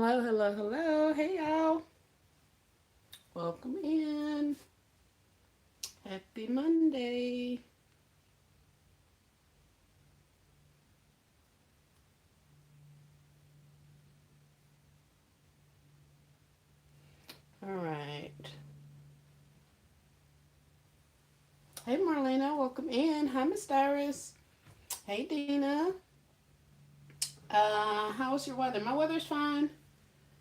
Hello, hello, hello. Hey, y'all. Welcome in. Happy Monday. All right. Hey, Marlena. Welcome in. Hi, Miss Dyrus. Hey, Dina. How's your weather? My weather's fine.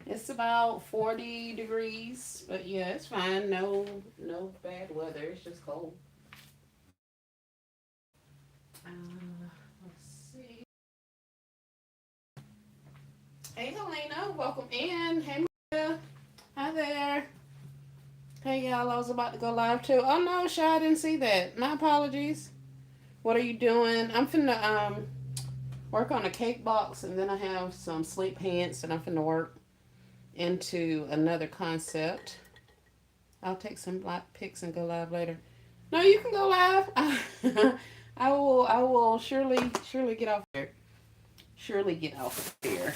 It's about 40 degrees, but yeah, it's fine. No bad weather. It's just cold. Let's see. Hey, Helena. Welcome in. Hey, Maria. Hi there. Hey y'all, I was about to go live too. Oh no, Shy, I didn't see that. My apologies. What are you doing? I'm finna work on a cake box, and then I have some sleep pants, and I'm finna work into another concept. I'll take some black pics and go live later. No, you can go live. I will surely get off there. Surely get off there.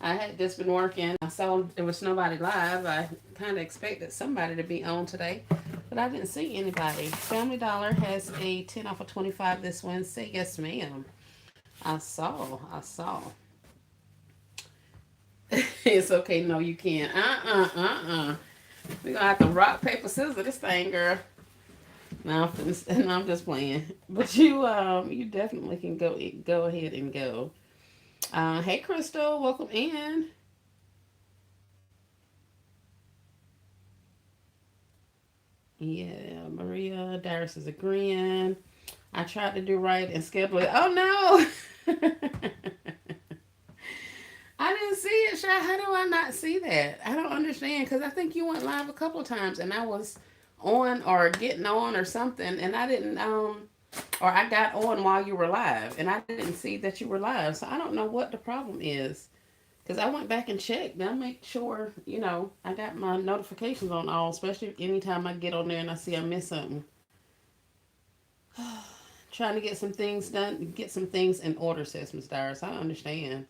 I had just been working. I saw there was nobody live. I kind of expected somebody to be on today, but I didn't see anybody. Family Dollar has a 10 off of 25 this Wednesday. Yes, ma'am. I saw. I saw. It's okay. No, you can't. We're going to have to rock, paper, scissors this thing, girl. No, no, I'm just playing. But you definitely can go ahead and go. Hey, Crystal. Welcome in. Yeah, Maria, Darius is agreeing. I tried to do right and schedule it. Oh no! I didn't see it, Shy. How do I not see that? I don't understand because I think you went live a couple of times and I was on or getting on or something, and I didn't or I got on while you were live and I didn't see that you were live. So I don't know what the problem is because I went back and checked. Now make sure I got my notifications on all, especially anytime I get on there and I see I miss something. Trying to get some things done, get some things in order, says Miss Dyrus. I understand.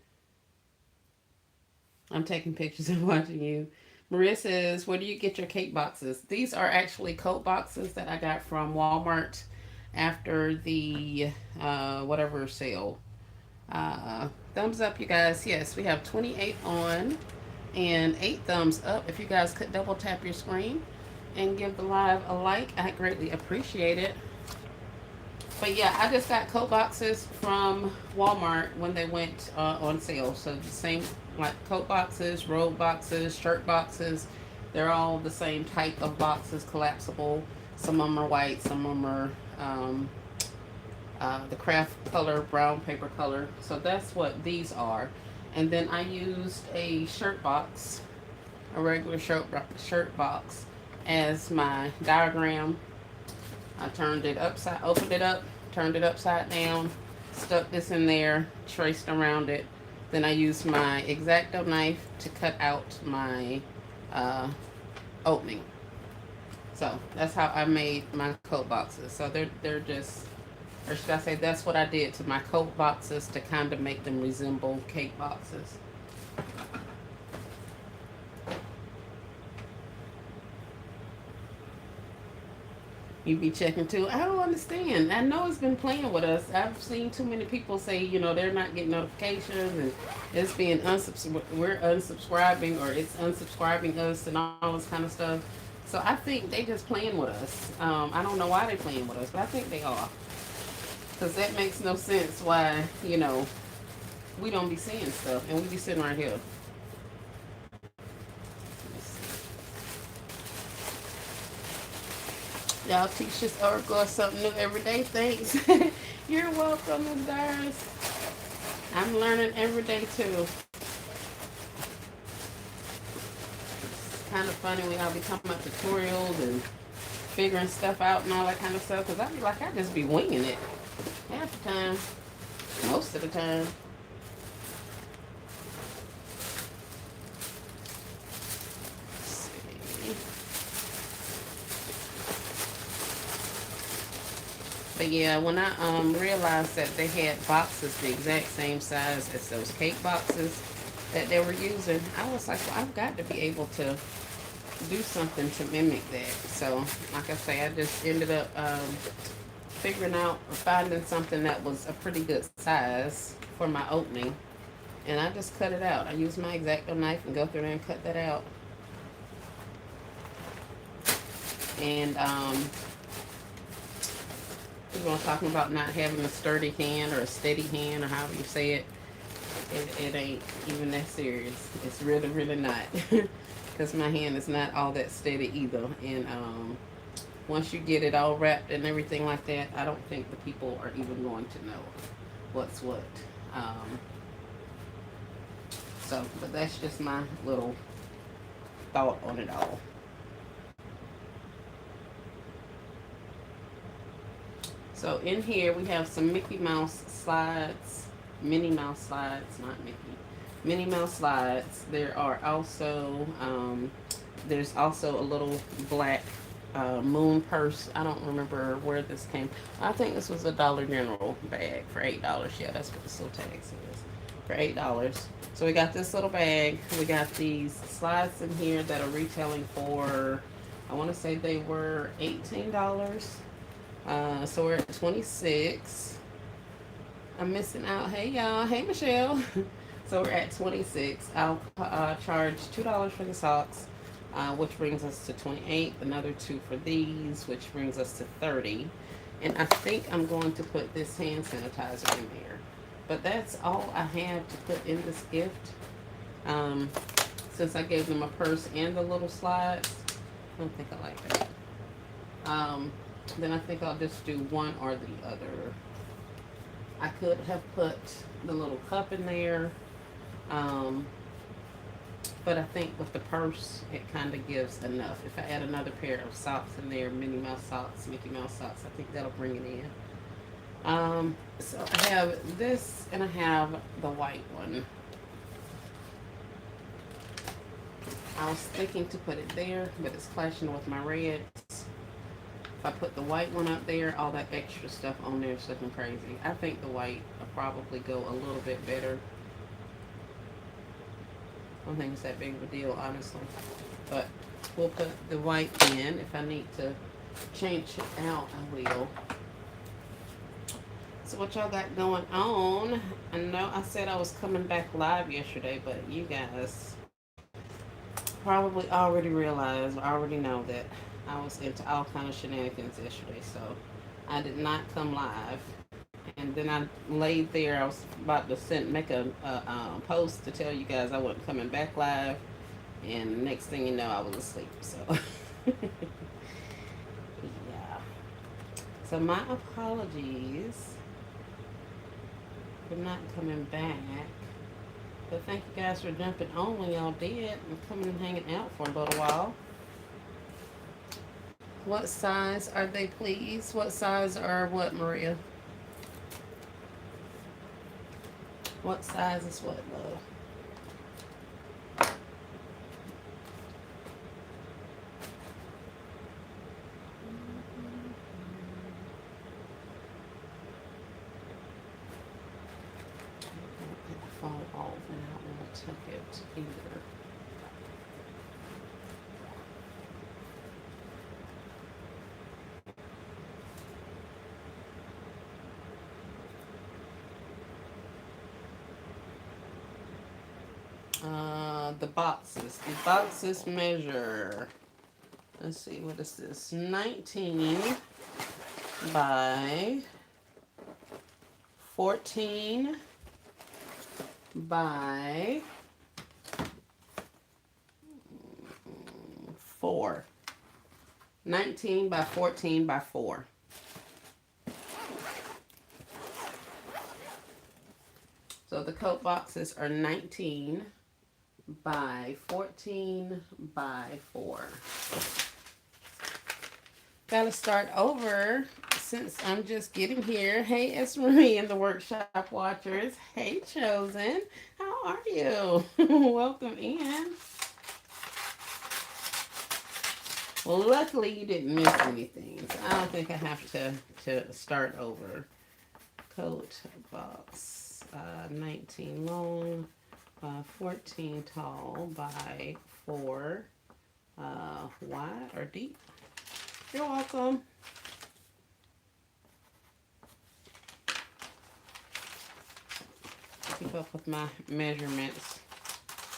I'm taking pictures and watching you. Maria says, where do you get your cake boxes? These are actually coat boxes that I got from Walmart after the whatever sale. Thumbs up, you guys. Yes, we have 28 on and 8 thumbs up. If you guys could double tap your screen and give the live a like, I greatly appreciate it. But yeah, I just got coat boxes from Walmart when they went on sale. So the same like coat boxes, robe boxes, shirt boxes. They're all the same type of boxes, collapsible. Some of them are white, some of them are the craft color, brown paper color. So that's what these are. And then I used a shirt box, a regular shirt box, as my diagram. I turned it upside, opened it up, turned it upside down, stuck this in there, traced around it. Then I used my X-Acto knife to cut out my uh, opening. So that's how I made my coat boxes. So they're just, or should I say, that's what I did to my coat boxes to kind of make them resemble cake boxes. You be checking too. I don't understand. I know it's been playing with us. I've seen too many people say, they're not getting notifications and it's being we're unsubscribing or it's unsubscribing us and all this kind of stuff. So I think they just playing with us. I don't know why they playing with us, but I think they are. Because that makes no sense why, we don't be seeing stuff and we be sitting right here. Y'all teach this Oracle something new every day. Thanks. You're welcome, guys. I'm learning every day too. It's kind of funny when y'all be talking about tutorials and figuring stuff out and all that kind of stuff. Because I be like, I just be winging it half the time, most of the time. But yeah, when I realized that they had boxes the exact same size as those cake boxes, that they were using. I was like, well, I've got to be able to do something to mimic that. So, like I say, I just ended up figuring out or finding something that was a pretty good size for my opening. And I just cut it out. I use my X-Acto knife and go through there and cut that out. And people are talking about not having a sturdy hand or a steady hand or however you say it. It ain't even that serious. It's really, really not. Because my hand is not all that steady either. And once you get it all wrapped and everything like that, I don't think the people are even going to know what's what. Um, but that's just my little thought on it all. So in here we have some Mickey Mouse slides, Minnie Mouse slides, not Mickey, Minnie Mouse slides. There's also a little black moon purse. I don't remember where this came. I think this was a Dollar General bag for $8. Yeah, that's what the little tag says, for $8. So we got this little bag. We got these slides in here that are retailing for, I want to say they were $18. So we're at 26. I'm missing out. Hey y'all. Hey Michelle. So we're at 26. I'll charge $2 for the socks, which brings us to 28. Another 2 for these, which brings us to 30. And I think I'm going to put this hand sanitizer in there. But that's all I have to put in this gift. Um, since I gave them a purse and the little slides, I don't think I like that. Then I think I'll just do one or the other. I could have put the little cup in there. But I think with the purse, it kind of gives enough. If I add another pair of socks in there, Minnie Mouse socks, Mickey Mouse socks, I think that'll bring it in. So I have this and I have the white one. I was thinking to put it there, but it's clashing with my reds. If I put the white one up there, all that extra stuff on there is looking crazy. I think the white will probably go a little bit better. I don't think it's that big of a deal, honestly. But we'll put the white in. If I need to change it out, I will. So what y'all got going on? I know I said I was coming back live yesterday, but you guys probably already realized, already know that I was into all kind of shenanigans yesterday. So I did not come live. And then I laid there. I was about to make a post to tell you guys I wasn't coming back live. And the next thing you know, I was asleep. So, yeah. So my apologies for not coming back. But thank you guys for jumping on when y'all did and coming and hanging out for a little while. What size are they, please? What size are what, Maria? What size is what, love? It'll fall off and I don't want to tuck it either. The boxes. The boxes measure, let's see, what is this? 19 by 14 by 4. 19 by 14 by 4. So the coat boxes are 19 by 14 by 4. Gotta start over since I'm just getting here. Hey, it's Marie and the Workshop Watchers. Hey, Chosen. How are you? Welcome in. Well, luckily you didn't miss anything. So I don't think I have to start over. Coat box 19 long 14 tall by 4 wide or deep. You're welcome. Keep up with my measurements.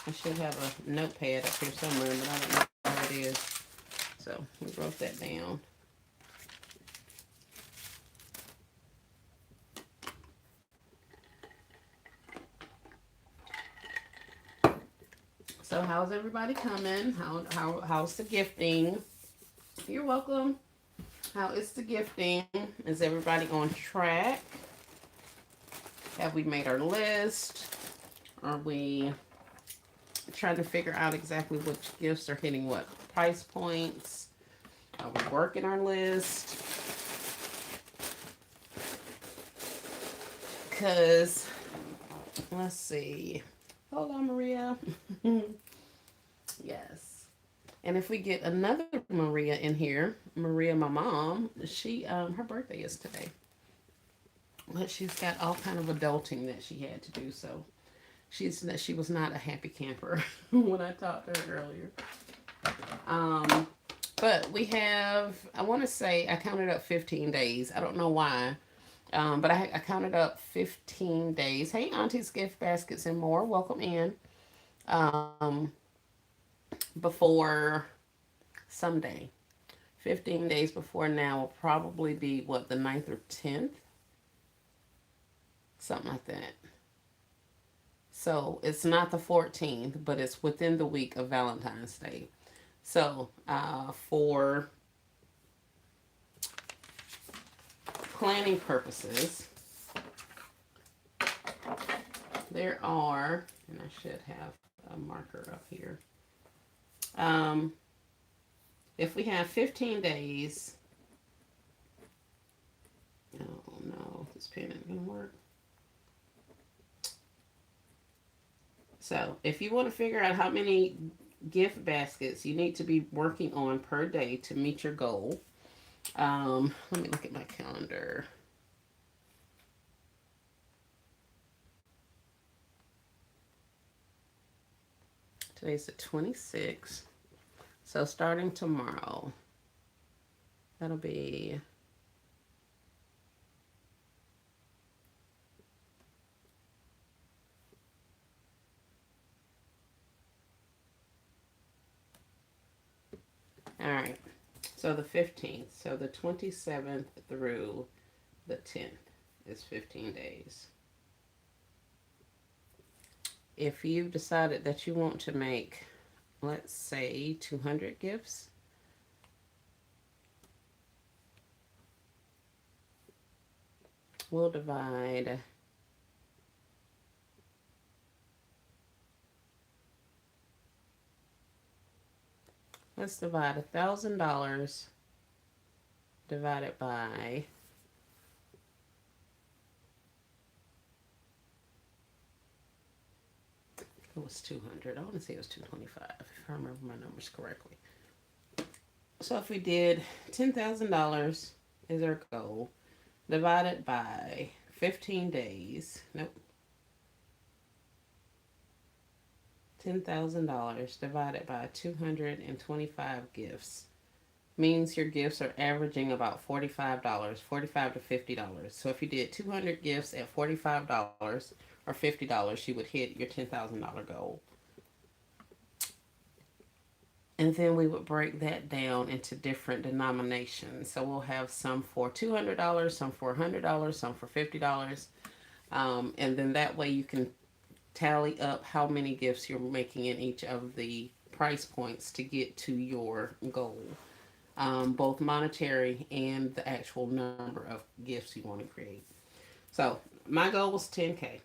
I should have a notepad up here somewhere, but I don't know where it is. So we wrote that down. So how's everybody coming? How's the gifting? You're welcome. How is the gifting? Is everybody on track? Have we made our list? Are we trying to figure out exactly which gifts are hitting what price points? Are we working our list? Because, let's see. Hold on, Maria. Yes. And if we get another Maria in here, Maria, my mom, her birthday is today. But she's got all kind of adulting that she had to do, so she was not a happy camper when I talked to her earlier. But we have, I want to say, I counted up 15 days. I don't know why. But I counted up 15 days. Hey, Auntie's Gift Baskets and more. Welcome in. Um, Before someday. 15 days before now will probably be, what, the 9th or 10th? Something like that. So it's not the 14th, but it's within the week of Valentine's Day. So for planning purposes, there are, and I should have a marker up here. If we have 15 days, oh no, this pen isn't going to work. So if you want to figure out how many gift baskets you need to be working on per day to meet your goal, let me look at my calendar. Today's the 26th. So starting tomorrow, that'll be all right. So the 15th. So the 27th through the 10th is 15 days. If you've decided that you want to make, let's say, 200 gifts, we'll divide let's divide $1,000 divided by it was 200. I want to say it was 225 if I remember my numbers correctly. So if we did $10,000 is our goal, divided by 15 days. Nope. $10,000 divided by 225 gifts means your gifts are averaging about $45, $45 to $50. So if you did 200 gifts at $45 or $50, you would hit your $10,000 goal. And then we would break that down into different denominations. So we'll have some for $200, some for $100, some for $50. And then that way you can tally up how many gifts you're making in each of the price points to get to your goal. Both monetary and the actual number of gifts you want to create. So my goal was 10K.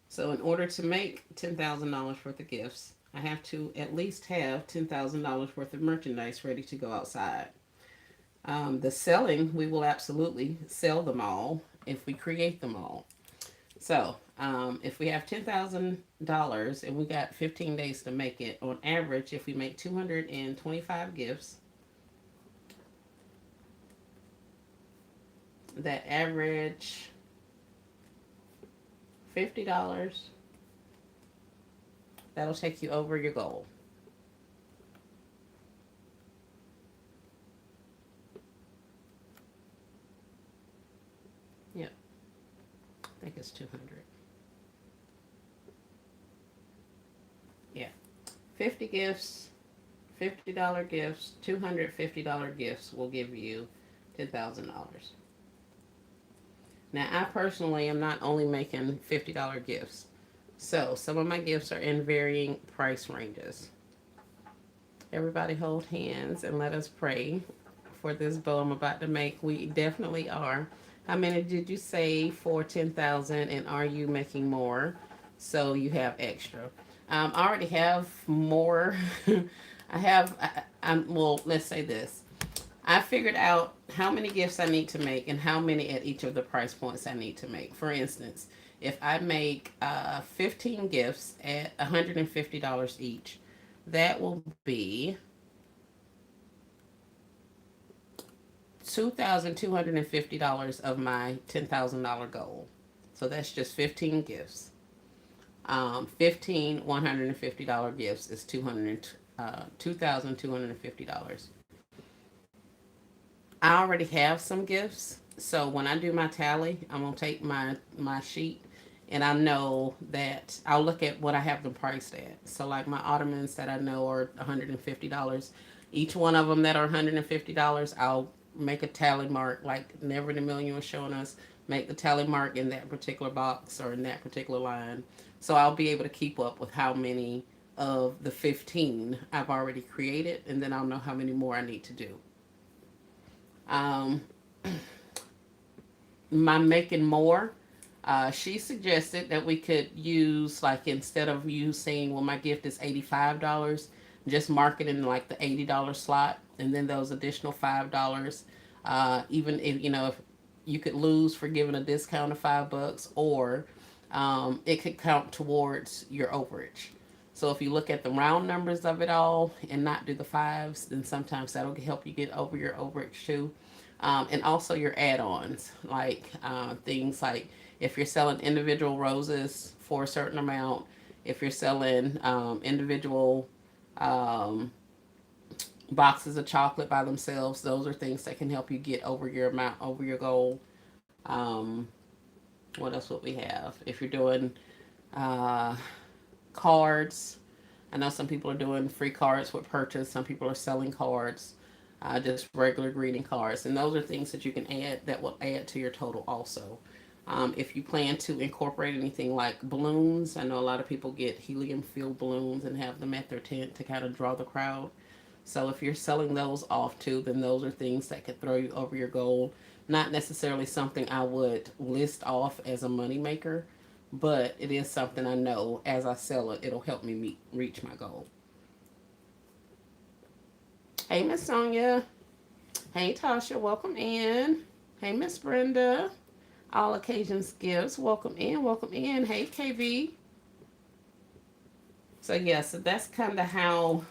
So in order to make $10,000 worth of gifts, I have to at least have $10,000 worth of merchandise ready to go outside. The selling, we will absolutely sell them all if we create them all. So if we have $10,000 and we got 15 days to make it, on average, if we make 225 gifts, that average $50. That'll take you over your goal. Yep, I think it's 200. Yeah, 50 gifts, $50 gifts, $250 gifts will give you $10,000. Now, I personally am not only making $50 gifts, so some of my gifts are in varying price ranges. Everybody hold hands and let us pray for this bow I'm about to make. We definitely are. How many did you save for 10,000, and are you making more so you have extra? I already have more. Well, let's say this. I figured out how many gifts I need to make and how many at each of the price points I need to make. For instance, if I make 15 gifts at $150 each, that will be $2,250 of my $10,000 goal. So that's just 15 gifts. 15 $150 gifts is $2,250. I already have some gifts, so when I do my tally, I'm gonna take my sheet, and I know that I'll look at what I have them priced at. So like my ottomans that I know are $150, each one of them that are $150, I'll make a tally mark like Never in a Million was showing us. Make the tally mark in that particular box or in that particular line, so I'll be able to keep up with how many of the 15 I've already created, and then I'll know how many more I need to do. Um, my making more. She suggested that we could use, like, instead of you saying, well, my gift is $85, just mark it in like the $80 slot, and then those additional $5. Even if if you could lose for giving a discount of $5, or it could count towards your overage. So if you look at the round numbers of it all and not do the fives, then sometimes that'll help you get over your overage too. And also your add-ons, like things like if you're selling individual roses for a certain amount, if you're selling individual um, boxes of chocolate by themselves, those are things that can help you get over your amount, over your goal. Um, what else would we have? If you're doing uh, cards, I know some people are doing free cards with purchase. Some people are selling cards, just regular greeting cards. And those are things that you can add that will add to your total also. If you plan to incorporate anything like balloons, I know a lot of people get helium filled balloons and have them at their tent to kind of draw the crowd. So if you're selling those off too, then those are things that could throw you over your goal. Not necessarily something I would list off as a money maker, but it is something I know as I sell it, it'll help me reach my goal. Hey, Miss Sonia. Hey, Tasha. Welcome in. Hey, Miss Brenda. All occasions gifts. Welcome in. Welcome in. Hey, KB. So yeah, so that's kind of how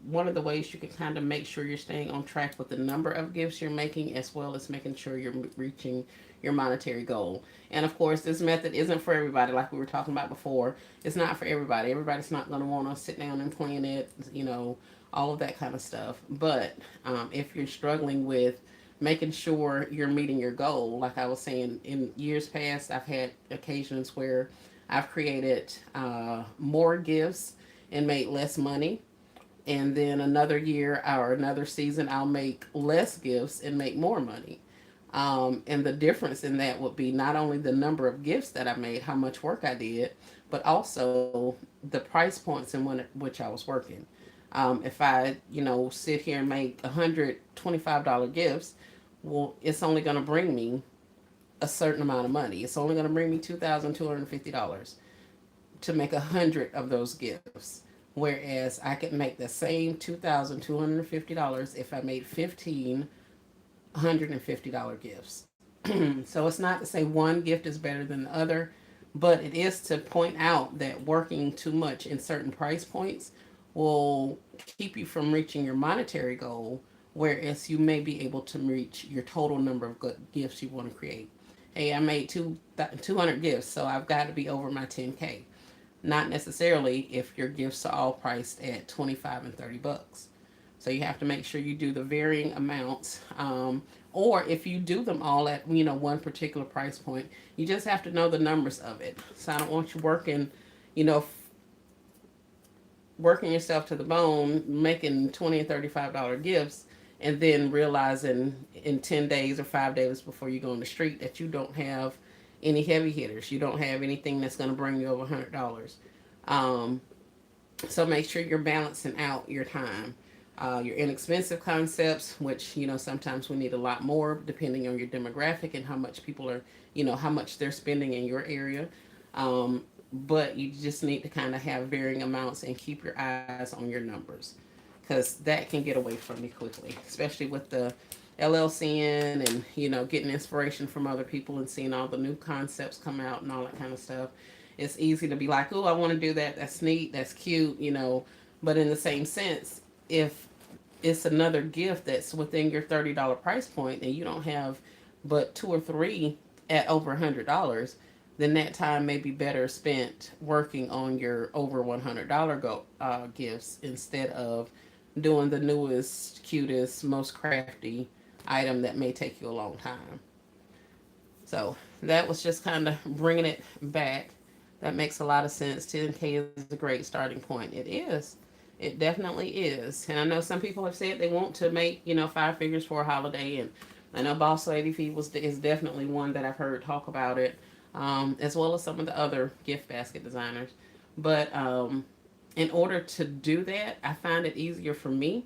one of the ways you can kind of make sure you're staying on track with the number of gifts you're making, as well as making sure you're reaching your monetary goal. And of course, this method isn't for everybody, like we were talking about before. It's not for everybody. Everybody's not going to want to sit down and plan it, all of that kind of stuff. But if you're struggling with making sure you're meeting your goal, like I was saying, in years past, I've had occasions where I've created more gifts and made less money. And then another year or another season, I'll make less gifts and make more money. And the difference in that would be not only the number of gifts that I made, how much work I did, but also the price points in which I was working. If I, sit here and make $125 gifts, well, it's only going to bring me a certain amount of money. It's only going to bring me $2,250 to make 100 of those gifts. Whereas I could make the same $2,250 if I made 15 $150 gifts. So it's not to say one gift is better than the other, but it is to point out that working too much in certain price points will keep you from reaching your monetary goal, whereas you may be able to reach your total number of good gifts you want to create. hey, I made 200 gifts, so I've got to be over my 10K. Not necessarily if your gifts are all priced at 25 and $30. So you have to make sure you do the varying amounts. Or if you do them all at one particular price point, you just have to know the numbers of it. So I don't want you you know, working yourself to the bone, making $20 and $35 gifts, and then realizing in 10 days or 5 days before you go on the street that you don't have any heavy hitters. You don't have anything that's going to bring you over $100. Um, so make sure you're balancing out your time. Your inexpensive concepts, which sometimes we need a lot more depending on your demographic and how much people are, how much they're spending in your area. But you just need to kind of have varying amounts and keep your eyes on your numbers, because that can get away from you quickly, especially with the LLCing and getting inspiration from other people and seeing all the new concepts come out and all that kind of stuff. It's easy to be like, oh, I want to do that. That's neat. That's cute. But in the same sense, if it's another gift that's within your $30 price point and you don't have but two or three at over $100, then that time may be better spent working on your over $100 gifts instead of doing the newest, cutest, most crafty item that may take you a long time. So that was just kind of bringing it back. That makes a lot of sense. 10K is a great starting point. It is. It definitely is. And I know some people have said they want to make, five figures for a holiday. And I know Boss Lady Fee is definitely one that I've heard talk about it, as well as some of the other gift basket designers. But in order to do that, I find it easier for me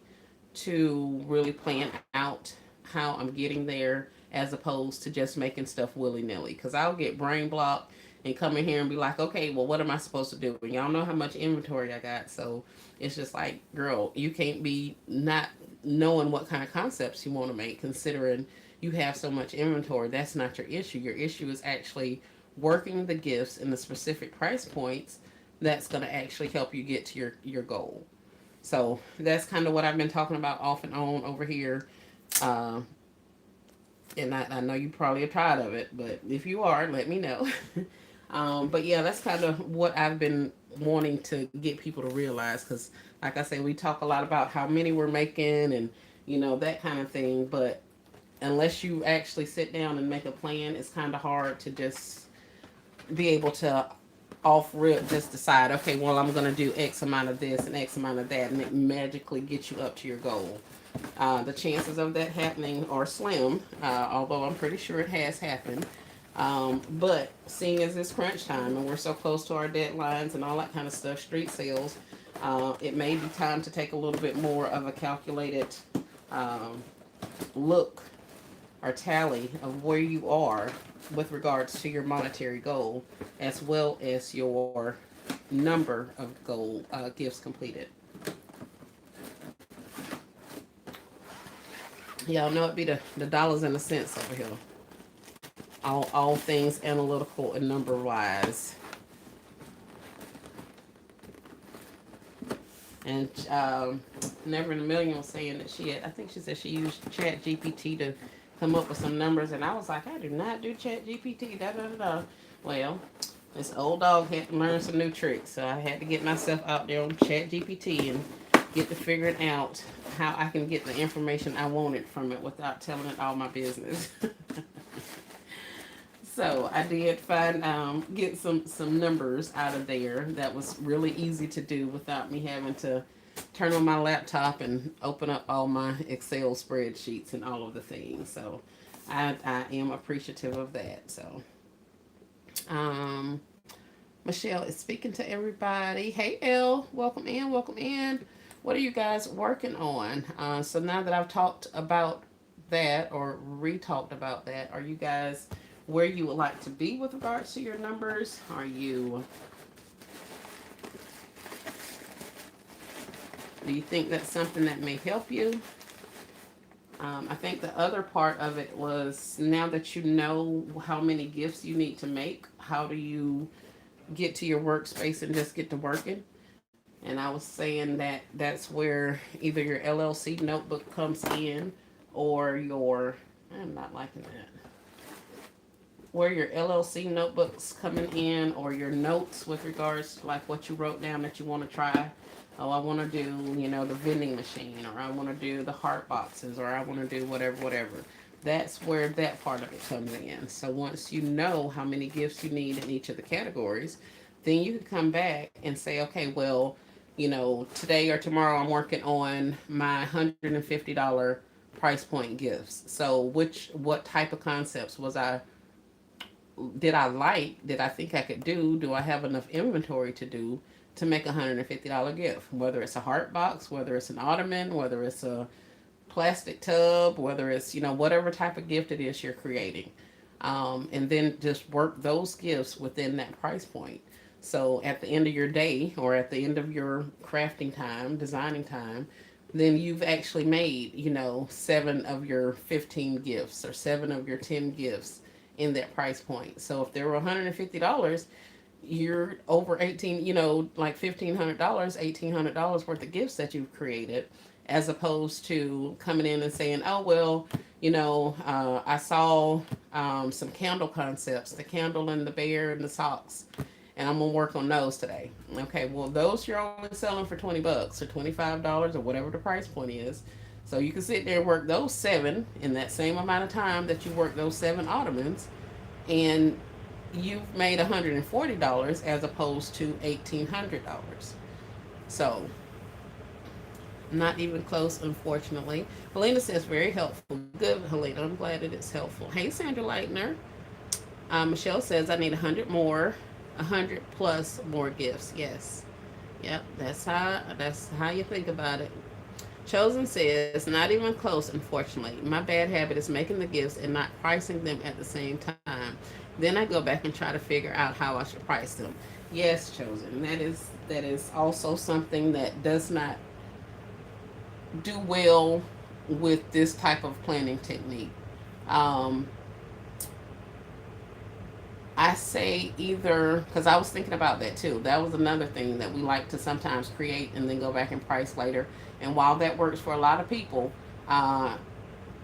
to really plan out how I'm getting there as opposed to just making stuff willy nilly. Because I'll get brain blocked and come in here and be like, okay, well, what am I supposed to do? And y'all know how much inventory I got. So it's just like, girl, you can't be not knowing what kind of concepts you want to make, considering you have so much inventory. That's not your issue. Your issue is actually working the gifts in the specific price points that's going to actually help you get to your goal. So that's kind of what I've been talking about off and on over here. Uh, and I know you probably are tired of it, but if you are, let me know. But yeah, that's kind of what I've been wanting to get people to realize, because, like I say, we talk a lot about how many we're making and that kind of thing. But unless you actually sit down and make a plan, it's kind of hard to just be able to off rip just decide, okay, well, I'm going to do X amount of this and X amount of that, and it magically gets you up to your goal. The chances of that happening are slim, although I'm pretty sure it has happened. But seeing as it's crunch time and we're so close to our deadlines and all that kind of stuff, street sales, it may be time to take a little bit more of a calculated um, look or tally of where you are with regards to your monetary goal, as well as your number of goal gifts completed. Y'all know it be the dollars and the cents over here. All things analytical and number wise. And Never in a Million was saying that I think she said she used Chat GPT to come up with some numbers, and I was like, I do not do Chat GPT. Da da da da. Well, this old dog had to learn some new tricks, so I had to get myself out there on Chat GPT and get to figuring out how I can get the information I wanted from it without telling it all my business. So I did find get some numbers out of there that was really easy to do without me having to turn on my laptop and open up all my Excel spreadsheets and all of the things. So I am appreciative of that. So um, Michelle is speaking to everybody. Hey Elle, welcome in, welcome in. What are you guys working on? So now that I've talked about that or re-talked about that, are you guys where you would like to be with regards to your numbers? Do you think that's something that may help you? I think the other part of it was, now that you know how many gifts you need to make, how do you get to your workspace and just get to working? And I was saying that that's where either your LLC notebook comes in or I'm not liking that. where your LLC notebooks coming in, or your notes with regards to like what you wrote down that you want to try. Oh, I want to do, the vending machine, or I want to do the heart boxes, or I want to do whatever, whatever. That's where that part of it comes in. So once you know how many gifts you need in each of the categories, then you can come back and say, okay, well, today or tomorrow I'm working on my $150 price point gifts. So what type of concepts did I like? Did I think I could do? Do I have enough inventory to do to make a $150 gift? Whether it's a heart box, whether it's an ottoman, whether it's a plastic tub, whether it's, whatever type of gift it is you're creating. And then just work those gifts within that price point. So at the end of your day, or at the end of your crafting time, designing time, then you've actually made, 7 of your 15 gifts, or 7 of your 10 gifts in that price point. So if they were $150, you're over 18, like $1,500, $1,800 worth of gifts that you've created, as opposed to coming in and saying, oh, well, I saw some candle concepts, the candle and the bear and the socks, and I'm gonna work on those today. Okay, well, those you're only selling for $20 or $25 or whatever the price point is. So you can sit there and work those 7 in that same amount of time that you work those 7 ottomans, and you've made $140 as opposed to $1,800. So not even close, unfortunately. Helena says very helpful. Good, Helena. I'm glad that it's helpful. Hey, Sandra Leitner. Michelle says I need 100 more, 100 plus more gifts. Yes. Yep. That's how you think about it. Chosen says, not even close, unfortunately. My bad habit is making the gifts and not pricing them at the same time. Then I go back and try to figure out how I should price them. Yes, Chosen. That is also something that does not do well with this type of planning technique. Um, I say either, because I was thinking about that too. That was another thing that we like to sometimes create and then go back and price later. And while that works for a lot of people, uh,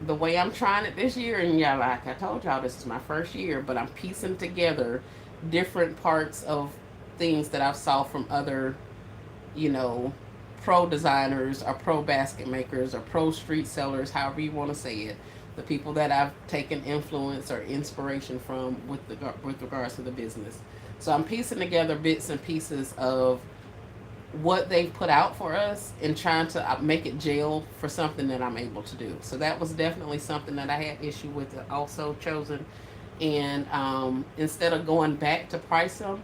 the way I'm trying it this year, and yeah, like I told y'all, this is my first year, but I'm piecing together different parts of things that I've saw from other, you know, pro designers or pro basket makers or pro street sellers, however you want to say it. The people that I've taken influence or inspiration from with regards to the business. So I'm piecing together bits and pieces of what they've put out for us and trying to make it gel for something that I'm able to do. So that was definitely something that I had issue with, also chosen. And instead of going back to price them,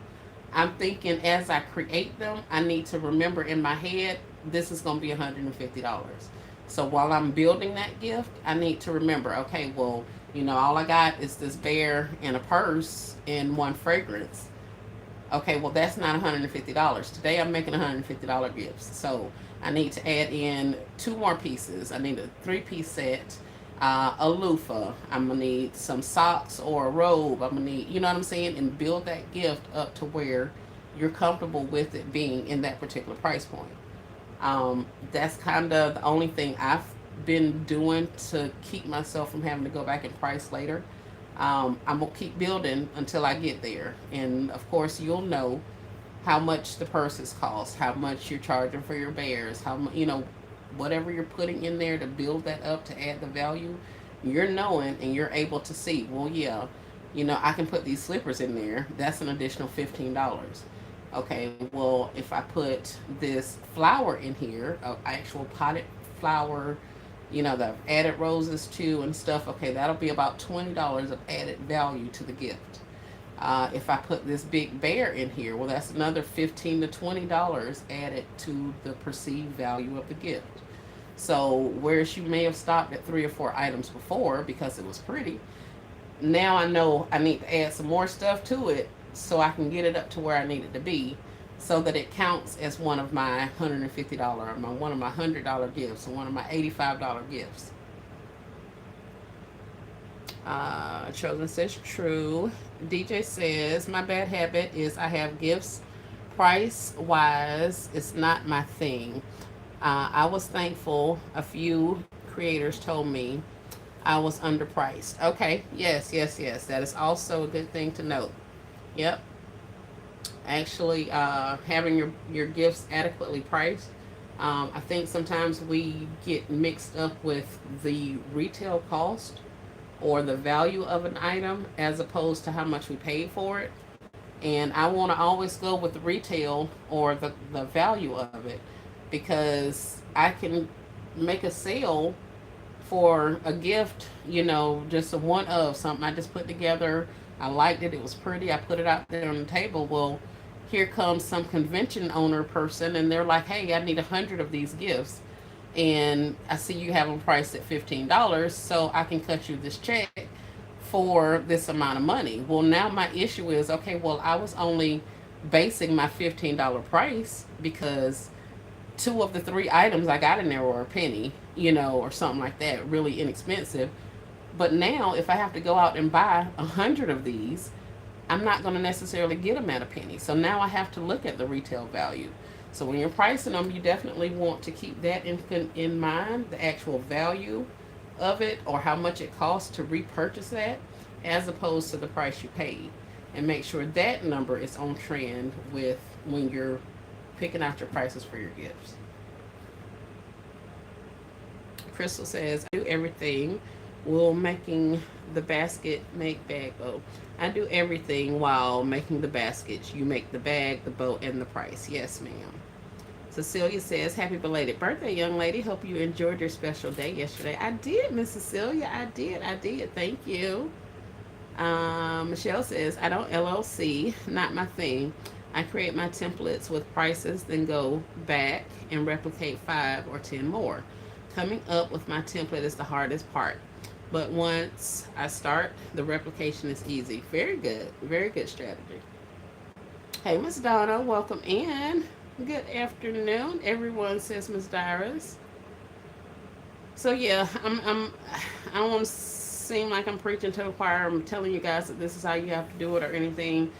I'm thinking as I create them, I need to remember in my head, this is going to be $150. So while I'm building that gift, I need to remember, okay, well, all I got is this bear and a purse and one fragrance. Okay, well, that's not $150. Today I'm making $150 gifts. So I need to add in 2 more pieces. I need a 3-piece set, a loofah. I'm going to need some socks or a robe. I'm going to need, you know what I'm saying? And build that gift up to where you're comfortable with it being in that particular price point. That's kind of the only thing I've been doing to keep myself from having to go back and price later. I'm gonna keep building until I get there, and of course, you'll know how much the purses cost, how much you're charging for your bears, how much whatever you're putting in there to build that up to add the value. You're knowing, and you're able to see. Well, yeah, I can put these slippers in there. That's an additional $15. Okay, well, if I put this flower in here, actual potted flower, the added roses too and stuff, okay, that'll be about $20 of added value to the gift. If I put this big bear in here, well, that's another $15 to $20 added to the perceived value of the gift. So, whereas you may have stopped at 3 or 4 items before because it was pretty, now I know I need to add some more stuff to it so I can get it up to where I need it to be, so that it counts as one of my $150 or one of my $100 gifts or one of my $85 gifts. Chosen says true. DJ says my bad habit is I have gifts price wise. It's not my thing. I was thankful a few creators told me I was underpriced. Okay, yes, yes, yes. That is also a good thing to note. Yep. Actually, having your gifts adequately priced. I think sometimes we get mixed up with the retail cost or the value of an item as opposed to how much we paid for it. And I want to always go with the retail or the value of it because I can make a sale for a gift, just a one of something I just put together. I liked it. It was pretty. I put it out there on the table. Well, here comes some convention owner person, and they're like, "Hey, I need 100 of these gifts, and I see you have them priced at $15, so I can cut you this check for this amount of money." Well, now my issue is, okay, well, I was only basing my $15 price because two of the three items I got in there were a penny, or something like that, really inexpensive. But now, if I have to go out and buy 100 of these, I'm not going to necessarily get them at a penny. So now I have to look at the retail value. So when you're pricing them, you definitely want to keep that in mind, the actual value of it or how much it costs to repurchase that as opposed to the price you paid. And make sure that number is on trend with when you're picking out your prices for your gifts. Crystal says, I do everything while making the basket make bag bow. I do everything while making the baskets. You make the bag, the bow, and the price. Yes, ma'am. Cecilia says, happy belated birthday, young lady. Hope you enjoyed your special day yesterday. I did, Miss Cecilia. I did. I did. Thank you. Michelle says, I don't LLC, not my thing. I create my templates with prices, then go back and replicate 5 or 10 more. Coming up with my template is the hardest part. But once I start, the replication is easy. Very good. Very good strategy. Hey, Miss Donna, welcome in. Good afternoon, everyone, says Miss Dyrus. So yeah, I don't want to seem like I'm preaching to the choir. I'm telling you guys that this is how you have to do it or anything.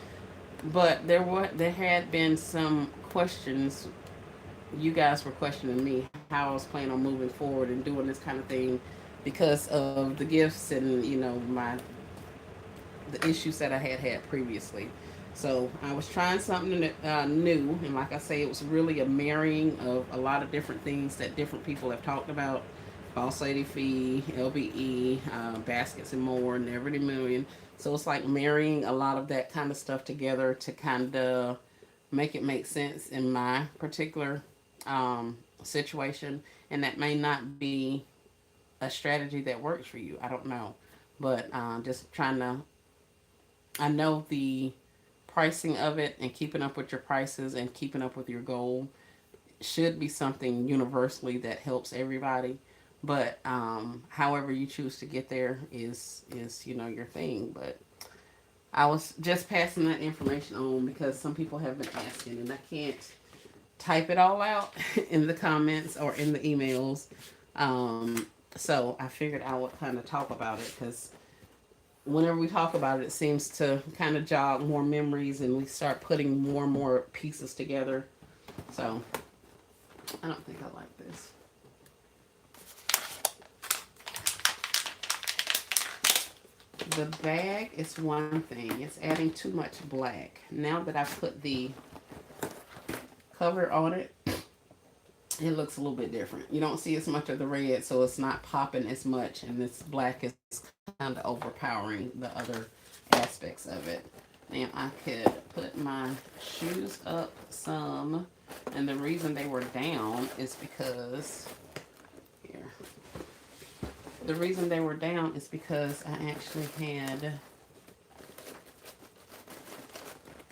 But there had been some questions. You guys were questioning me how I was planning on moving forward and doing this kind of thing because of the gifts and the issues that I had previously. So I was trying something new, and like I say, it was really a marrying of a lot of different things that different people have talked about. Boss Lady Fee, LBE, Baskets and More, Never the Million. So it's like marrying a lot of that kind of stuff together to kind of make it make sense in my particular situation. And that may not be a strategy that works for you. I don't know. But just trying to, I know the pricing of it and keeping up with your prices and keeping up with your goal should be something universally that helps everybody. But however you choose to get there is your thing. But I was just passing that information on because some people have been asking, and I can't type it all out in the comments or in the emails. So I figured I would kind of talk about it because whenever we talk about it, it seems to kind of jog more memories, and we start putting more and more pieces together. So I don't think I like this. The bag is one thing. It's adding too much black. Now that I've put the cover on it, it looks a little bit different. You don't see as much of the red, so it's not popping as much, and this black is kind of overpowering the other aspects of it. Now I could put my shoes up some, and the reason they were down is because here. The reason they were down is because I actually had,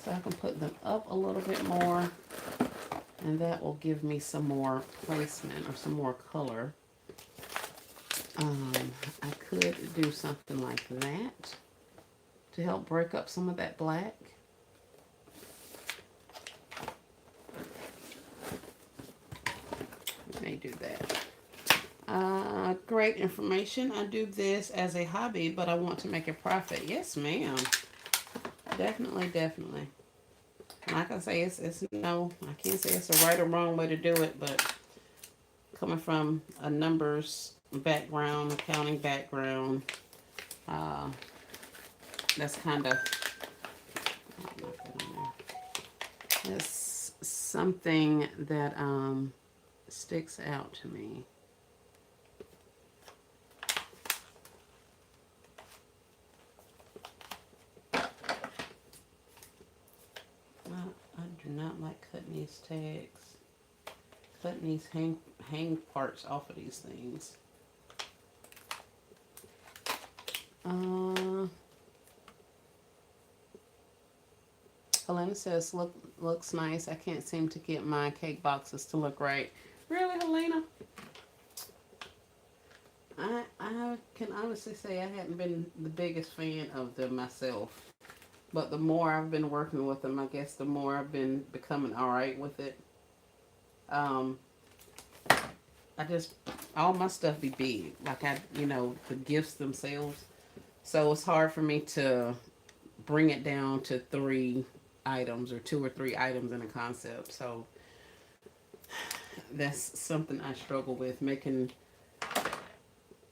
so I can put them up a little bit more, and that will give me some more placement or some more color. I could do something like that to help break up some of that black. May do that. Great information. I do this as a hobby, but I want to make a profit. Yes, ma'am. Definitely, definitely. Like I say, it's no, I can't say it's a right or wrong way to do it, but coming from a numbers background, accounting background, uh, that's kind of, that's something that sticks out to me. I do not like cutting these tags, cutting these hang parts off of these things. Uh, Helena says, looks nice. I can't seem to get my cake boxes to look right. Really, Helena? I can honestly say I hadn't been the biggest fan of them myself. But the more I've been working with them, I guess the more I've been becoming all right with it. Um, I just, all my stuff be big. Like the gifts themselves. So it's hard for me to bring it down to three items or two or three items in a concept. So that's something I struggle with, making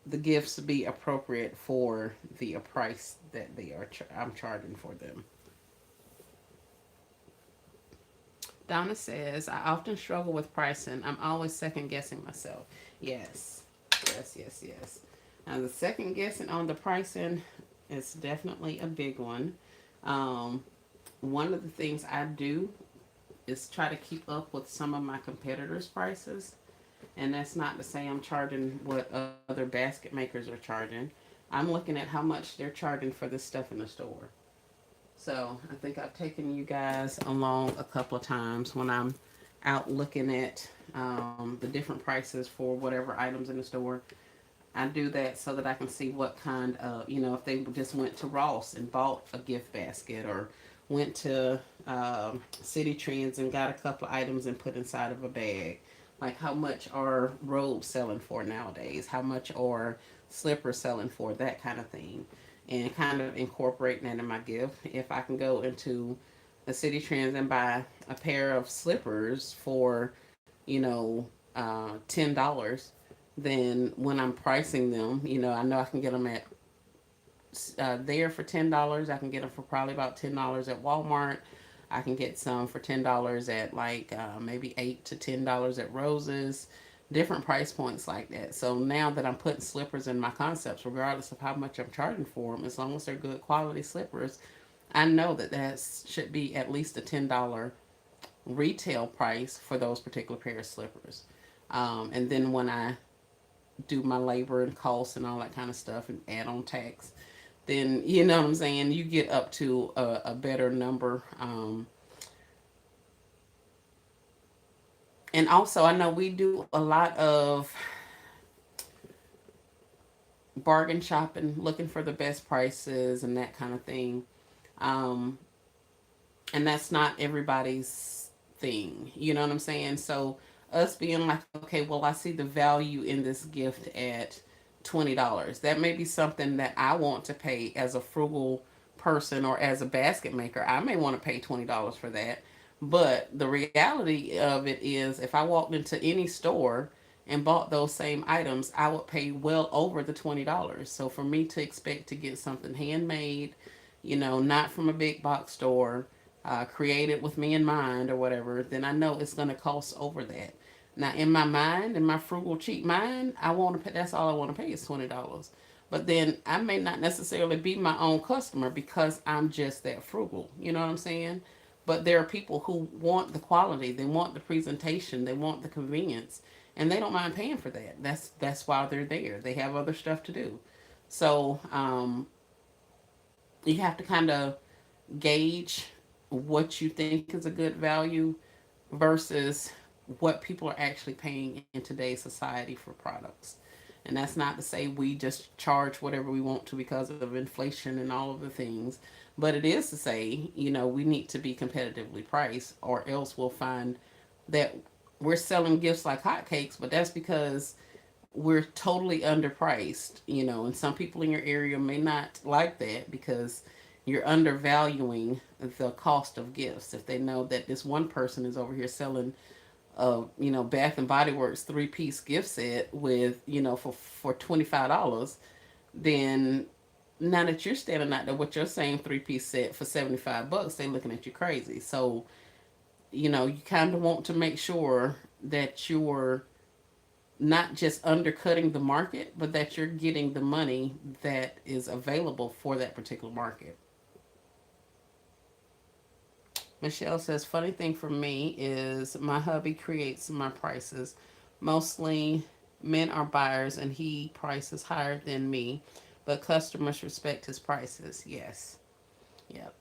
the gifts be appropriate for the price that I'm charging for them. Donna says, I often struggle with pricing. I'm always second guessing myself. Yes, yes, yes, yes. Now, the second guessing on the pricing is definitely a big one. Um, One of the things I do is try to keep up with some of my competitors' prices. And that's not to say I'm charging what other basket makers are charging. I'm looking at how much they're charging for this stuff in the store. So I think I've taken you guys along a couple of times when I'm out looking at the different prices for whatever items in the store. I do that so that I can see what kind of, if they just went to Ross and bought a gift basket, or went to City Trends and got a couple of items and put inside of a bag. Like, how much are robes selling for nowadays? How much are slippers selling for? That kind of thing. And kind of incorporating that in my gift. If I can go into a City Trends and buy a pair of slippers for, $10, then when I'm pricing them, I know I can get them at there for $10. I can get them for probably about $10 at Walmart. I can get some for $10 at like maybe $8 to $10 at Roses. Different price points like that. So now that I'm putting slippers in my concepts, regardless of how much I'm charging for them, as long as they're good quality slippers, I know that that should be at least a $10 retail price for those particular pair of slippers. And then when I do my labor and costs and all that kind of stuff and add on tax, then you know what I'm saying, you get up to a better number. And also, I know we do a lot of bargain shopping, looking for the best prices and that kind of thing. Um, and that's not everybody's thing. You know what I'm saying? So us being like, okay, well, I see the value in this gift at $20. That may be something that I want to pay as a frugal person or as a basket maker. I may want to pay $20 for that. But the reality of it is, if I walked into any store and bought those same items, I would pay well over the $20. So for me to expect to get something handmade, not from a big box store, created with me in mind or whatever, then I know it's going to cost over that. Now, in my mind, in my frugal, cheap mind, I want to pay. That's all I want to pay is $20. But then I may not necessarily be my own customer because I'm just that frugal. You know what I'm saying? But there are people who want the quality, they want the presentation, they want the convenience, and they don't mind paying for that. That's why they're there. They have other stuff to do. So you have to kind of gauge what you think is a good value versus what people are actually paying in today's society for products. And that's not to say we just charge whatever we want to because of inflation and all of the things, but it is to say, we need to be competitively priced, or else we'll find that we're selling gifts like hotcakes, but that's because we're totally underpriced, and some people in your area may not like that because you're undervaluing the cost of gifts. If they know that this one person is over here selling Bath and Body Works 3-piece gift set with, for $25, then now that you're standing out there with your same 3-piece set for $75, they're looking at you crazy. So, you kind of want to make sure that you're not just undercutting the market, but that you're getting the money that is available for that particular market. Michelle says, funny thing for me is my hubby creates my prices. Mostly men are buyers and he prices higher than me, but customers respect his prices. Yes. Yep.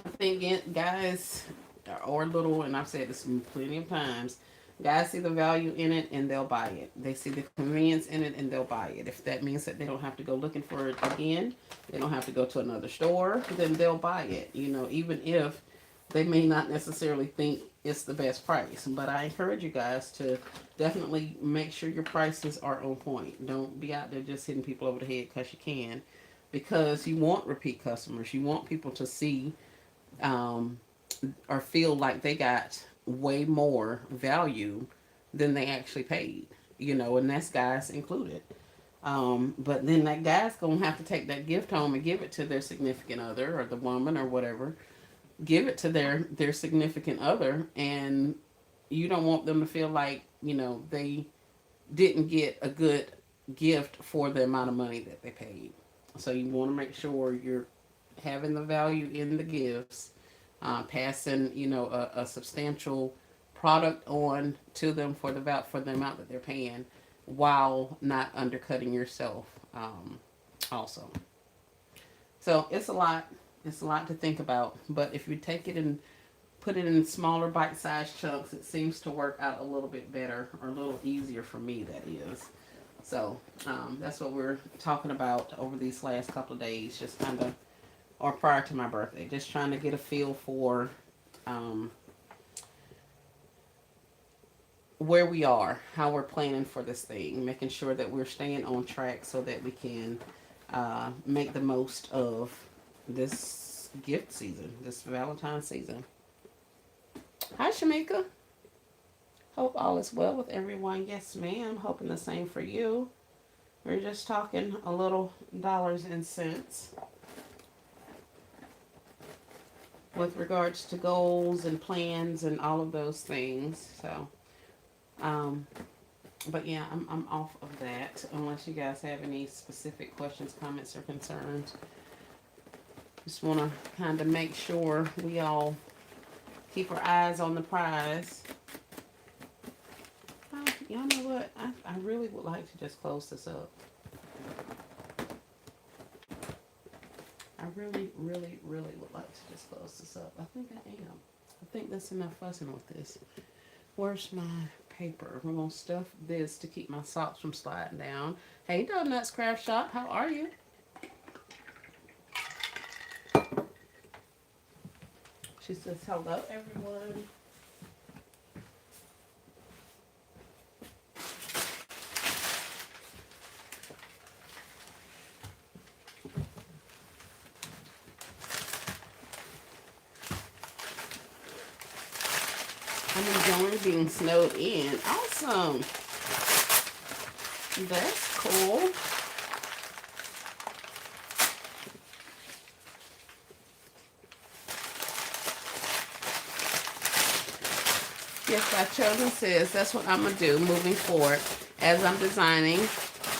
I think guys or little, and I've said this plenty of times, guys see the value in it and they'll buy it. They see the convenience in it and they'll buy it. If that means that they don't have to go looking for it again, they don't have to go to another store, then they'll buy it. Even if they may not necessarily think it's the best price. But I encourage you guys to definitely make sure your prices are on point. Don't be out there just hitting people over the head because you can. Because you want repeat customers. You want people to see um, or feel like they got way more value than they actually paid, and that's guys included. But then that guy's gonna have to take that gift home and give it to their significant other or the woman or whatever. Give it to their significant other, and you don't want them to feel like they didn't get a good gift for the amount of money that they paid. So you want to make sure you're having the value in the gifts, passing a substantial product on to them for the amount that they're paying, while not undercutting yourself. Also, so it's a lot to think about. But if you take it and put it in smaller bite-sized chunks, it seems to work out a little bit better or a little easier for me. That is. So that's what we're talking about over these last couple of days, just kind of, or prior to my birthday, just trying to get a feel for um, where we are, how we're planning for this thing, making sure that we're staying on track so that we can make the most of this gift season, this Valentine's season. Hi, Shamika. Hope all is well with everyone. Yes, ma'am. Hoping the same for you. We're just talking a little dollars and cents with regards to goals and plans and all of those things. So, um, but yeah, I'm off of that. Unless you guys have any specific questions, comments, or concerns. Just want to kind of make sure we all keep our eyes on the prize. Y'all know what? I really would like to just close this up. I really, really, really would like to just close this up. I think I am. I think that's enough fussing with this. Where's my paper? We're going to stuff this to keep my socks from sliding down. Hey, Donuts Craft Shop, how are you? She says, hello, everyone. I'm enjoying being snowed in. Awesome. That's cool. Yes, our chosen says that's what I'm going to do moving forward. As I'm designing,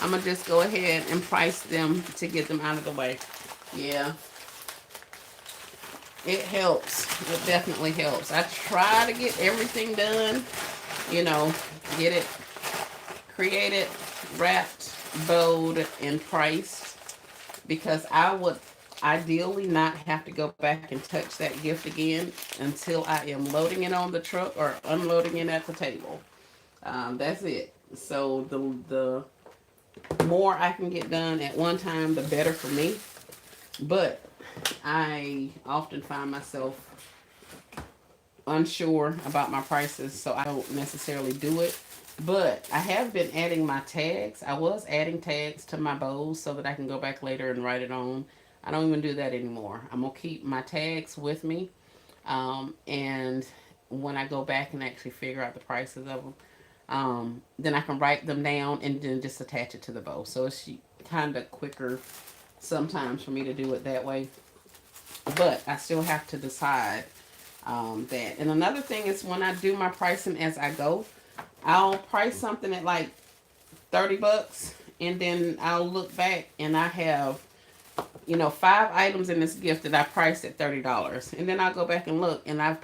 I'm going to just go ahead and price them to get them out of the way. Yeah. It helps. It definitely helps. I try to get everything done, you know, get it created, wrapped, bowed, and priced, because I would ideally not have to go back and touch that gift again until I am loading it on the truck or unloading it at the table. That's it. So the more I can get done at one time, the better for me. But I often find myself unsure about my prices, so I don't necessarily do it. But I have been adding my tags. I was adding tags to my bows so that I can go back later and write it on. I don't even do that anymore. I'm going to keep my tags with me. And when I go back and actually figure out the prices of them. Then I can write them down and then just attach it to the bow. So it's kind of quicker sometimes for me to do it that way. But I still have to decide that. And another thing is when I do my pricing as I go, I'll price something at like 30 bucks and then I'll look back and I have, 5 items in this gift that I priced at $30. And then I'll go back and look and I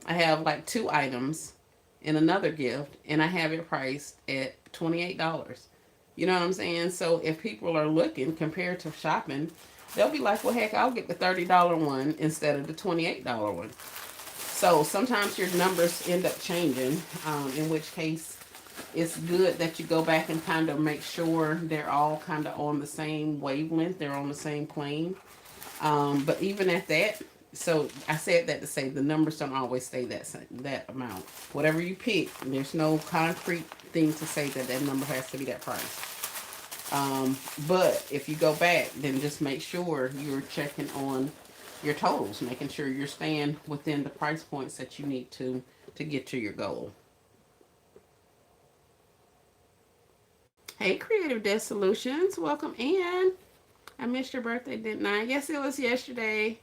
have like 2 items in another gift and I have it priced at $28. You know what I'm saying? So if people are looking compared to shopping, they'll be like, well, heck, I'll get the $30 one instead of the $28 one. So sometimes your numbers end up changing, in which case it's good that you go back and kind of make sure they're all kind of on the same wavelength, they're on the same plane. But even at that, so I said that to say the numbers don't always stay that amount. Whatever you pick, there's no concrete thing to say that that number has to be that price. But if you go back, then just make sure you're checking on your totals, making sure you're staying within the price points that you need to get to your goal. Hey, Creative Desk Solutions, welcome in. I missed your birthday, didn't I? Yes, it was yesterday.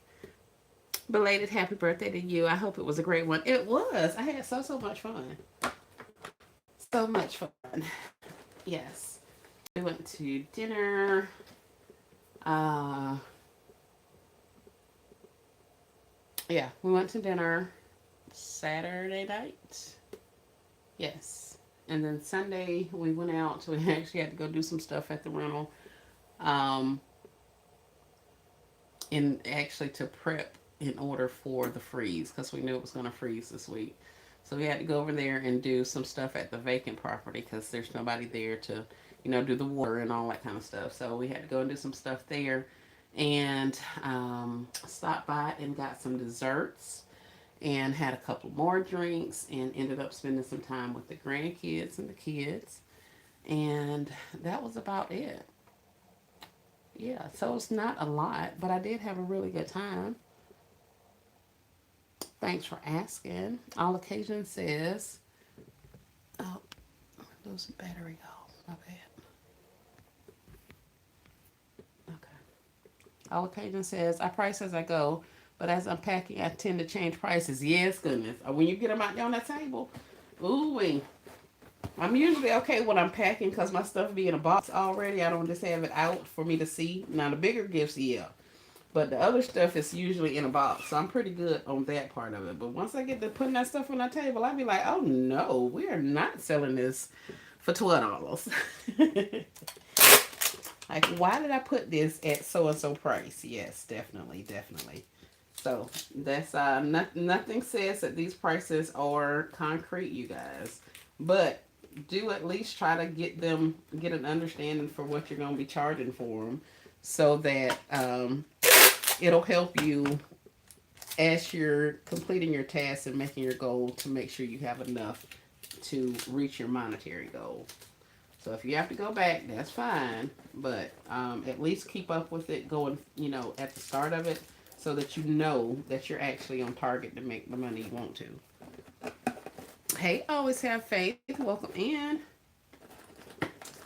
Belated happy birthday to you. I hope it was a great one. It was. I had so much fun. So much fun. Yes. We went to dinner. Uh, yeah, we went to dinner Saturday night. Yes. And then Sunday we went out. So we actually had to go do some stuff at the rental. Um, and actually to prep in order for the freeze because we knew it was going to freeze this week. So we had to go over there and do some stuff at the vacant property because there's nobody there to, do the water and all that kind of stuff. So we had to go and do some stuff there and stopped by and got some desserts and had a couple more drinks and ended up spending some time with the grandkids and the kids. And that was about it. Yeah, so it's not a lot, but I did have a really good time. Thanks for asking. All Occasion says, oh, lose battery. Oh, my bad. Okay. All Occasion says, I price as I go, but as I'm packing, I tend to change prices. Yes, goodness. When you get them out there on that table, ooh wee. I'm usually okay when I'm packing because my stuff be in a box already. I don't just have it out for me to see. Now, the bigger gifts, yeah. But the other stuff is usually in a box. So I'm pretty good on that part of it. But once I get to putting that stuff on that table, I'd be like, oh no, we are not selling this for $12. Like, why did I put this at so-and-so price? Yes, definitely, definitely. So that's nothing says that these prices are concrete, you guys. But do at least try to get an understanding for what you're going to be charging for them so that it'll help you as you're completing your tasks and making your goal to make sure you have enough to reach your monetary goal. So if you have to go back, that's fine, but at least keep up with it going, at the start of it so that you know that you're actually on target to make the money you want to. Hey, always have faith. Welcome in.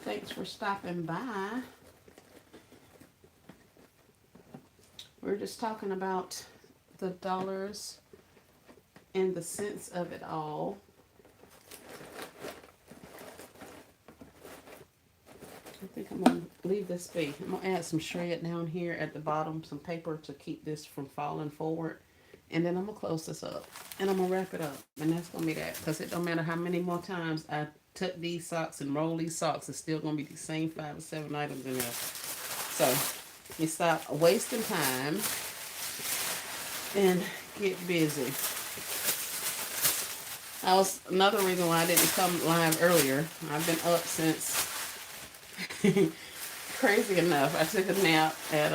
Thanks for stopping by. We're just talking about the dollars and the cents of it all. I think I'm going to leave this be. I'm going to add some shred down here at the bottom, some paper to keep this from falling forward. And then I'm going to close this up. And I'm going to wrap it up. And that's going to be that. Because it don't matter how many more times I tuck these socks and roll these socks. It's still going to be the same 5 or 7 items in there. So, you stop wasting time and get busy. That was another reason why I didn't come live earlier. I've been up since... Crazy enough, I took a nap at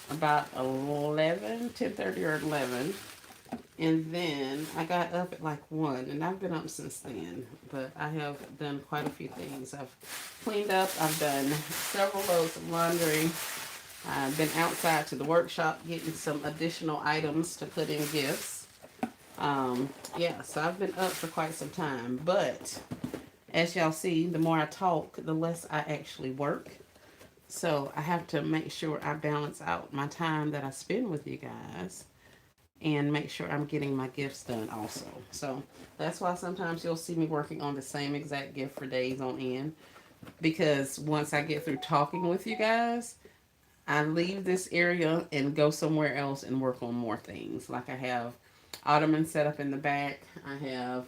about 10:30 or 11. And then I got up at like 1. And I've been up since then. But I have done quite a few things. I've cleaned up. I've done several loads of laundry. I've been outside to the workshop getting some additional items to put in gifts. Yeah, so I've been up for quite some time, but as y'all see, the more I talk, the less I actually work. So I have to make sure I balance out my time that I spend with you guys and make sure I'm getting my gifts done also. So that's why sometimes you'll see me working on the same exact gift for days on end, because once I get through talking with you guys, I leave this area and go somewhere else and work on more things. Like I have ottomans set up in the back. I have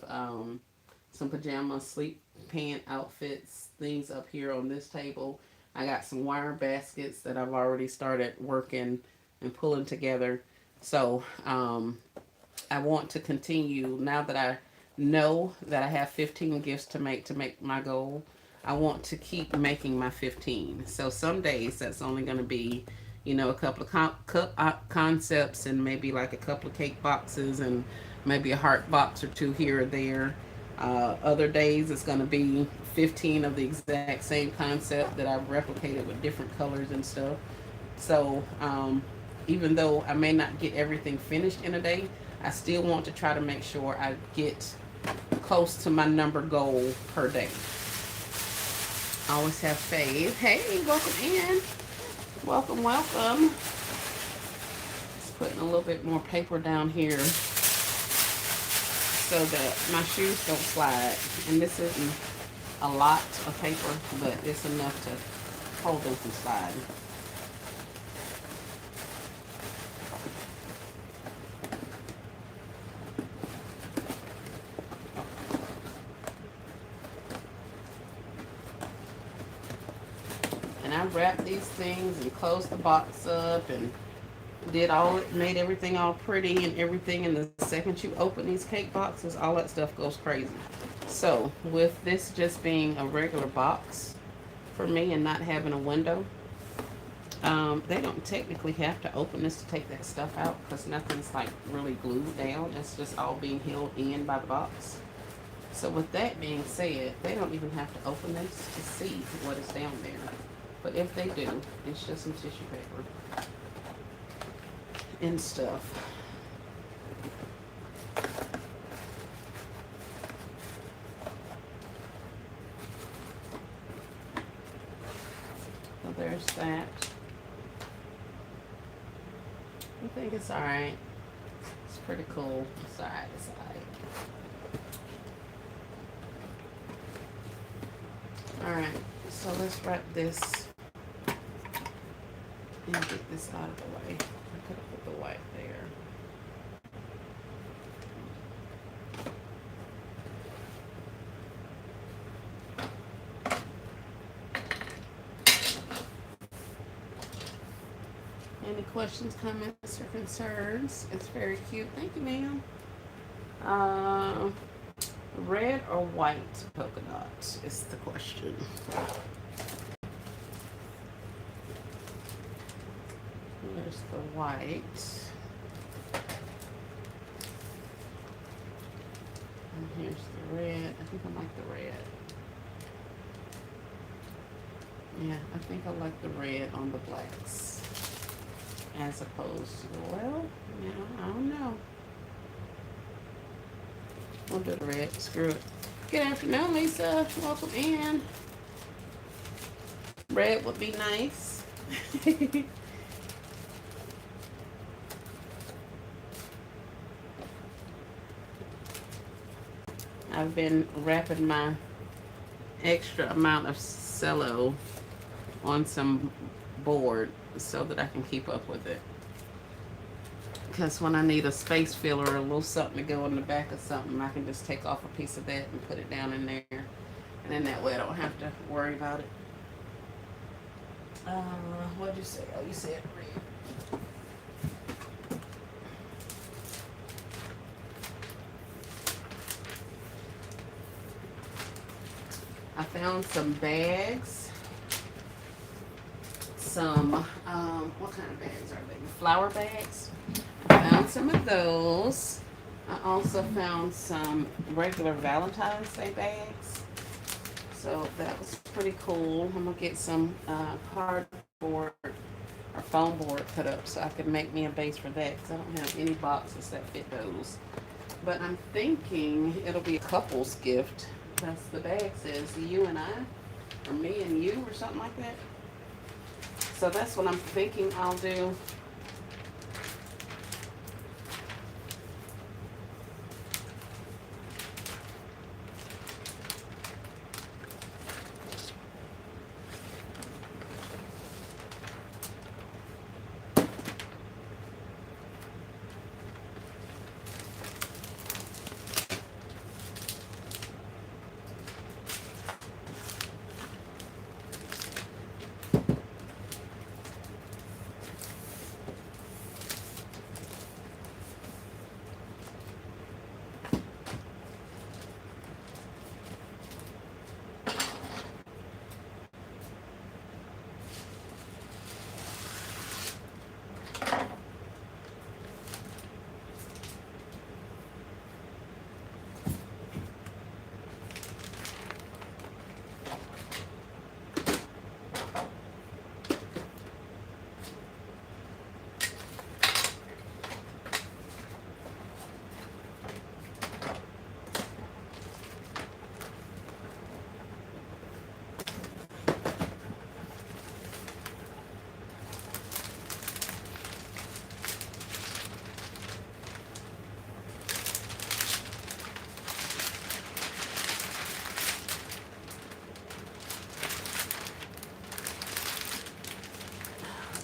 some pajama sleep pant outfits, things up here on this table. I got some wire baskets that I've already started working and pulling together. So I want to continue now that I know that I have 15 gifts to make my goal. I want to keep making my 15. So some days that's only going to be, you know, a couple of concepts and maybe like a couple of cake boxes and maybe a heart box or two here or there. Other days it's going to be 15 of the exact same concept that I've replicated with different colors and stuff. So even though I may not get everything finished in a day, I still want to try to make sure I get close to my number goal per day. I always have faith. Hey, welcome in. Welcome, welcome. Just putting a little bit more paper down here so that my shoes don't slide. And this isn't a lot of paper, but it's enough to hold them from sliding. And I wrapped these things and closed the box up and did all it, made everything all pretty and everything. And the second you open these cake boxes, all that stuff goes crazy. So with this just being a regular box for me and not having a window, they don't technically have to open this to take that stuff out because nothing's like really glued down. It's just all being held in by the box. So with that being said, they don't even have to open this to see what is down there. But if they do, it's just some tissue paper and stuff. So there's that. I think it's alright. It's pretty cool. It's alright, it's alright. Alright, so let's wrap this and get this out of the way. I could have put the white there. Any questions, comments, or concerns? It's very cute. Thank you, ma'am. Red or white polka dot is the question. There's the white. And here's the red. I think I like the red. Yeah, I think I like the red on the blacks. As opposed to, well, yeah, I don't know. We'll do the red. Screw it. Good afternoon, Lisa. Welcome in. Red would be nice. I've been wrapping my extra amount of cello on some board so that I can keep up with it. Because when I need a space filler or a little something to go in the back of something, I can just take off a piece of that and put it down in there. And then that way I don't have to worry about it. What'd you say? Oh, you said red. I found some bags. Some, what kind of bags are they? Flower bags. I found some of those. I also found some regular Valentine's Day bags. So that was pretty cool. I'm going to get some cardboard or foam board put up so I can make me a base for that because I don't have any boxes that fit those. But I'm thinking it'll be a couple's gift. That's the bag says you and I, or me and you, or something like that. So that's what I'm thinking I'll do.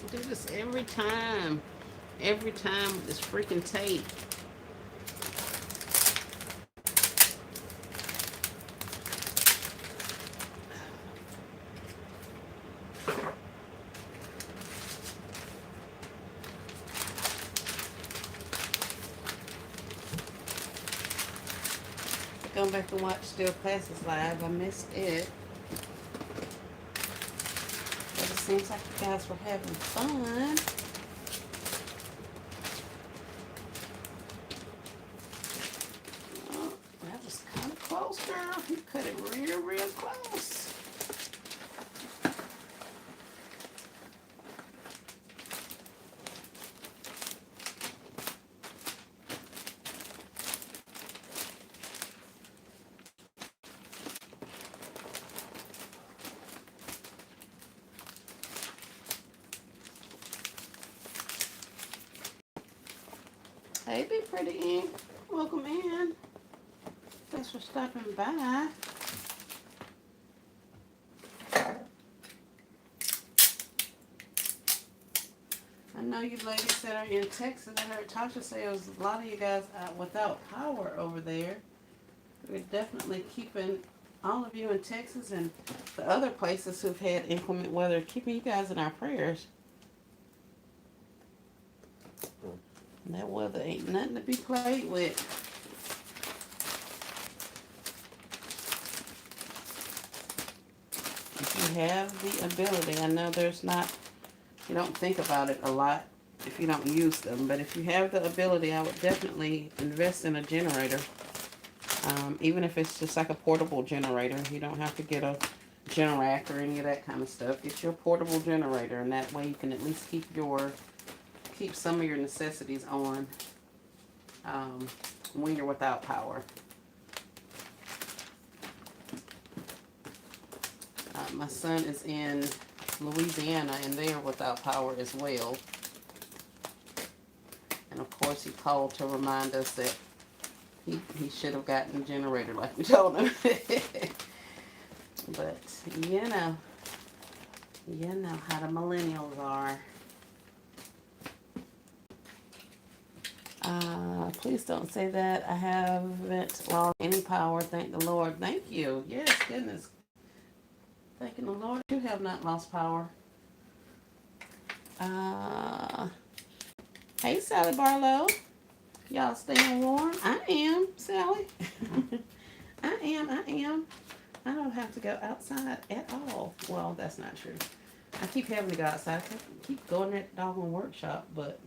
I do this every time. Every time with this freaking tape. Going back and watch Still Classes Live. I missed it. But it seems like you guys were having fun. Oh, that was kind of close, girl. You cut it real, real close. Hey, Be Pretty Ink. Welcome in. Thanks for stopping by. I know you ladies that are in Texas. I heard Tasha say it was a lot of you guys out without power over there. We're definitely keeping all of you in Texas and the other places who've had inclement weather, keeping you guys in our prayers. And that weather ain't nothing to be played with. If you have the ability, I know there's not, you don't think about it a lot if you don't use them, but if you have the ability, I would definitely invest in a generator. Even if it's just like a portable generator. You don't have to get a Generac or any of that kind of stuff. Get your portable generator, and that way you can at least keep some of your necessities on when you're without power. My son is in Louisiana, and they are without power as well. And of course, he called to remind us that he should have gotten a generator like we told him. But you know how the millennials are. Please don't say that. I haven't lost any power, thank the Lord. Thank you. Yes, goodness. Thanking the Lord, you have not lost power. Hey, Sally Barlow. Y'all staying warm? I am, Sally. I am. I don't have to go outside at all. Well, that's not true. I keep having to go outside. I keep going to that doggone workshop, but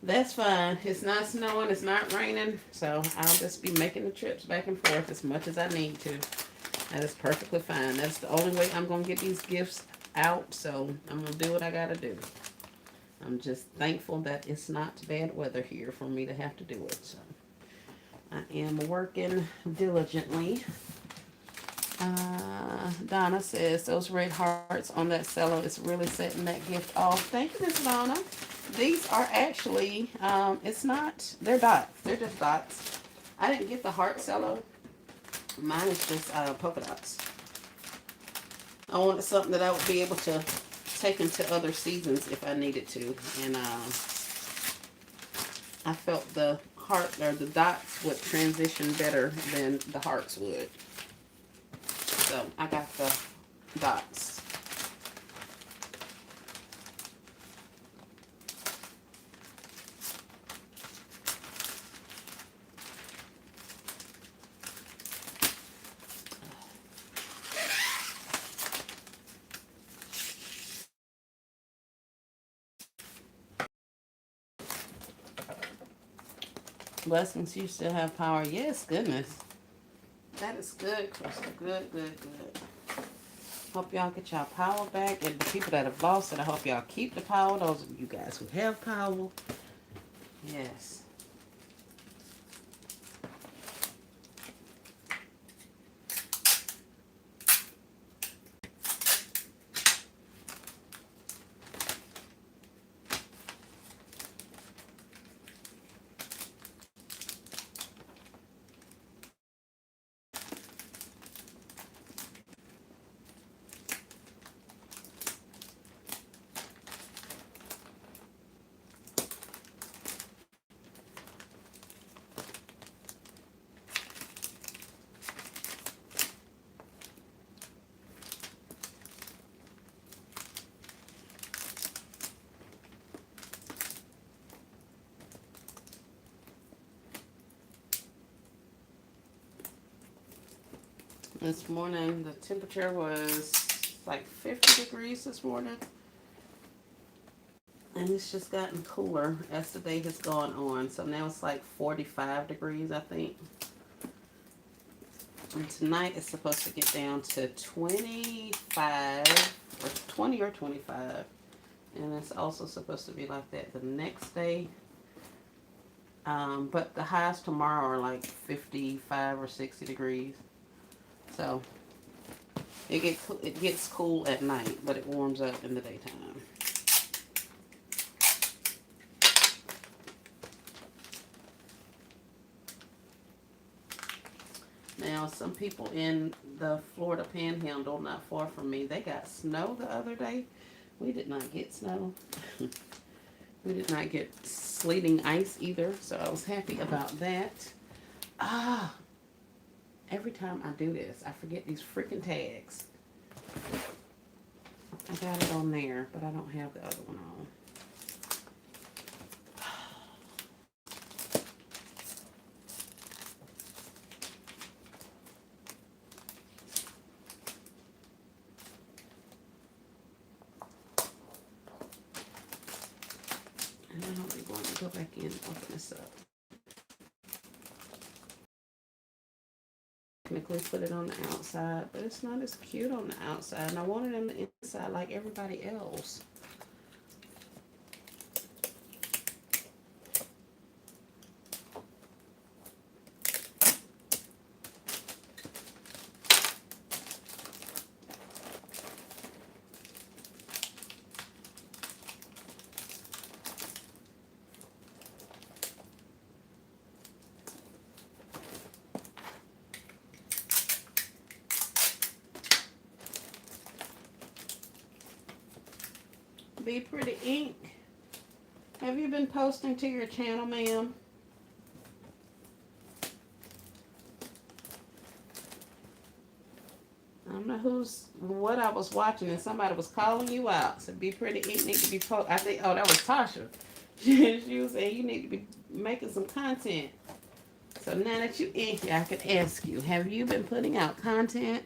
that's fine. It's not snowing. It's not raining. So I'll just be making the trips back and forth as much as I need to. That is perfectly fine. That's the only way I'm going to get these gifts out. So I'm going to do what I got to do. I'm just thankful that it's not bad weather here for me to have to do it. So I am working diligently. Donna says those red hearts on that cello is really setting that gift off. Thank you, Miss Donna. These are actually, it's not, they're dots. They're just dots. I didn't get the heart cello. Mine is just polka dots. I wanted something that I would be able to take into other seasons if I needed to. And I felt the heart or the dots would transition better than the hearts would. So I got the dots. Blessings, you still have power. Yes, goodness. That is good, Crystal. Good, good, good. Hope y'all get y'all power back. And the people that have lost it, I hope y'all keep the power. Those of you guys who have power. Yes. This morning, the temperature was like 50 degrees this morning. And it's just gotten cooler as the day has gone on. So now it's like 45 degrees, I think. And tonight it's supposed to get down to 25 or 20 or 25. And it's also supposed to be like that the next day. But the highs tomorrow are like 55 or 60 degrees. So it gets cool at night, but it warms up in the daytime. Now, some people in the Florida Panhandle, not far from me, they got snow the other day. We did not get snow. We did not get sleeting ice either, so I was happy about that. Ah, every time I do this, I forget these freaking tags. I got it on there, but I don't have the other one on. And now we're going to go back in and open this up. Technically put it on the outside, but it's not as cute on the outside, and I want it on the inside like everybody else. Be Pretty Ink. Have you been posting to your channel, ma'am? I don't know what I was watching, and somebody was calling you out. So Be Pretty Ink need to be I think, oh, that was Tasha. She was saying you need to be making some content. So now that you in here, I can ask you, have you been putting out content?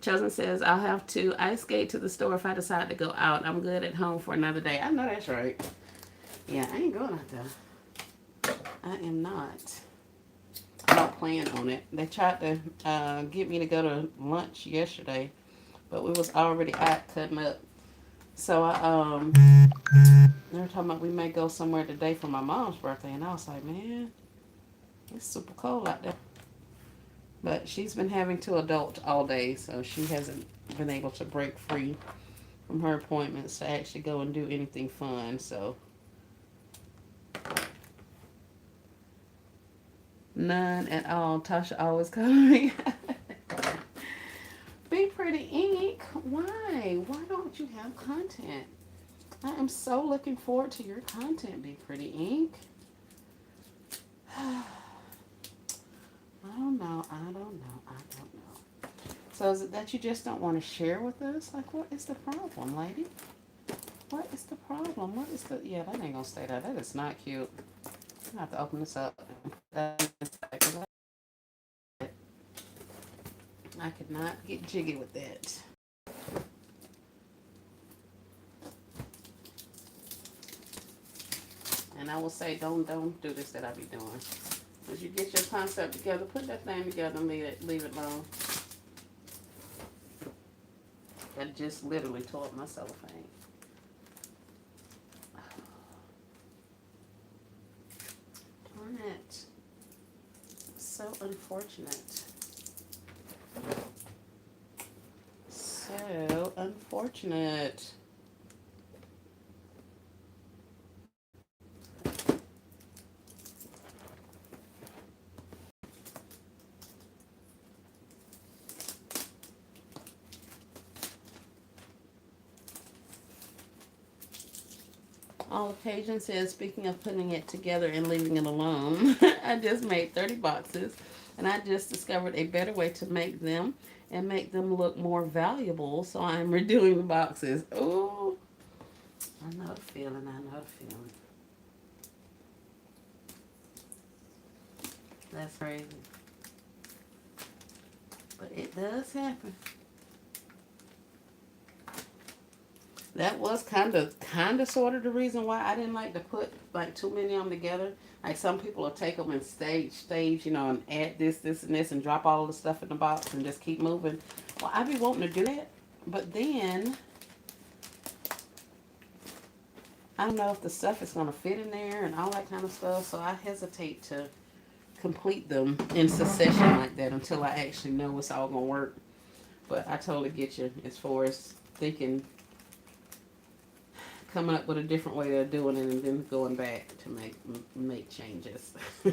Chosen says, I'll have to ice skate to the store if I decide to go out. I'm good at home for another day. I know that's right. Yeah, I ain't going out there. I am not. I don't plan on it. They tried to get me to go to lunch yesterday, but we was already out cutting up. So they were talking about we may go somewhere today for my mom's birthday, and I was like, man, It's super cold out there. But she's been having to adult all day, so she hasn't been able to break free from her appointments to actually go and do anything fun. So none at all. Tasha always calling me. Be Pretty Ink. Why? Why don't you have content? I am so looking forward to your content, Be Pretty Ink. I don't know. I don't know. I don't know. So is it that you just don't want to share with us? Like, what is the problem, lady? What is the problem? What is the... Yeah, that ain't gonna stay there. That is not cute. I have to open this up. I could not get jiggy with that. And I will say, don't do this that I be doing. As you get your concept together, put that thing together and leave it alone. I just literally tore up my cellophane. Darn it. So unfortunate. So unfortunate. All occasion says, speaking of putting it together and leaving it alone, I just made 30 boxes and I just discovered a better way to make them and make them look more valuable. So I'm redoing the boxes. Ooh, I know the feeling. I know the feeling. That's crazy. But it does happen. That was kind of sort of the reason why I didn't like to put like too many of them together. Like some people will take them and stage, and add this, and this, and drop all the stuff in the box and just keep moving. Well, I be wanting to do that, but then I don't know if the stuff is going to fit in there and all that kind of stuff. So I hesitate to complete them in succession like that until I actually know it's all going to work. But I totally get you as far as thinking, coming up with a different way of doing it and then going back to make changes. Yeah,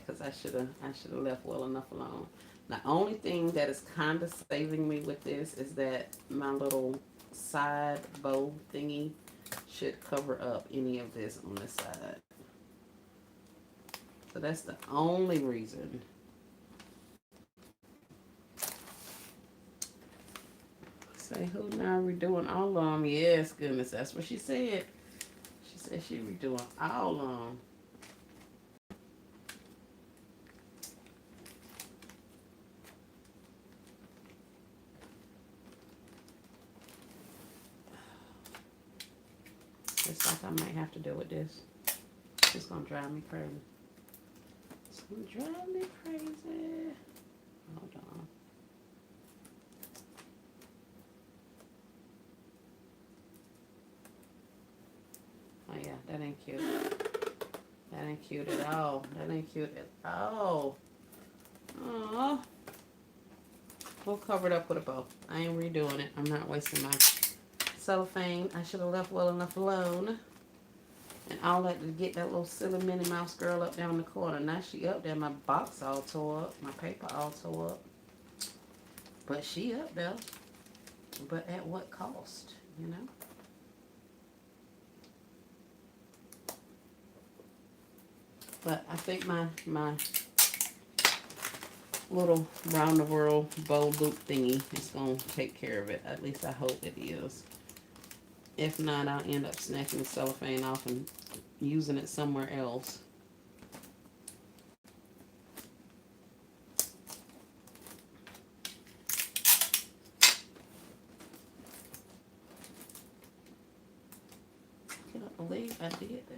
because I should have left well enough alone. The only thing that is kind of saving me with this is that my little side bow thingy should cover up any of this on this side. So that's the only reason. Say who now redoing all of them? Yes, goodness, that's what she said. She said she redoing all of them. It's like I might have to deal with this. It's gonna drive me crazy. It's gonna drive me crazy. Hold on. Oh yeah, that ain't cute. That ain't cute at all. That ain't cute at all. Oh. We'll cover it up with a bow. I ain't redoing it. I'm not wasting my cellophane. I should have left well enough alone. And all that to get that little silly Minnie Mouse girl up there in the corner. Now she up there. My box all tore up. My paper all tore up. But she up there. But at what cost, you know? But I think my little round the world bow loop thingy is going to take care of it. At least I hope it is. If not, I'll end up snatching the cellophane off and using it somewhere else. I cannot believe I did that.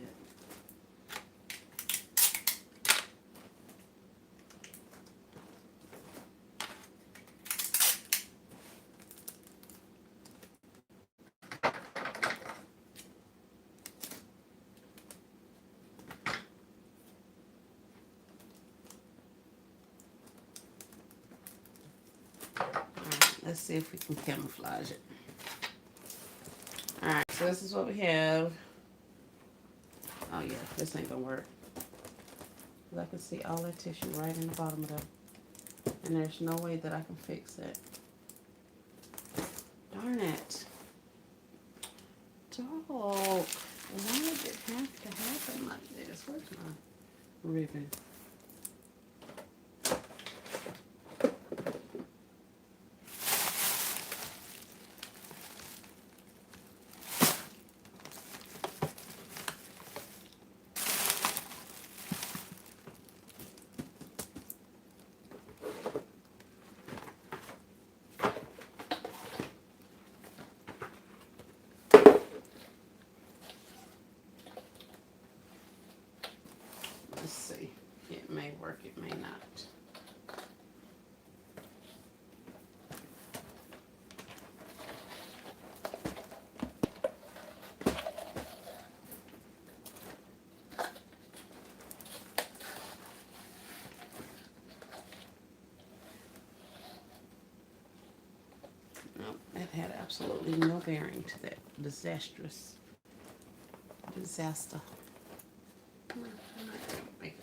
Alright, let's see if we can camouflage it. Alright, so this is what we have. Oh yeah, this ain't gonna work. Because I can see all that tissue right in the bottom of that. And there's no way that I can fix it. Darn it. Dog. Why did it have to happen like this? Where's my ribbon? Let's see. It may work, it may not. Nope, it had absolutely no bearing to that disaster. Make it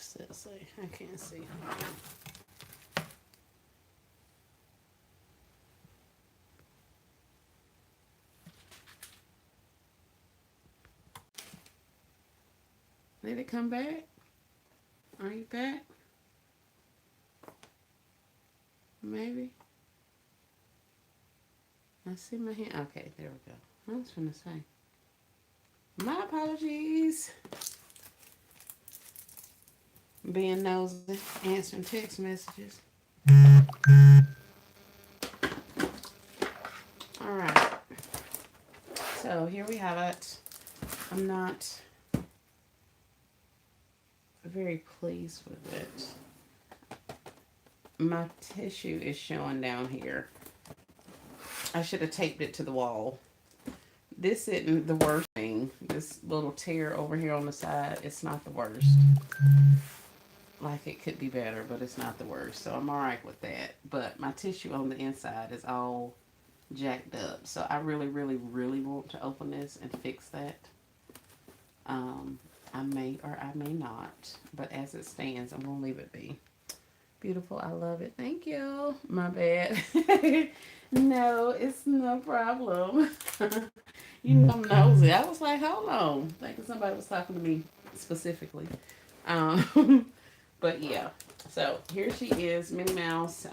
What's that say? I can't see. Did it come back? Are you back? Maybe. I see my hand. Okay, there we go. I was gonna say. My apologies. Being nosy, answering text messages. All right. So here we have it. I'm not very pleased with it. My tissue is showing down here. I should have taped it to the wall. This isn't the worst thing. This little tear over here on the side, it's not the worst. Like it could be better, but it's not the worst. So I'm all right with that. But my tissue on the inside is all jacked up. So I really, really, really want to open this and fix that. I may or I may not. But as it stands, I'm going to leave it be. Beautiful. I love it. Thank you. My bad. No, it's no problem. You know I'm nosy. I was like, hold on. Thinking somebody was talking to me specifically. But yeah. So here she is, Minnie Mouse.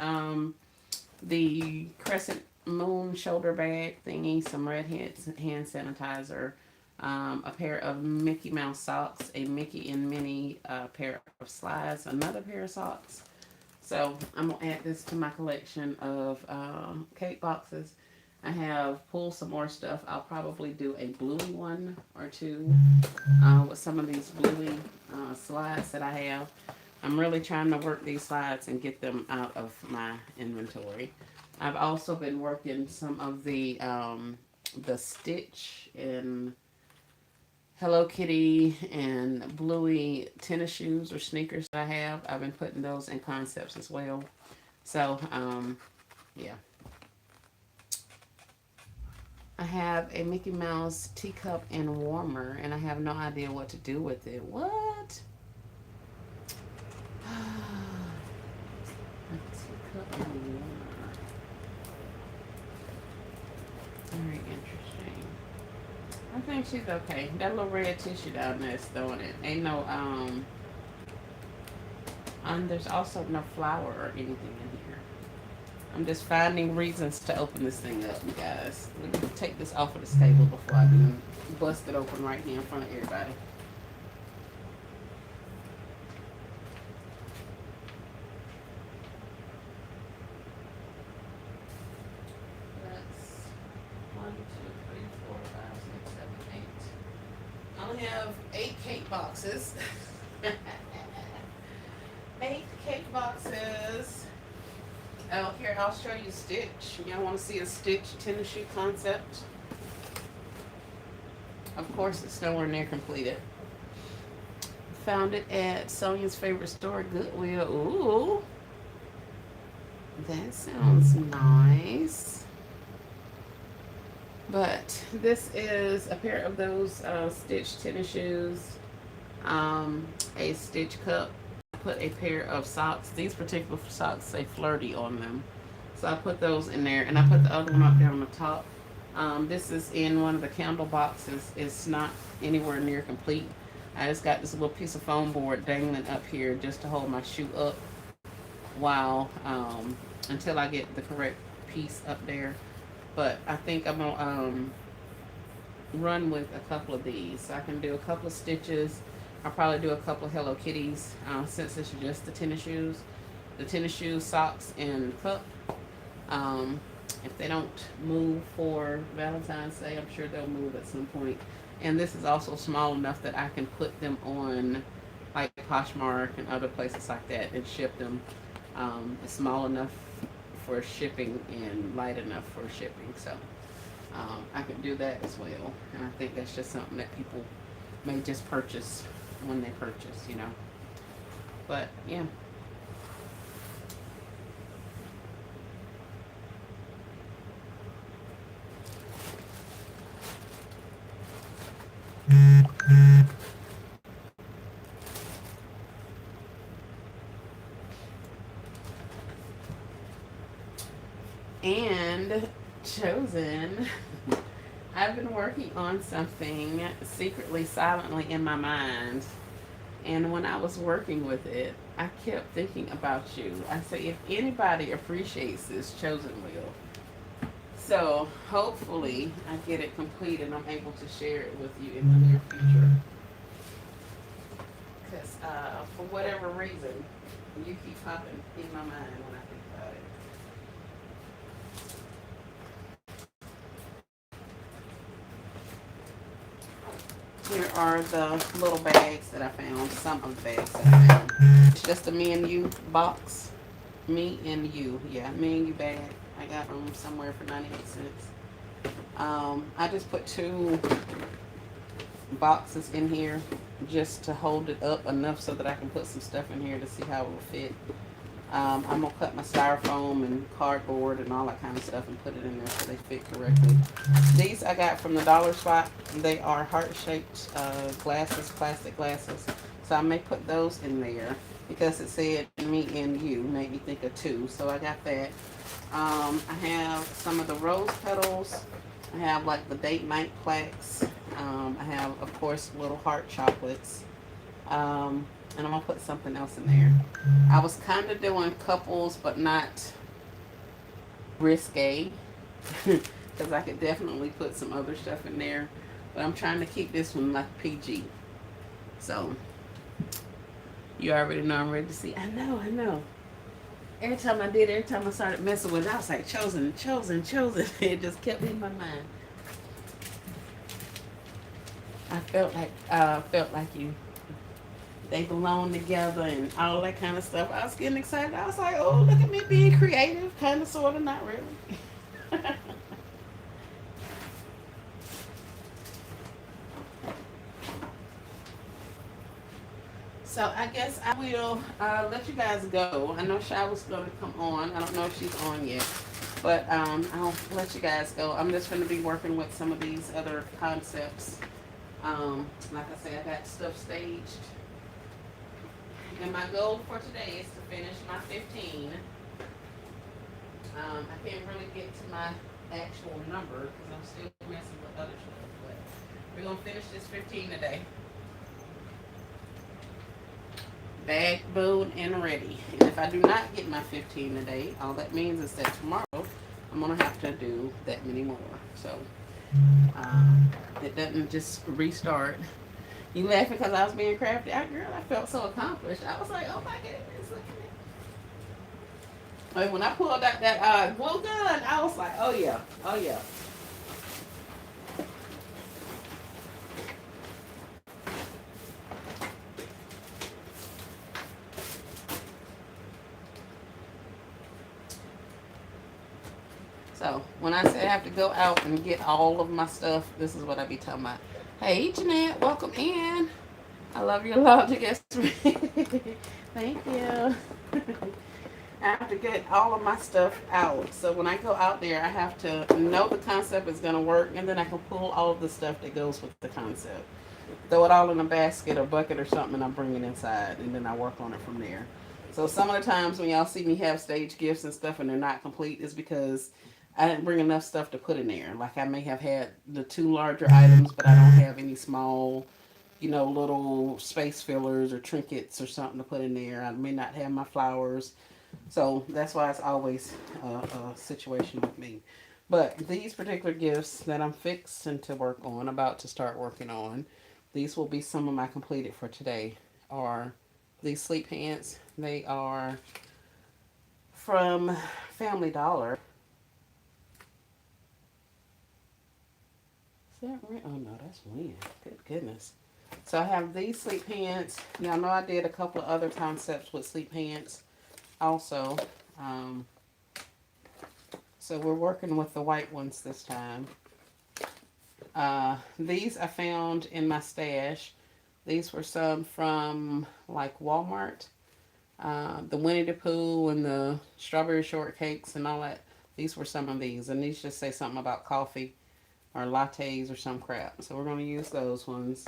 The crescent moon shoulder bag thingy, some red hand sanitizer, a pair of Mickey Mouse socks, a Mickey and Minnie pair of slides, another pair of socks. So I'm gonna add this to my collection of cake boxes. I have pulled some more stuff. I'll probably do a bluey one or two with some of these bluey slides that I have. I'm really trying to work these slides and get them out of my inventory. I've also been working some of the Stitch and Hello Kitty and Bluey tennis shoes or sneakers that I have. I've been putting those in concepts as well. So, yeah. I have a Mickey Mouse teacup and warmer, and I have no idea what to do with it. What? A teacup and warmer. Very interesting. I think she's okay. That little red tissue down there is throwing it. Ain't no, and there's also no flour or anything in here. I'm just finding reasons to open this thing up, you guys. Let me take this off of this table before I do bust it open right here in front of everybody. That's 1, 2, 3, 4, 5, 6, 7, 8. I only have 8 cake boxes. 8 cake boxes. Oh, here, I'll show you Stitch. Y'all want to see a Stitch tennis shoe concept? Of course, it's nowhere near completed. Found it at Sonia's favorite store, Goodwill. Ooh, that sounds nice. But this is a pair of those Stitch tennis shoes, a Stitch cup. Put a pair of socks. These particular socks say flirty on them. So I put those in there, and I put the other one up there on the top. This is in one of the candle boxes. It's not anywhere near complete. I just got this little piece of foam board dangling up here just to hold my shoe up while until I get the correct piece up there. But I think I'm gonna run with a couple of these. So I can do a couple of stitches. I'll probably do a couple of Hello Kitties since it's just the tennis shoes. The tennis shoes, socks, and cup. If they don't move for Valentine's Day, I'm sure they'll move at some point. And this is also small enough that I can put them on like Poshmark and other places like that and ship them. It's small enough for shipping and light enough for shipping. So I can do that as well. And I think that's just something that people may just purchase when they purchase, you know. But yeah. And chosen, I've been working on something secretly, silently in my mind. And when I was working with it, I kept thinking about you. I said, if anybody appreciates this, chosen will. So hopefully I get it complete and I'm able to share it with you in the near future. Because for whatever reason, you keep popping in my mind when I think about it. Here are the little bags that I found. Some of the bags that I found. It's just a me and you box. Me and you. Yeah, me and you bag. I got them somewhere for 98 cents. I just put 2 boxes in here just to hold it up enough so that I can put some stuff in here to see how it will fit. I'm going to cut my styrofoam and cardboard and all that kind of stuff and put it in there so they fit correctly. These I got from the dollar spot. They are heart-shaped glasses, plastic glasses. So I may put those in there because it said me and you, made me think of 2. So I got that. I have some of the rose petals. I have like the date night plaques. I have, of course, little heart chocolates. And I'm going to put something else in there. I was kind of doing couples, but not risque. Because I could definitely put some other stuff in there. But I'm trying to keep this one like PG. So you already know I'm ready to see. I know, I know. Every time I started messing with it, I was like, chosen, chosen, chosen. It just kept in my mind. I felt like you. They belong together and all that kind of stuff. I was getting excited. I was like, oh, look at me being creative, kind of, sort of, not really. So I guess I will let you guys go. I know Shy was going to come on. I don't know if she's on yet, but I'll let you guys go. I'm just going to be working with some of these other concepts. Like I say, I got stuff staged, and my goal for today is to finish my 15. I can't really get to my actual number because I'm still messing with other stuff, but we're gonna finish this 15 today. Backbone and ready. And if I do not get my 15 today, all that means is that tomorrow I'm gonna have to do that many more. So it doesn't just restart. You laughing because I was being crafty? Girl, I felt so accomplished. I was like, oh my goodness, look at me. Like when I pulled out that glue gun, I was like, oh yeah, oh yeah. So when I say I have to go out and get all of my stuff, this is what I be talking about. Hey Jeanette, welcome in. I love your logic, Thank you. I have to get all of my stuff out. So when I go out there, I have to know the concept is going to work, and then I can pull all of the stuff that goes with the concept. Throw it all in a basket or bucket or something, and I bring it inside, and then I work on it from there. So some of the times when y'all see me have stage gifts and stuff and they're not complete is because I didn't bring enough stuff to put in there. Like I may have had the two larger items, but I don't have any small, little space fillers or trinkets or something to put in there. I may not have my flowers. So that's why it's always a situation with me. But these particular gifts that I'm fixing to work on, about to start working on, these will be some of my completed for today. Are these sleep pants? They are from Family Dollar. Is that right? Oh no, that's Win. Good goodness. So I have these sleep pants. Y'all know I did a couple of other concepts with sleep pants also. Um, so we're working with the white ones this time. These I found in my stash. These were some from like Walmart. The Winnie the Pooh and the strawberry shortcakes and all that. These were some of these. And these just say something about coffee or lattes or some crap. So we're going to use those ones.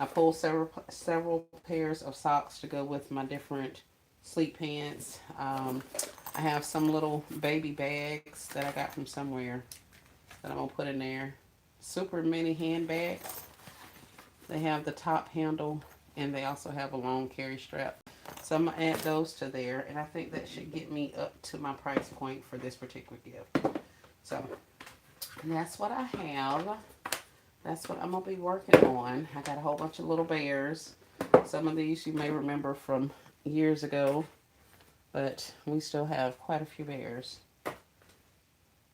I pulled several pairs of socks to go with my different sleep pants. I have some little baby bags that I got from somewhere that I'm going to put in there. Super mini handbags. They have the top handle and they also have a long carry strap. So I'm going to add those to there, and I think that should get me up to my price point for this particular gift. So that's what I have. That's what I'm going to be working on. I got a whole bunch of little bears. Some of these you may remember from years ago, but we still have quite a few bears.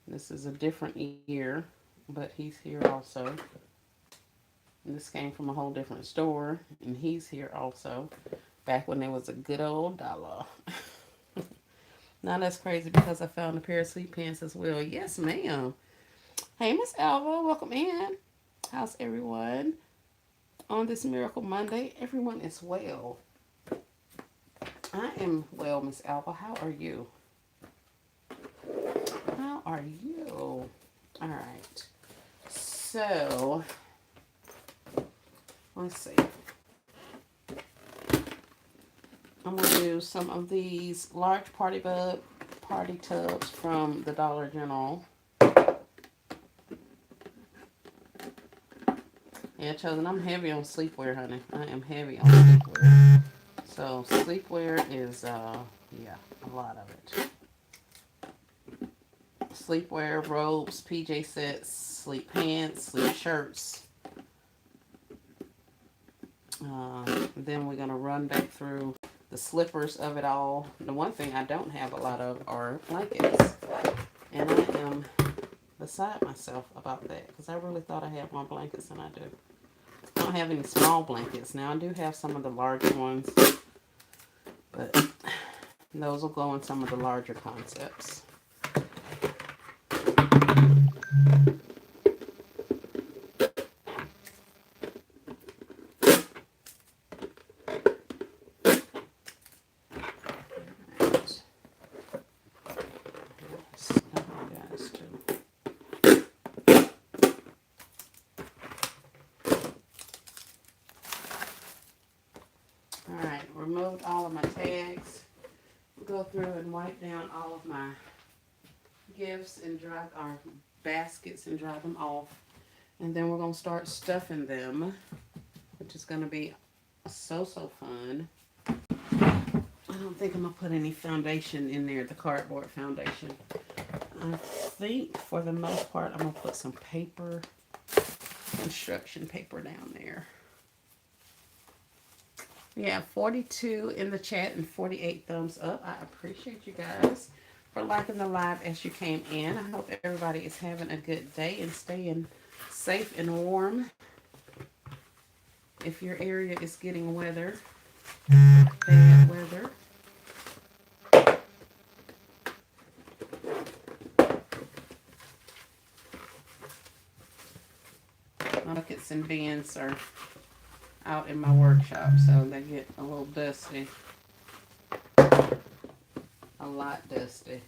This is a different year, but he's here also. And this came from a whole different store, and he's here also. Back when there was a good old dollar. Now that's crazy because I found a pair of sleep pants as well. Yes, ma'am. Hey, Miss Alva, welcome in. How's everyone on this Miracle Monday? Everyone is well. I am well, Miss Alva. How are you? How are you? All right. So, let's see. I'm going to do some of these large party tubs from the Dollar General. Yeah, chosen. I'm heavy on sleepwear, honey. I am heavy on sleepwear. So sleepwear is, yeah, a lot of it. Sleepwear, robes, PJ sets, sleep pants, sleep shirts. Then we're going to run back through the slippers of it all. The one thing I don't have a lot of are blankets. And I am beside myself about that because I really thought I had more blankets than I do. I don't have any small blankets. Now I do have some of the larger ones, but those will go in some of the larger concepts. Alright, removed all of my tags. Go through and wipe down all of my gifts and dry our baskets and dry them off. And then we're going to start stuffing them, which is going to be so fun. I don't think I'm going to put any foundation in there, the cardboard foundation. I think for the most part I'm going to put some paper, construction paper down there. We have 42 in the chat and 48 thumbs up. I appreciate you guys for liking the live as you came in. I hope everybody is having a good day and staying safe and warm. If your area is getting weather, bad weather. My buckets and bins are out in my workshop, so they get a little dusty. A lot dusty.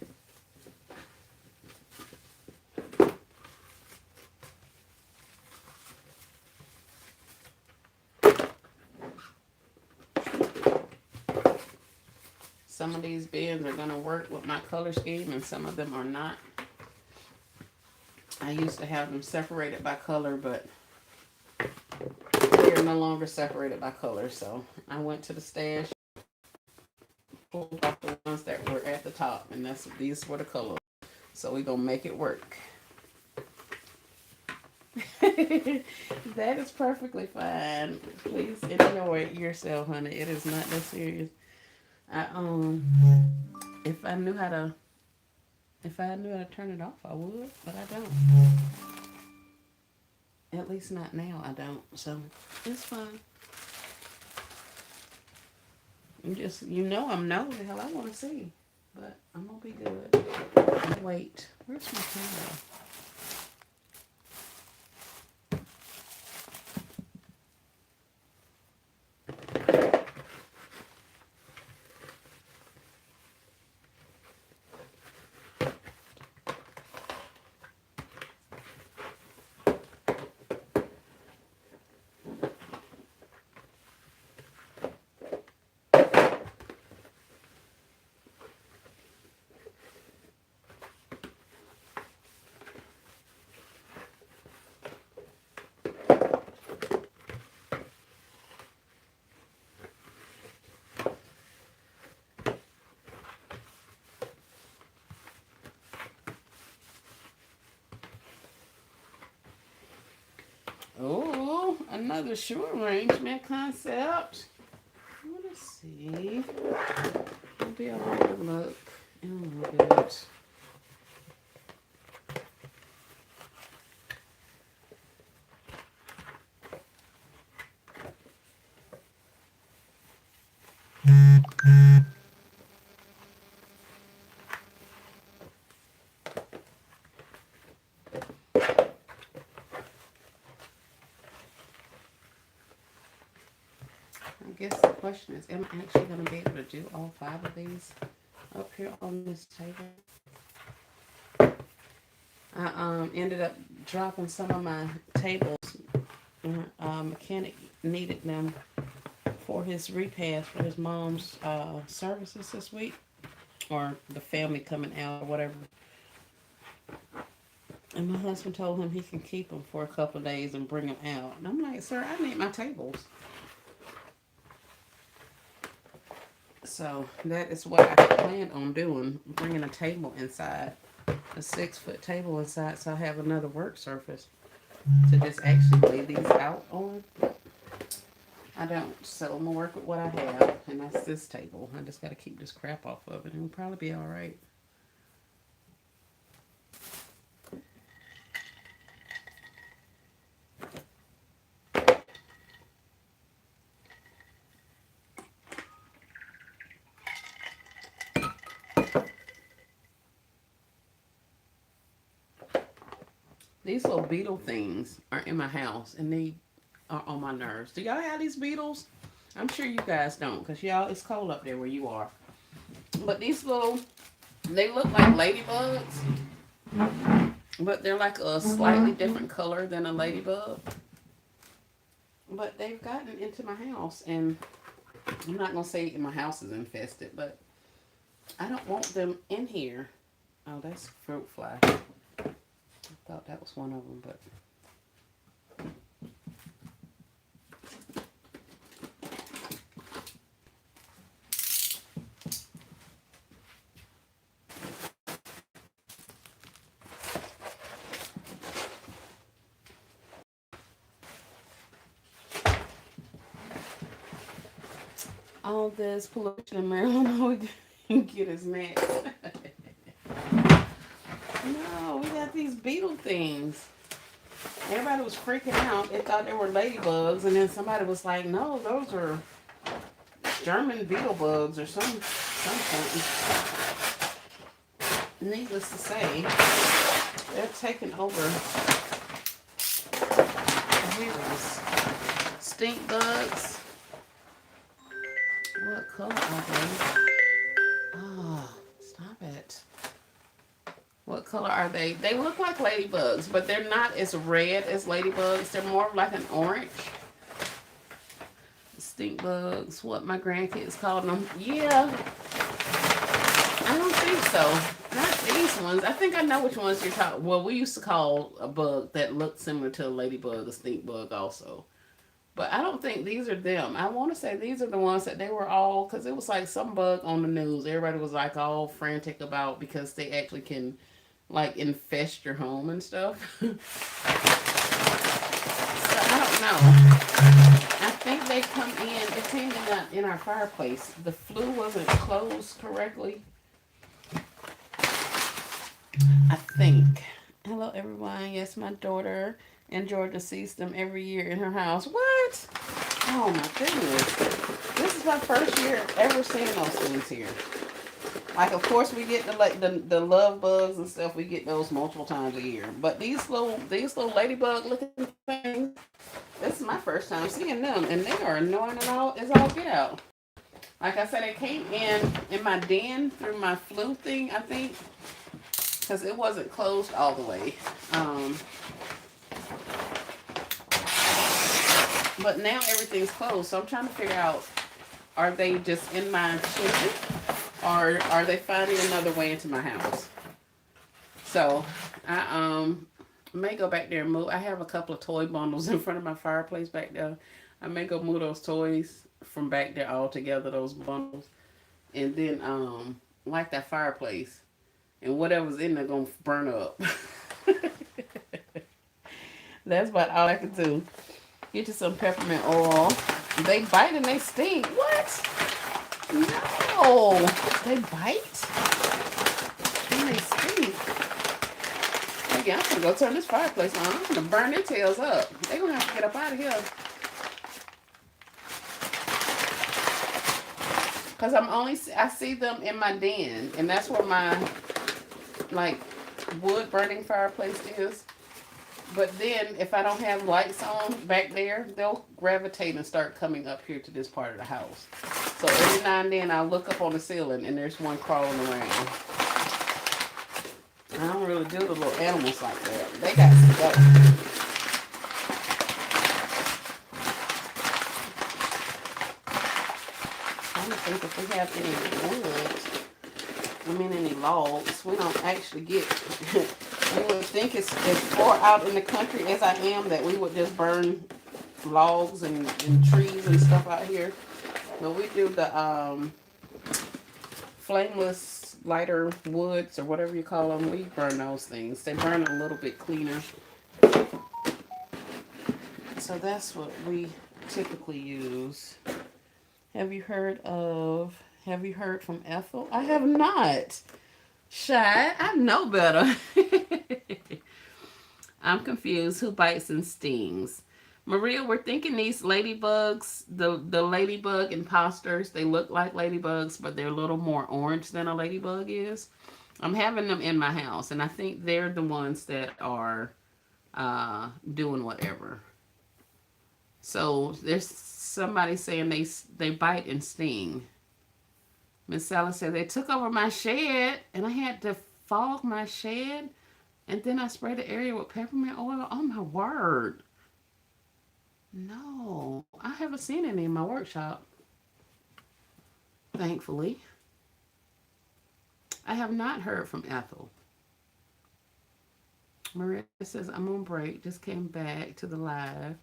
Some of these bins are going to work with my color scheme and some of them are not. I used to have them separated by color, but they're no longer separated by color. So I went to the stash, pulled off the ones that were at the top, and these were the colors. So we're going to make it work. That is perfectly fine. Please enjoy it yourself, honey. It is not that serious. If I knew how to turn it off, I would, but I don't. At least not now, I don't. So it's fine. I'm nosy. Hell, I want to see, but I'm gonna be good. Wait, where's my camera? Oh, another shoe arrangement concept. Let's see. I'll be able to look in a little bit. I guess the question is, am I actually going to be able to do all 5 of these up here on this table? I ended up dropping some of my tables. Mechanic needed them for his repast for his mom's services this week, or the family coming out or whatever. And my husband told him he can keep them for a couple of days and bring them out. And I'm like, sir, I need my tables. So that is what I planned on doing, bringing a table inside, a 6-foot table inside, so I have another work surface to just actually lay these out on. I don't, so I'm gonna work with what I have, and that's this table. I just gotta keep this crap off of it, and we'll probably be all right. These little beetle things are in my house, and they are on my nerves. Do y'all have these beetles? I'm sure you guys don't, because y'all, it's cold up there where you are. But these little, they look like ladybugs, but they're like a slightly different color than a ladybug. But they've gotten into my house, and I'm not gonna say my house is infested, but I don't want them in here. Oh, that's fruit fly. I thought that was one of them, but all this pollution in Maryland, all we can get is gnats. No, we got these beetle things. Everybody was freaking out. They thought they were ladybugs, and then somebody was like, "No, those are German beetle bugs or something." Needless to say, they're taking over. Here is stink bugs. What color are they? Oh, stop it. What color are they? They look like ladybugs, but they're not as red as ladybugs. They're more like an orange. Stink bugs, what my grandkids called them. Yeah, I don't think so. Not these ones. I think I know which ones you're talking. Well, we used to call a bug that looked similar to a ladybug a stink bug also. But I don't think these are them. I want to say these are the ones that they were all, because it was like some bug on the news. Everybody was like all frantic about because they actually can like infest your home and stuff. So I don't know. I think they come in. It came in our fireplace. The flue wasn't closed correctly. I think. Hello, everyone. Yes, my daughter in Georgia sees them every year in her house. What? Oh my goodness! This is my first year ever seeing those things here. Like, of course, we get the love bugs and stuff. We get those multiple times a year. But these little ladybug looking things, this is my first time seeing them, and they are annoying it all as all get out. Like I said, they came in my den through my flue thing, I think, because it wasn't closed all the way. But now everything's closed, so I'm trying to figure out: are they just in my kitchen, or are they finding another way into my house? So I may go back there and move. I have a couple of toy bundles in front of my fireplace back there. I may go move those toys from back there all together, those bundles, and then light that fireplace, and whatever's in there gonna burn up. That's about all I can do. Get you some peppermint oil. They bite and they sting. What? No, they bite and they sting. Okay, I'm gonna go turn this fireplace on. I'm gonna burn their tails up. They're gonna have to get up out of here. Cause I see them in my den, and that's where my like wood burning fireplace is. But then if I don't have lights on back there, they'll gravitate and start coming up here to this part of the house. So every now and then I'll look up on the ceiling and there's one crawling around. I don't really do the little animals like that. They got to go. I don't think if we have any wood, any logs, we don't actually get. You would think it's as far out in the country as I am that we would just burn logs and trees and stuff out here. But we do the flameless lighter woods or whatever you call them. We burn those things. They burn a little bit cleaner. So that's what we typically use. Have you heard of, have you heard from Ethel? I have not. Shy, I know better. I'm confused. Who bites and stings? Maria, we're thinking these ladybugs, the ladybug imposters, they look like ladybugs, but they're a little more orange than a ladybug is. I'm having them in my house, and I think they're the ones that are doing whatever. So there's somebody saying they bite and sting. Miss Sally said they took over my shed, and I had to fog my shed, and then I sprayed the area with peppermint oil. Oh my word! No, I haven't seen any in my workshop. Thankfully, I have not heard from Ethel. Maria says I'm on break. Just came back to the live.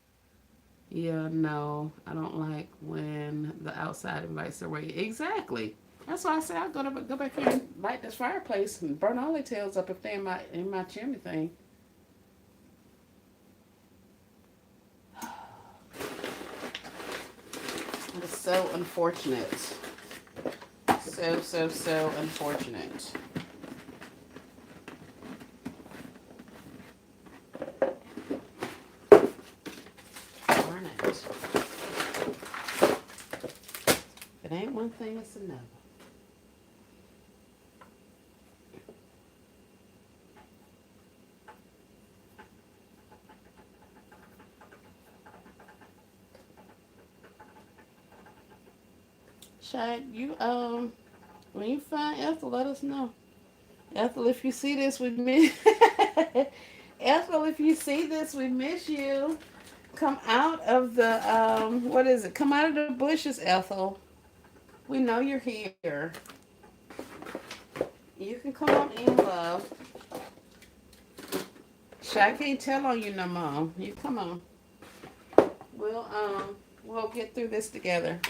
Yeah, no, I don't like when the outside invites the way. Exactly. That's why I say I'll go back here and light this fireplace and burn all their tails up if they're in my chimney thing. It's so unfortunate. So unfortunate. Darn it. If it ain't one thing, it's another. Shad, you when you find Ethel, let us know. Ethel, if you see this, we miss. Ethel, if you see this, we miss you. Come out of the what is it? Come out of the bushes, Ethel. We know you're here. You can come on in, love. Shy can't tell on you no more. You come on. We'll get through this together.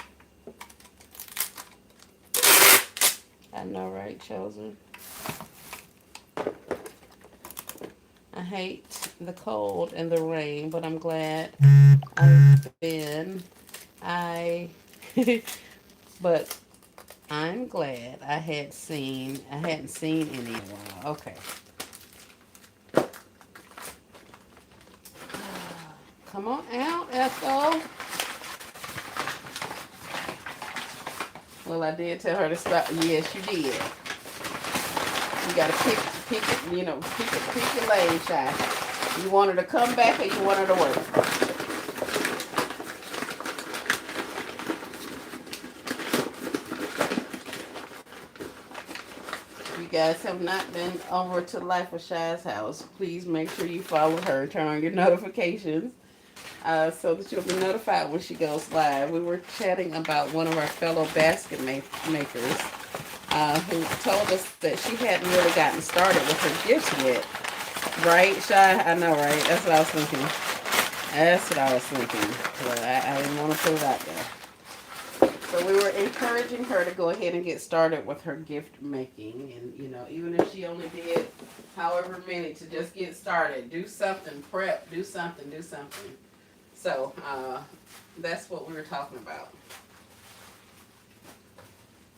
I know, right, Chosen? I hate the cold and the rain, but I'm glad I've been. I, but I'm glad I hadn't seen any in a while. Okay. Come on out, Ethel. Well, I did tell her to stop. Yes, you did. You gotta pick it, pick your lane, Shy. You want her to come back or you want her to work? If you guys have not been over to Life of Shy's house, please make sure you follow her. Turn on your notifications so that you'll be notified when she goes live. We were chatting about one of our fellow makers who told us that she hadn't really gotten started with her gifts yet. Right, Shy? I know, right? That's what I was thinking. That's what I was thinking. But I didn't want to put it out there. So we were encouraging her to go ahead and get started with her gift making. And, even if she only did however many to just get started, do something, prep, do something, do something. So that's what we were talking about.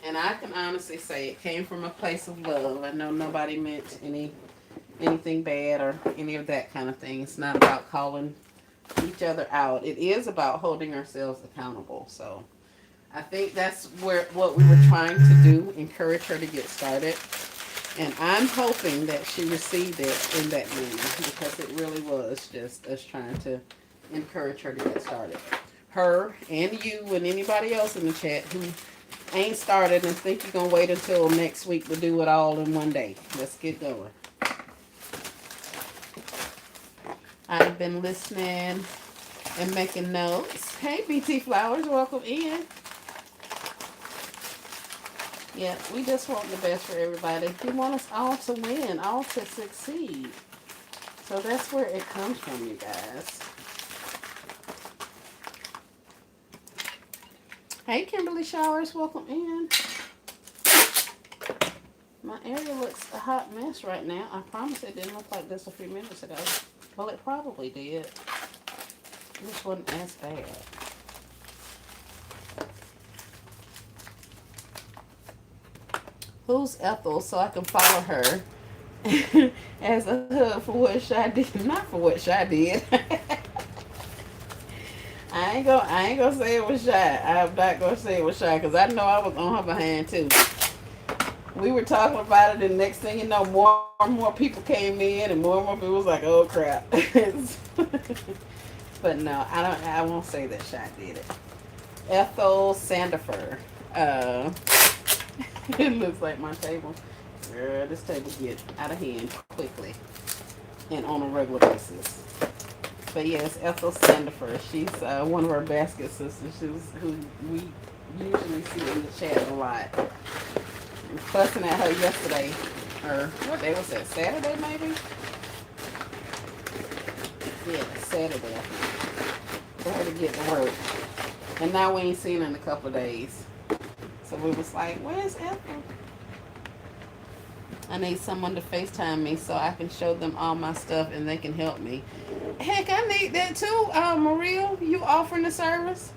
And I can honestly say it came from a place of love. I know nobody meant anything bad or any of that kind of thing. It's not about calling each other out. It is about holding ourselves accountable. So I think that's what we were trying to do, encourage her to get started. And I'm hoping that she received it in that manner because it really was just us trying to encourage her to get started. Her and you and anybody else in the chat who ain't started and think you're going to wait until next week to do it all in one day. Let's get going. I've been listening and making notes. Hey, BT Flowers, welcome in. Yeah, we just want the best for everybody. We want us all to win, all to succeed. So that's where it comes from, you guys. Hey, Kimberly Showers, welcome in. My area looks a hot mess right now. I promise it didn't look like this a few minutes ago. Well, it probably did. This wasn't as bad. Who's Ethel so I can follow her as a hub for what Shy did. Not for what Shy did. I ain't gonna say it was Shy. I'm not gonna say it was Shy because I know I was on her behind too. We were talking about it, and next thing you know, more and more people came in, and more people was like, "Oh crap!" But no, I don't. I won't say that Shy did it. Ethel Sandifer. Uh, it looks like my table. Girl, this table get out of hand quickly and on a regular basis. But yes, Ethel Sandifer. She's one of our basket sisters. She's who we usually see in the chat a lot. And fussing at her yesterday, or what day was that? Saturday maybe? Yeah, Saturday I think. For her to get to work. And now we ain't seen her in a couple of days. So we was like, where's Ethel? I need someone to FaceTime me so I can show them all my stuff and they can help me. Heck, I need that too. Maria, you offering the service?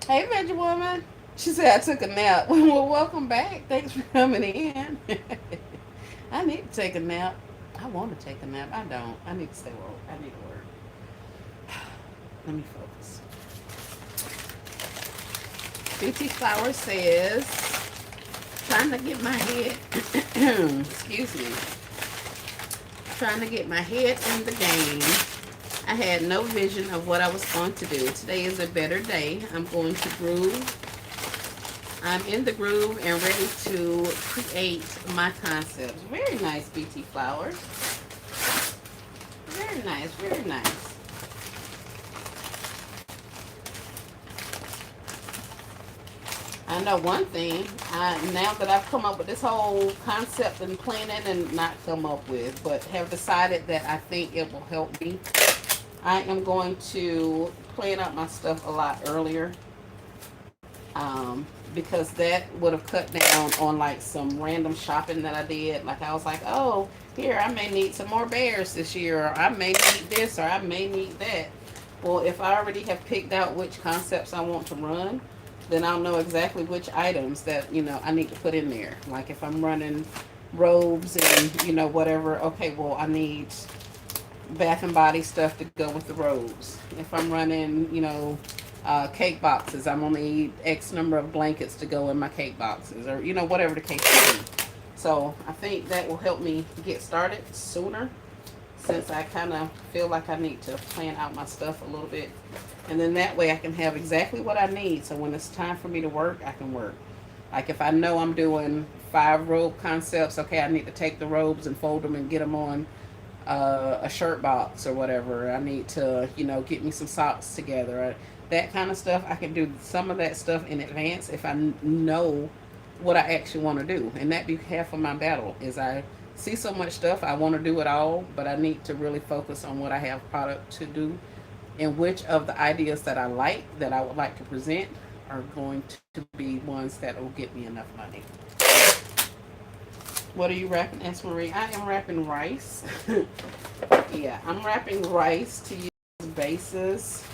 Hey, Veggie Woman. She said I took a nap. Well, welcome back. Thanks for coming in. I need to take a nap. I want to take a nap. I don't. I need to stay woke. I need to work. Let me focus. BT Flower says, trying to get my head, excuse me, trying to get my head in the game. I had no vision of what I was going to do. Today is a better day. I'm going to groove. I'm in the groove and ready to create my concepts. Very nice, BT Flowers. Very nice, very nice. I know one thing. Now that I've come up with this whole concept and planning, and not come up with, but have decided that I think it will help me. I am going to plan out my stuff a lot earlier, because that would have cut down on like some random shopping that I did. Like I was like, oh, here I may need some more bears this year, or I may need this, or I may need that. Well, if I already have picked out which concepts I want to run, then I'll know exactly which items that I need to put in there. Like if I'm running robes and whatever, okay, well I need Bath and Body stuff to go with the robes. If I'm running cake boxes, I'm gonna need X number of blankets to go in my cake boxes, or whatever the case may be. So I think that will help me get started sooner, since I kind of feel like I need to plan out my stuff a little bit. And then that way I can have exactly what I need. So when it's time for me to work, I can work. Like if I know I'm doing 5 robe concepts, okay, I need to take the robes and fold them and get them on a shirt box or whatever. I need to, get me some socks together. That kind of stuff. I can do some of that stuff in advance if I know what I actually want to do. And that be half of my battle is I see so much stuff. I want to do it all, but I need to really focus on what I have product to do, and which of the ideas that I like, that I would like to present, are going to be ones that will get me enough money. What are you wrapping, S. Marie? I am wrapping rice. Yeah, I'm wrapping rice to use bases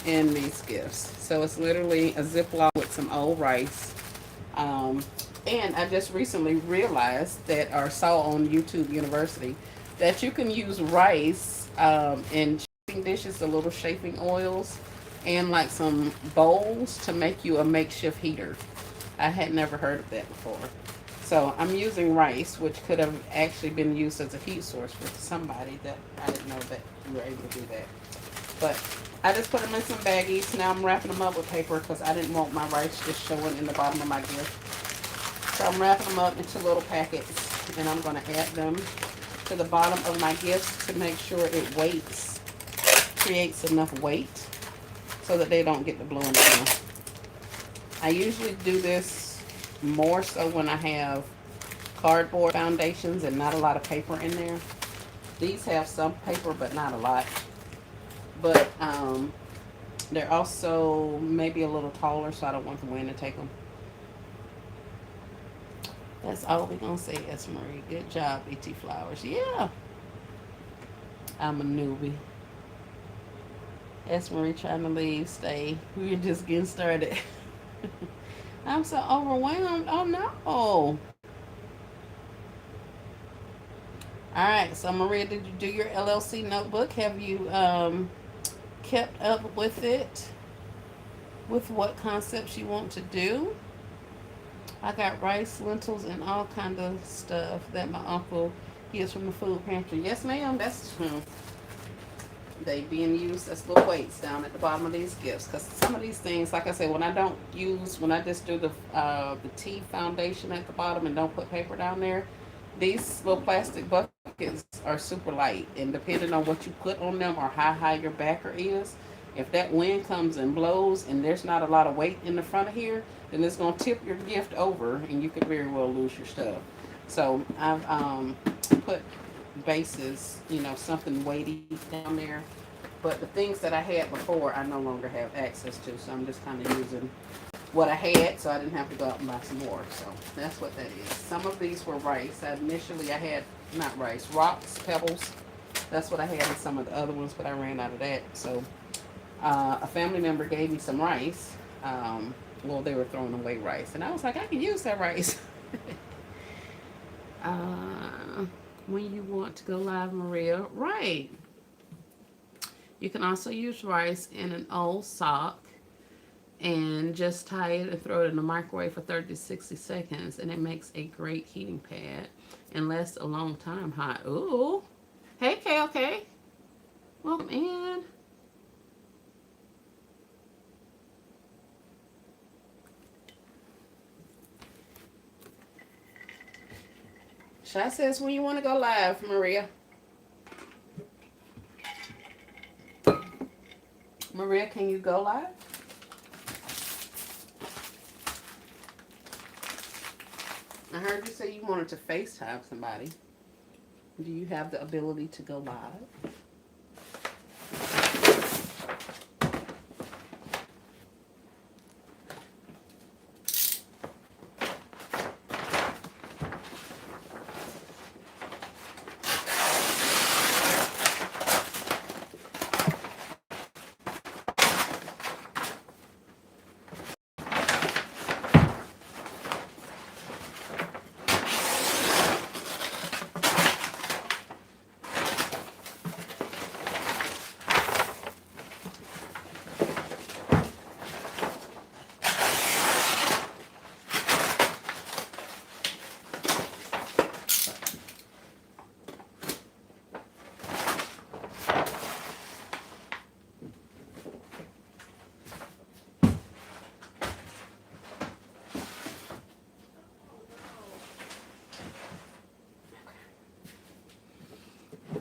in these gifts. So it's literally a Ziploc with some old rice. Um, and I just recently realized that, or saw on YouTube University, that you can use rice in chafing dishes, the little chafing oils, and like some bowls to make you a makeshift heater. I had never heard of that before. So I'm using rice, which could have actually been used as a heat source for somebody. That I didn't know that you were able to do that. But I just put them in some baggies. Now I'm wrapping them up with paper because I didn't want my rice just showing in the bottom of my gift. So I'm wrapping them up into little packets, and I'm going to add them to the bottom of my gifts to make sure it creates enough weight so that they don't get to blowing down. I usually do this more so when I have cardboard foundations and not a lot of paper in there. These have some paper, but not a lot. But they're also maybe a little taller, so I don't want the wind to take them. That's all we're going to say, S. Marie. Good job, E.T. Flowers. Yeah, I'm a newbie. S. Marie trying to leave, stay. We're just getting started. I'm so overwhelmed. Oh, no. Oh, all right. So Maria, did you do your LLC notebook? Have you kept up with it? With what concepts you want to do? I got rice, lentils, and all kind of stuff that my uncle gets from the food pantry. Yes, ma'am. That's they being used as little weights down at the bottom of these gifts. Because some of these things, like I said, when I just do the T foundation at the bottom and don't put paper down there, these little plastic buckets are super light. And depending on what you put on them or how high your backer is, if that wind comes and blows and there's not a lot of weight in the front of here, then it's going to tip your gift over and you could very well lose your stuff. So I've put bases, something weighty down there. But the things that I had before, I no longer have access to. So I'm just kind of using what I had so I didn't have to go out and buy some more. So that's what that is. Some of these were rice. Initially I had, not rice, rocks, pebbles. That's what I had in some of the other ones, but I ran out of that. So a family member gave me some rice. Well, they were throwing away rice. And I was like, I can use that rice. When you want to go live, Maria. Right. You can also use rice in an old sock and just tie it and throw it in the microwave for 30 to 60 seconds. And it makes a great heating pad and lasts a long time hot. Ooh. Hey, KLK. Welcome in. Shy says, when you want to go live, Maria. Maria, can you go live? I heard you say you wanted to FaceTime somebody. Do you have the ability to go live?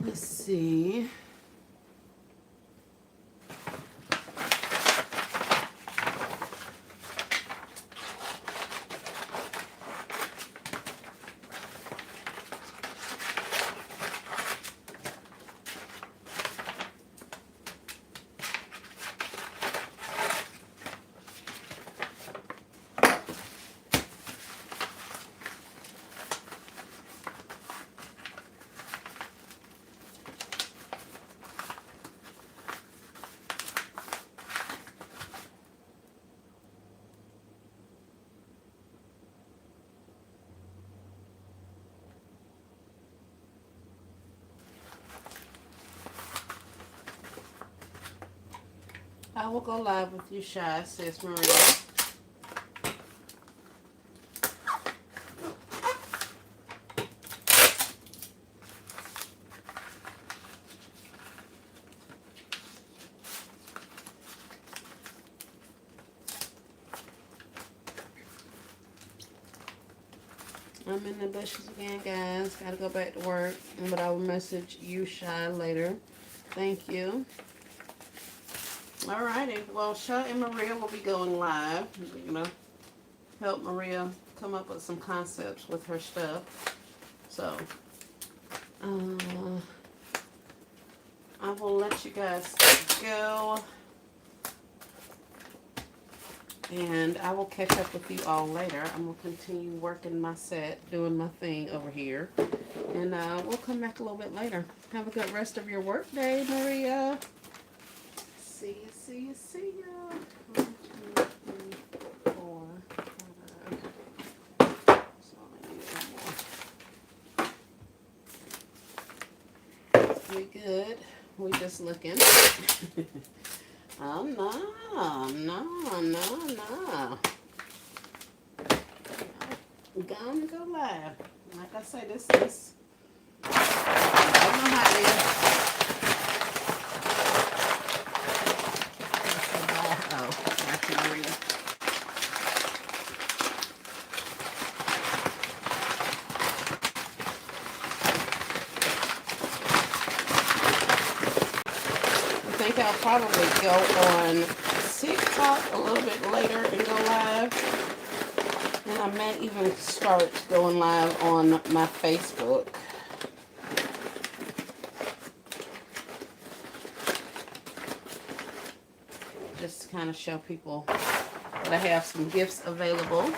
Let's see. I will go live with you, Shy, says Maria. I'm in the bushes again, guys. Gotta go back to work, but I will message you, Shy, later. Thank you. Alrighty. Well, Shy and Maria will be going live. We're gonna help Maria come up with some concepts with her stuff. So, I will let you guys go. And I will catch up with you all later. I'm going to continue working my set, doing my thing over here. And we'll come back a little bit later. Have a good rest of your work day, Maria. See you, see you, see you. 1, 2, 3, 4, 5. So We good. We just looking. Oh no, no, no, no. Gonna go live. Like I say, this is. I don't know how it is. Oh, I can read. I think I'll probably go on TikTok a little bit later and go live. And I may even start going live on my Facebook. Just to kind of show people that I have some gifts available.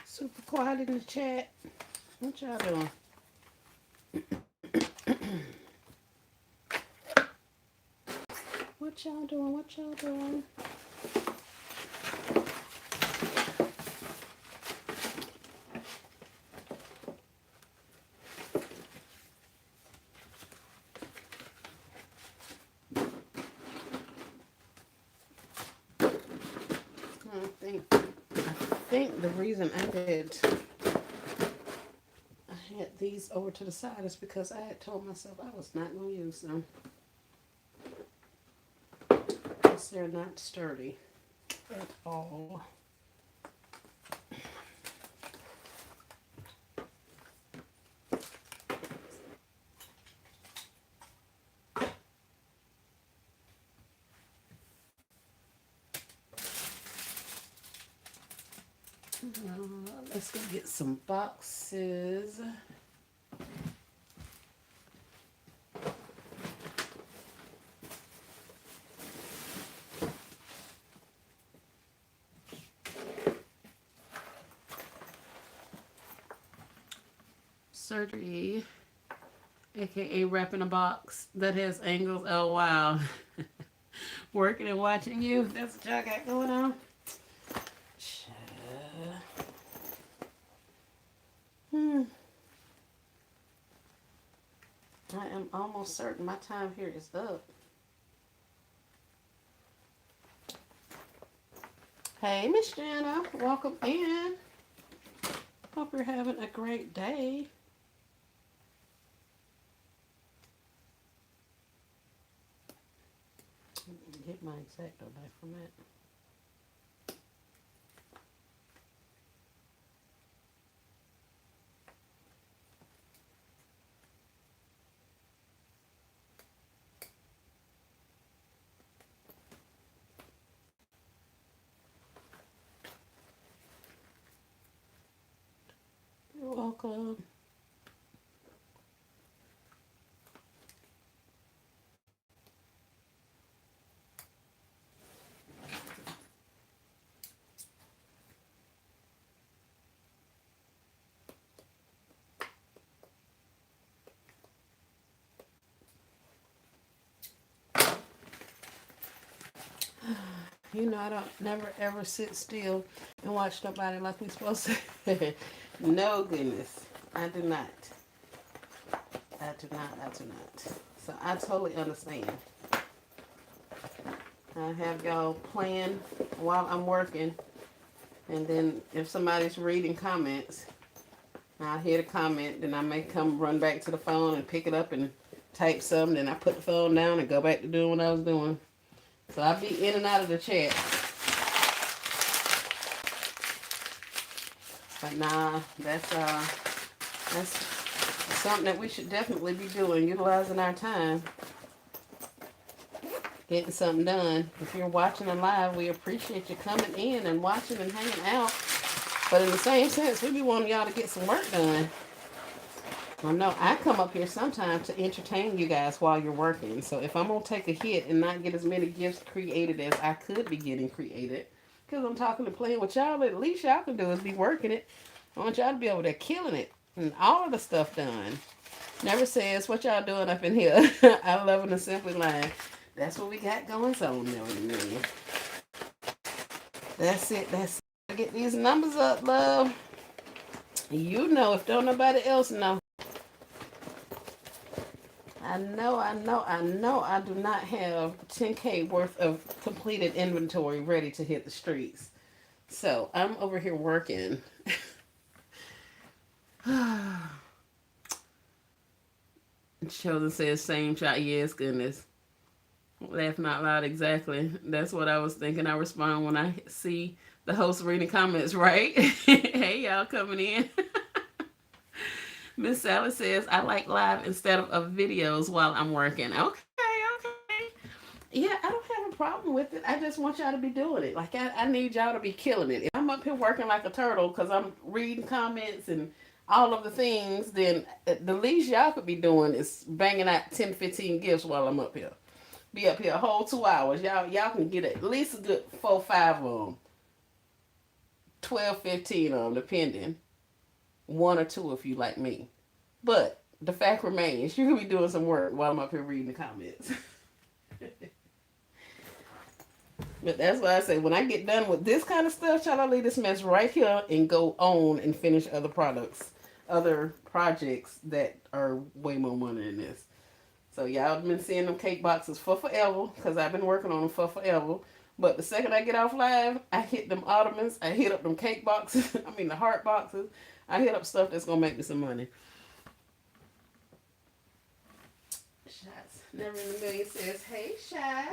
Super quiet in the chat. What y'all doing? What y'all doing? What y'all doing? I think the reason I had these over to the side is because I had told myself I was not going to use them. Because they're not sturdy at all. Let's go get some boxes. surgery, aka wrapping a box that has angles. Oh wow. Working and watching you. That's what y'all got going on. Hmm. I am almost certain my time here is up. Hey, Miss Jana. Welcome in. Hope you're having a great day. Get my X-Acto knife from that. You're welcome. You know, I don't never ever sit still and watch nobody like we supposed to. No goodness. I do not. I do not. I do not. So I totally understand. I have y'all playing while I'm working. And then if somebody's reading comments, I'll hear the comment, then I may come run back to the phone and pick it up and type something. Then I put the phone down and go back to doing what I was doing. So I'll be in and out of the chat. But nah, that's something that we should definitely be doing, utilizing our time, getting something done. If you're watching it live, we appreciate you coming in and watching and hanging out. But in the same sense, we be wanting y'all to get some work done. I know I come up here sometimes to entertain you guys while you're working. So if I'm going to take a hit and not get as many gifts created as I could be getting created, because I'm talking and playing with y'all, at least y'all can do is be working it. I want y'all to be over there killing it and all of the stuff done. Never says, what y'all doing up in here? I love it and simply line. That's what we got going on now in a minute. That's it. That's it. Get these numbers up, love. You know if don't nobody else know. I know I do not have 10K worth of completed inventory ready to hit the streets. So I'm over here working. Chosen says same shot. Yes, goodness. Laugh not loud, exactly. That's what I was thinking. I respond when I see the host reading comments, right? Hey, y'all coming in. Miss Sally says, I like live instead of videos while I'm working. Okay. Yeah, I don't have a problem with it. I just want y'all to be doing it. Like, I need y'all to be killing it. If I'm up here working like a turtle because I'm reading comments and all of the things, then the least y'all could be doing is banging out 10, 15 gifts while I'm up here. Be up here a whole 2 hours. Y'all can get at least a good 4, 5 of them. 12, 15 of them, depending. 1 or 2 if you like me. But the fact remains, you could be doing some work while I'm up here reading the comments. But that's why I say, when I get done with this kind of stuff, y'all leave this mess right here and go on and finish other projects that are way more money than this. So y'all been seeing them cake boxes for forever, because I've been working on them for forever. But the second I get off live, I hit them ottomans, I hit up them cake boxes, the heart boxes. I hit up stuff that's going to make me some money. Shots Never in a Million says, hey, Shy.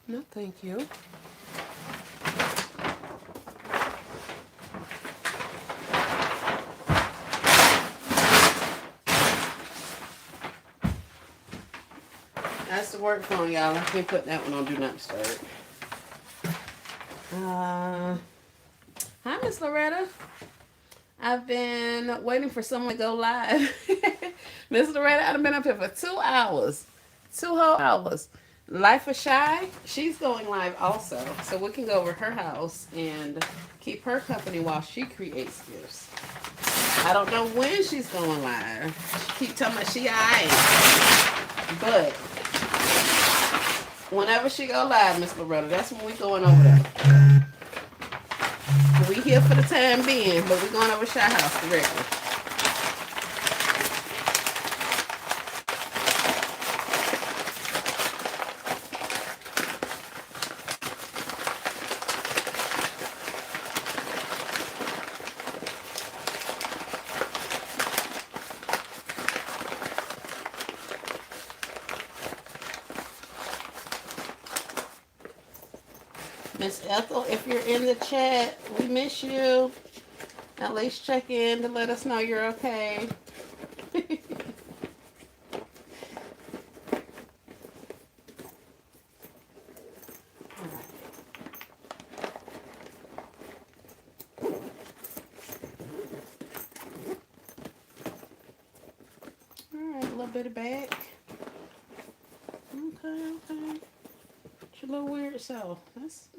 No, thank you. That's the work phone, y'all. I can't put that one on Do Not Disturb. Uh, Hi, Miss Loretta. I've been waiting for someone to go live. Miss Loretta, I've been up here for 2 hours. 2 whole hours. Life of Shy, she's going live also. So we can go over her house and keep her company while she creates gifts. I don't know when she's going live. She keep telling me she alright. But whenever she go live, Miss Loretta, that's when we going over there. We here for the time being, but we going over Shy House directly. Miss Ethel, if you're in the chat, we miss you. At least check in to let us know you're okay. Alright, a little bit of back. Okay. It's your little weird self. That's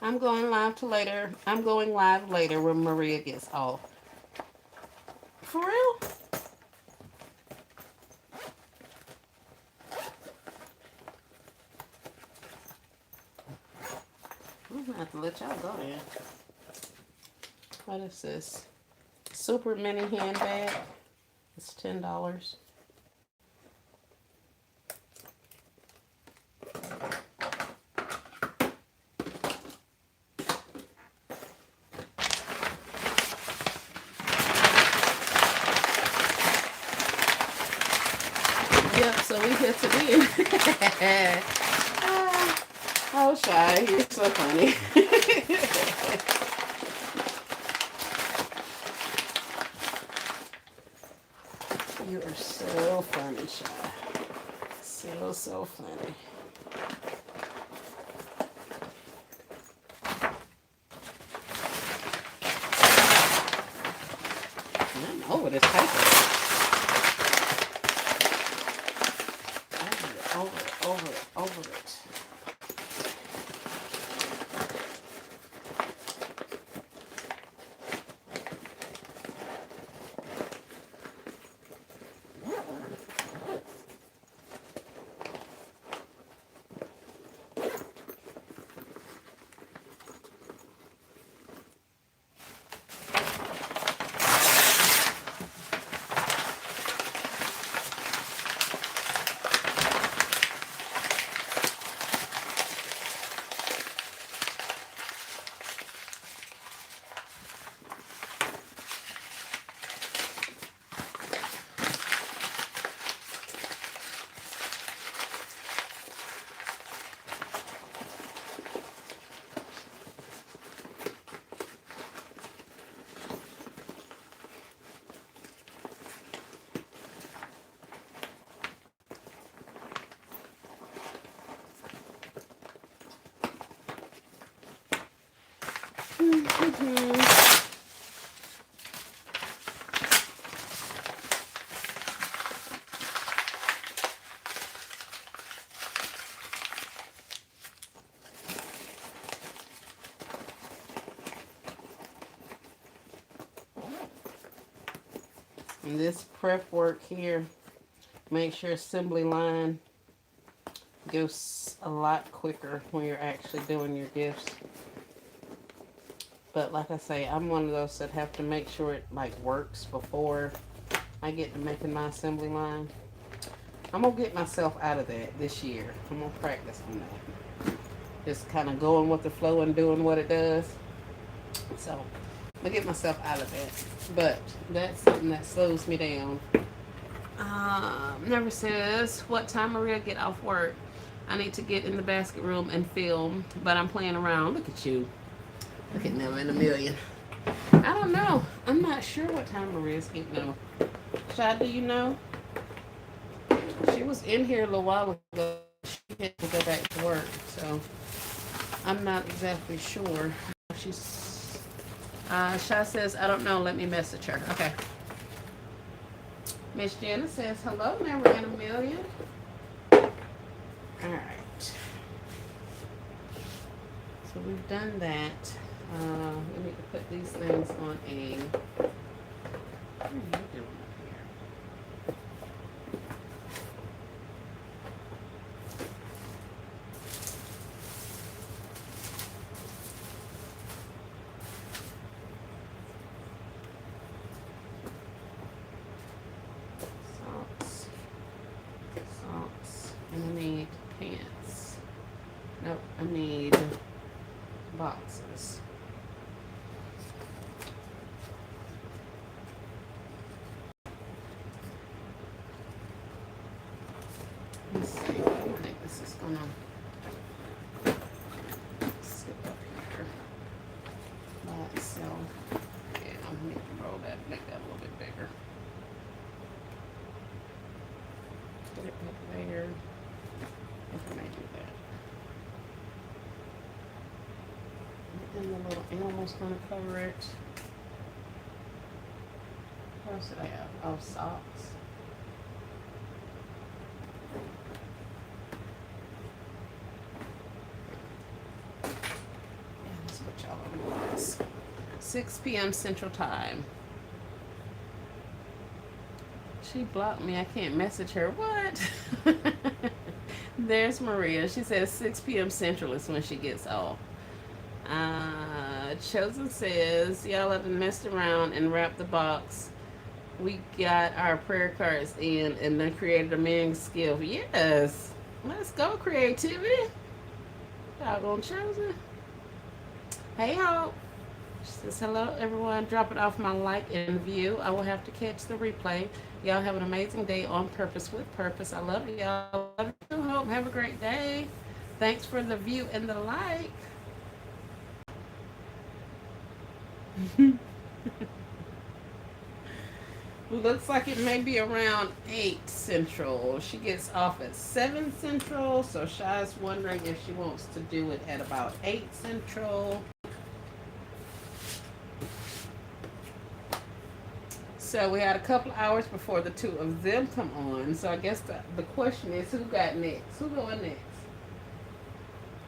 I'm going live to later. I'm going live later when Maria gets off. For real? I'm gonna have to let y'all go then. What is this? Super mini handbag. It's $10. Yep, so we here to win. Oh, Shy, you're so funny. You are so funny, Shy. So funny. I'm over this paper. Over it. And this prep work here, make sure assembly line goes a lot quicker when you're actually doing your gifts. But like I say, I'm one of those that have to make sure it like works before I get to making my assembly line. I'm gonna get myself out of that this year. I'm gonna practice on that. Just kind of going with the flow and doing what it does. So I'm gonna get myself out of that. But that's something that slows me down. Never says what time Maria get off work. I need to get in the basket room and film, but I'm playing around. Look at you. Look at them in a million. I don't know. I'm not sure what time Maria's getting off. Shad, do you know? She was in here a little while ago. She had to go back to work, so I'm not exactly sure. She's Sha says, I don't know, let me message her. Okay. Miss Jenna says, hello, never in a million. Alright. So we've done that. We need to put these things on a. What are you doing up here? Socks. Socks. And I need pants. Nope, I need boxes. Let's see. I think this is gonna sit up here. That so yeah, I'm gonna roll that, make that a little bit bigger. Put it back there. If I may do that. And the little animal's gonna cover it. What else did I have? Oh, socks. Yeah, let's put y'all on this. 6 p.m. Central Time. She blocked me. I can't message her. What? There's Maria. She says 6 p.m. Central is when she gets off. Chosen says, y'all have messed around and wrapped the box. We got our prayer cards in and then created a mini skill. Yes. Let's go, creativity. Y'all gonna Chosen. Hey, Hope. She says, hello, everyone. Dropping off my like and view. I will have to catch the replay. Y'all have an amazing day on purpose with purpose. I love y'all. Love you too, Hope. Have a great day. Thanks for the view and the like. Looks like it may be around 8 Central. She gets off at 7 Central, so Shy's wondering if she wants to do it at about 8 Central. So we had a couple hours before the two of them come on. So I guess the question is, who got next? Who going next?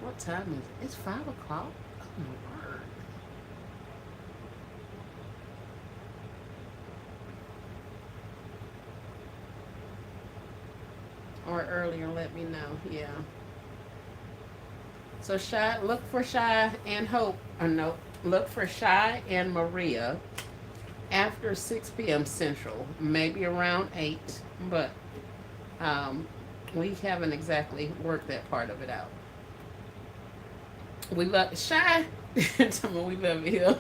What time is it? It's 5 o'clock? Oh my word. Or earlier, let me know. Yeah. So Shy, look for Shy and Hope. Or no, look for Shy and Maria after 6 p.m. Central, maybe around 8, but we haven't exactly worked that part of it out. We love Shy. Tell me we love you.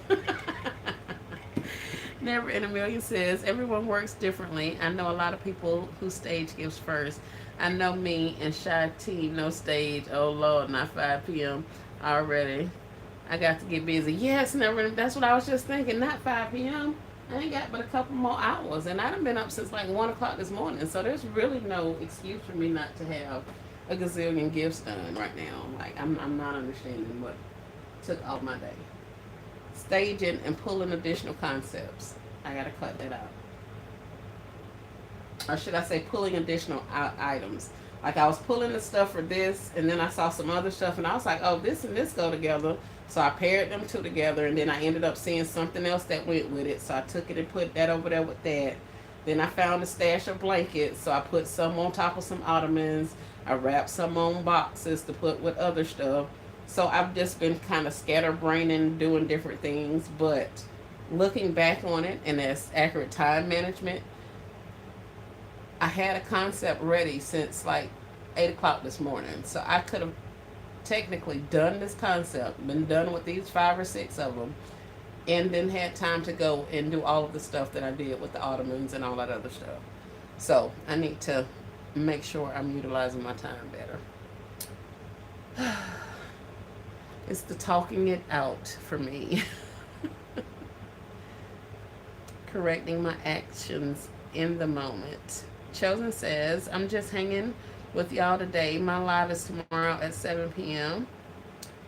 Never in a million says everyone works differently. I know a lot of people who stage gives first. I know me and Shy T no stage. Oh Lord, not 5 p.m. already. I got to get busy. Yes, never. That's what I was just thinking. Not 5 p.m. I ain't got but a couple more hours, and I done been up since like 1 o'clock this morning. So there's really no excuse for me not to have a gazillion gifts done right now. Like I'm not understanding what took all my day. Staging and pulling additional concepts. I gotta cut that out. Or should I say pulling additional items. Like I was pulling the stuff for this, and then I saw some other stuff, and I was like, oh, this and this go together. So I paired them two together, and then I ended up seeing something else that went with it. So I took it and put that over there with that. Then I found a stash of blankets, so I put some on top of some ottomans. I wrapped some on boxes to put with other stuff. So I've just been kind of scatterbraining, doing different things. But looking back on it, and as accurate time management, I had a concept ready since like 8 o'clock this morning. So I could have technically done this concept, been done with these 5 or 6 of them, and then had time to go and do all of the stuff that I did with the ottomans and all that other stuff. So I need to make sure I'm utilizing my time better. It's the talking it out for me. Correcting my actions in the moment. Chosen says, I'm just hanging with y'all today. My live is tomorrow at 7 p.m.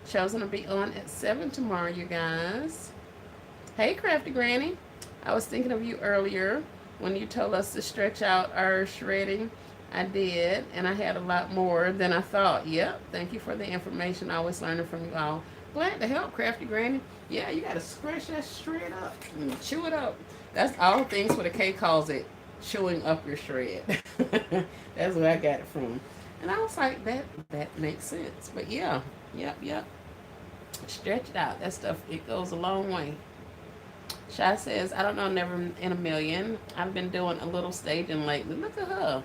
Chosen to be on at 7 tomorrow, you guys. Hey, Crafty Granny. I was thinking of you earlier when you told us to stretch out our shredding. I did, and I had a lot more than I thought. Yep, thank you for the information. Always learning from you all. Glad to help, Crafty Granny. Yeah, you got to scratch that shred up and chew it up. That's all things what a K calls it, chewing up your shred. That's where I got it from. And I was like, that makes sense. But yeah, yep. Stretch it out. That stuff, it goes a long way. Shy says, I don't know, never in a million. I've been doing a little staging lately. Look at her.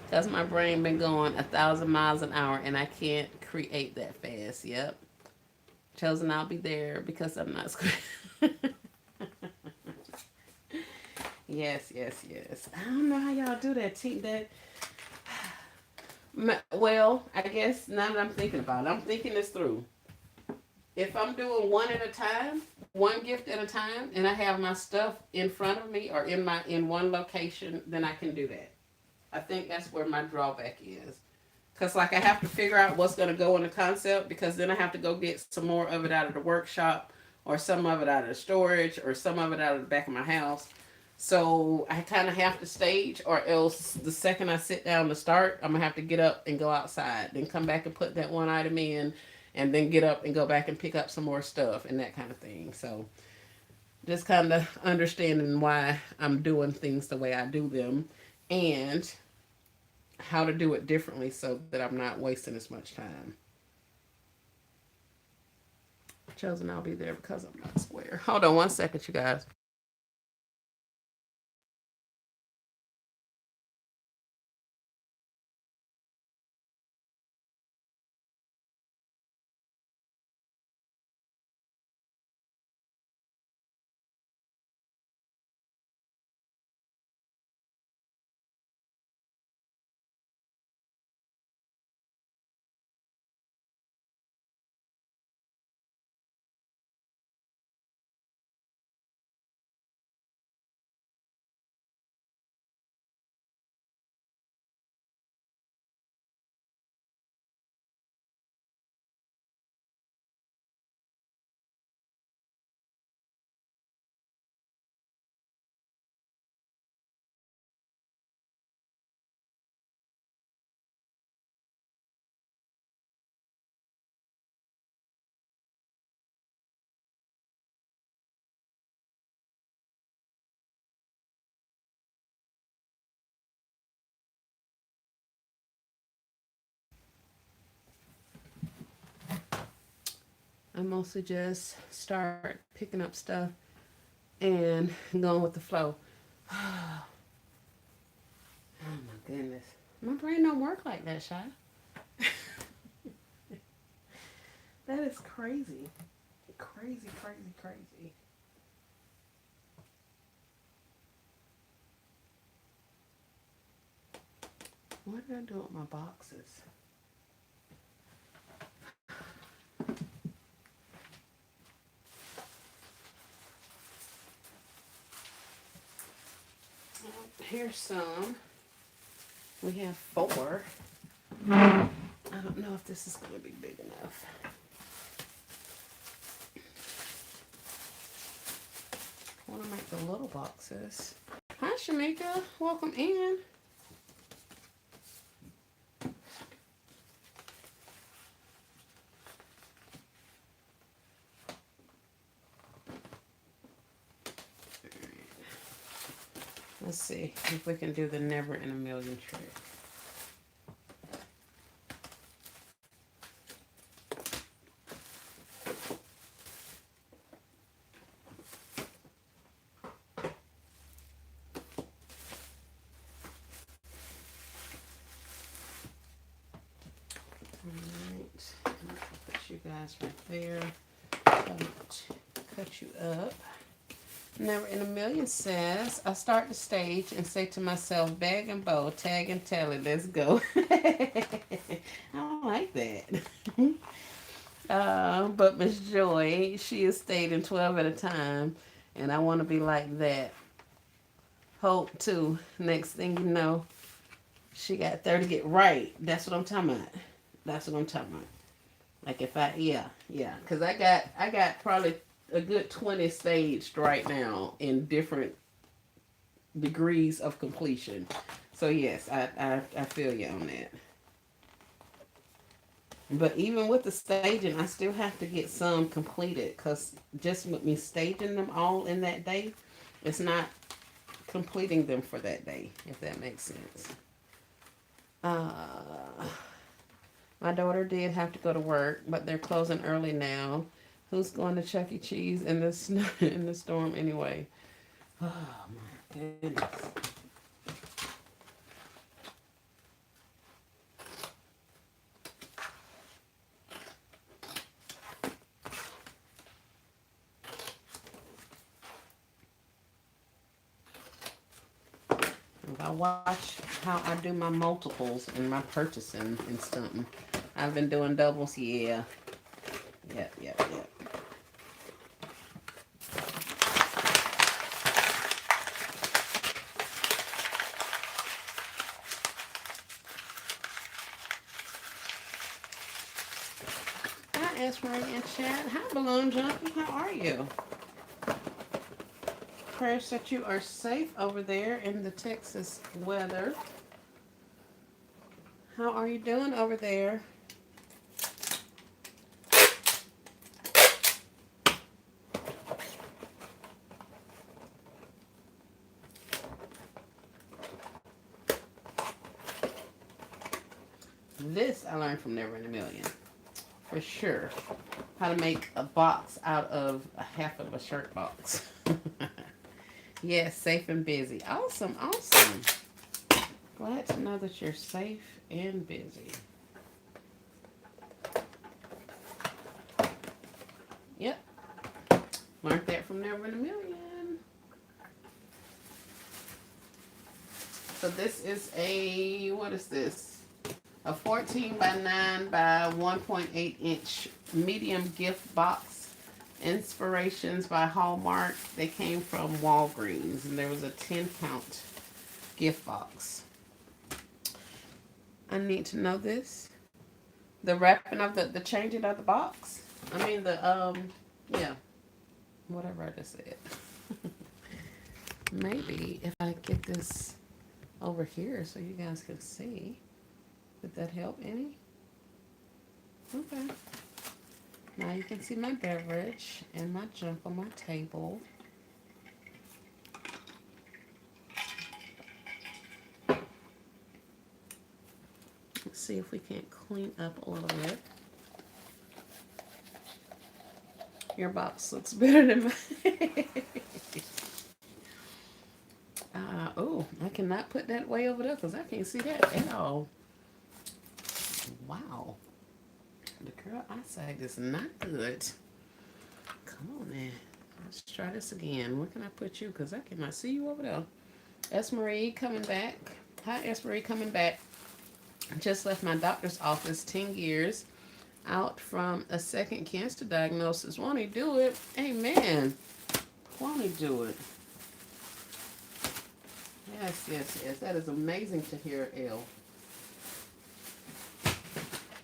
Because my brain been going 1,000 miles an hour and I can't create that fast. Yep. Chosen, I'll be there because I'm not scared. Yes. I don't know how y'all do that. Well, I guess now that I'm thinking about it, I'm thinking this through. If I'm doing one at a time, one gift at a time, and I have my stuff in front of me or in one location, then I can do that. I think that's where my drawback is. Cause like I have to figure out what's gonna go in the concept because then I have to go get some more of it out of the workshop or some of it out of the storage or some of it out of the back of my house. So I kind of have to stage, or else the second I sit down to start, I'm gonna have to get up and go outside, then come back and put that one item in, and then get up and go back and pick up some more stuff and that kind of thing. So just kind of understanding why I'm doing things the way I do them, and how to do it differently so that I'm not wasting as much time. Chosen, I'll be there because I'm not square. Hold on 1 second, you guys. I mostly just start picking up stuff and going with the flow. Oh my goodness. My brain don't work like that, Shy. That is crazy. Crazy. What did I do with my boxes? Here's some. We have 4. I don't know if this is going to be big enough. I want to make the little boxes. Hi, Shamika. Welcome in. Let's see if we can do the never in a million trick. Alright, I'll put you guys right there. Cut you up. Never in a million says, I start the stage and say to myself, bag and bow, tag and tally, let's go. I like that. But Miss Joy, she is stating 12 at a time, and I want to be like that. Hope too. Next thing you know, She got 30 get right. That's what I'm talking about. That's what I'm talking about. Like if I, yeah, because I got probably a good 20 staged right now in different degrees of completion. So yes, I feel you on that. But even with the staging, I still have to get some completed because just with me staging them all in that day, it's not completing them for that day, if that makes sense. Uh, my daughter did have to go to work, but they're closing early now. Who's going to Chuck E. Cheese in the in the storm anyway? Oh my goodness. If I watch how I do my multiples and my purchasing and something, I've been doing doubles. Yeah, yep. Hi, Esmery and Chad. Hi, Balloon Junkie. How are you? Prayers that you are safe over there in the Texas weather. How are you doing over there? This I learned from Never in a Million. For sure. How to make a box out of a half of a shirt box. Yes, safe and busy. Awesome, awesome. Glad to know that you're safe and busy. Yep. Learned that from Never in a Million. So this is a, what is this? A 14 by 9 by 1.8 inch medium gift box. Inspirations by Hallmark. They came from Walgreens and there was a 10 count gift box. I need to know this. The wrapping of the changing of the box. I mean yeah, whatever I just said. Maybe if I get this over here so you guys can see. Did that help any? Okay. Now you can see my beverage and my junk on my table. Let's see if we can't clean up a little bit. Your box looks better than mine. Oh, I cannot put that way over there because I can't see that at all. Wow. The girl eyesight is not good. Come on, man. Let's try this again. Where can I put you? Because I cannot see you over there. Esmery coming back. Hi, Esmery coming back. Just left my doctor's office 10 years out from a second cancer diagnosis. Won't he do it? Amen. Won't he do it? Yes. That is amazing to hear, Elle.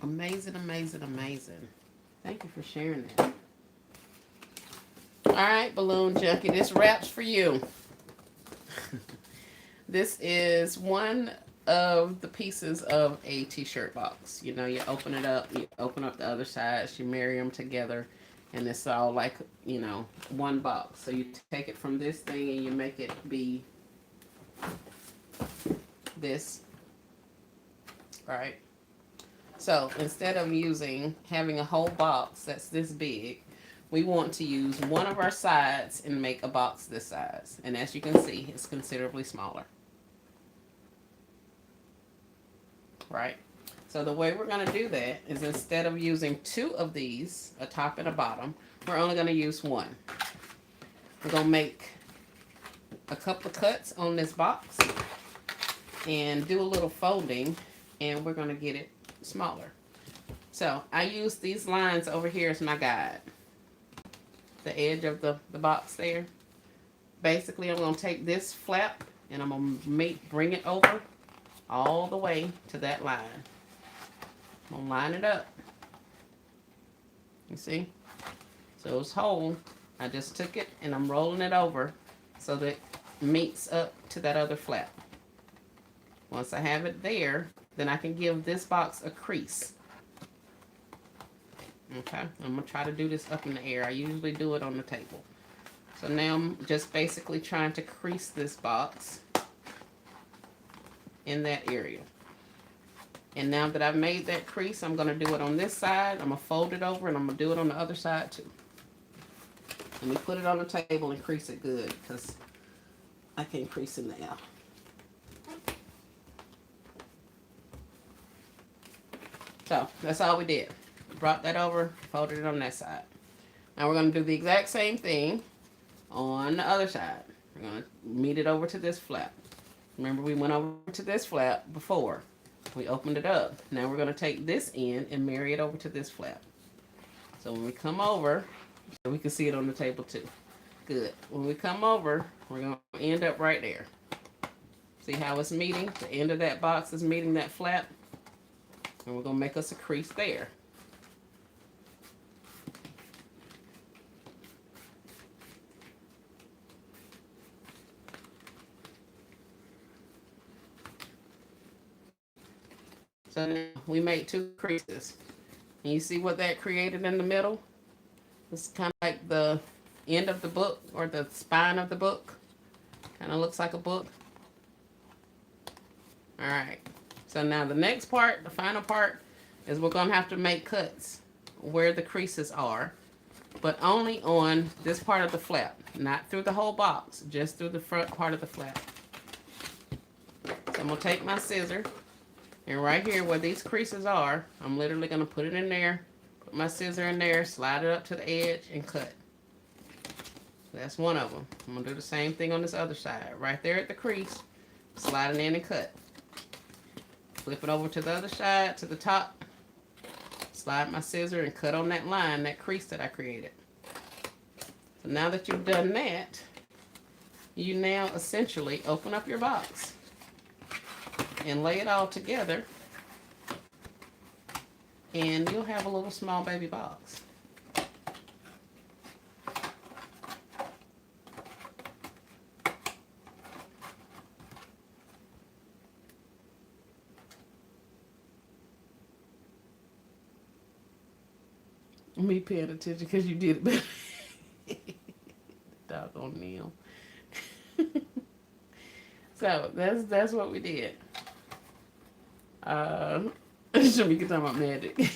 Amazing. Thank you for sharing that. All right, Balloon Junkie, this wraps for you. This is one of the pieces of a t-shirt box. You know, you open it up, you open up the other sides, you marry them together, and it's all like, you know, one box. So you take it from this thing and you make it be this. All right. So instead of having a whole box that's this big, we want to use one of our sides and make a box this size. And as you can see, it's considerably smaller. Right? So the way we're going to do that is instead of using two of these, a top and a bottom, we're only going to use one. We're going to make a couple of cuts on this box and do a little folding, and we're going to get it smaller. So I use these lines over here as my guide. The edge of the box there. Basically, I'm going to take this flap and I'm going to bring it over all the way to that line. I'm going to line it up. You see? So it's whole. I just took it and I'm rolling it over so that it meets up to that other flap. Once I have it there, then I can give this box a crease. Okay, I'm going to try to do this up in the air. I usually do it on the table. So now I'm just basically trying to crease this box in that area. And now that I've made that crease, I'm going to do it on this side. I'm going to fold it over and I'm going to do it on the other side too. Let me put it on the table and crease it good because I can't crease in the air. So that's all we did. Brought that over, folded it on that side. Now we're going to do the exact same thing on the other side. We're going to meet it over to this flap. Remember we went over to this flap before. We opened it up. Now we're going to take this end and marry it over to this flap. So when we come over, we can see it on the table too. Good. When we come over, we're going to end up right there. See how it's meeting? The end of that box is meeting that flap. And we're going to make us a crease there. So now we made 2 creases. And you see what that created in the middle? It's kind of like the end of the book or the spine of the book. Kind of looks like a book. All right. So now the next part, the final part, is we're going to have to make cuts where the creases are, but only on this part of the flap, not through the whole box, just through the front part of the flap. So I'm going to take my scissor, and right here where these creases are, I'm literally going to put it in there, put my scissor in there, slide it up to the edge, and cut. That's one of them. I'm going to do the same thing on this other side. Right there at the crease, slide it in and cut. Flip it over to the other side, to the top. Slide my scissor and cut on that line, that crease that I created. So now that you've done that, you now essentially open up your box and lay it all together, and you'll have a little small baby box. Me paying attention because you did it better. Doggone Neil. So that's what we did. Shamika talking about magic.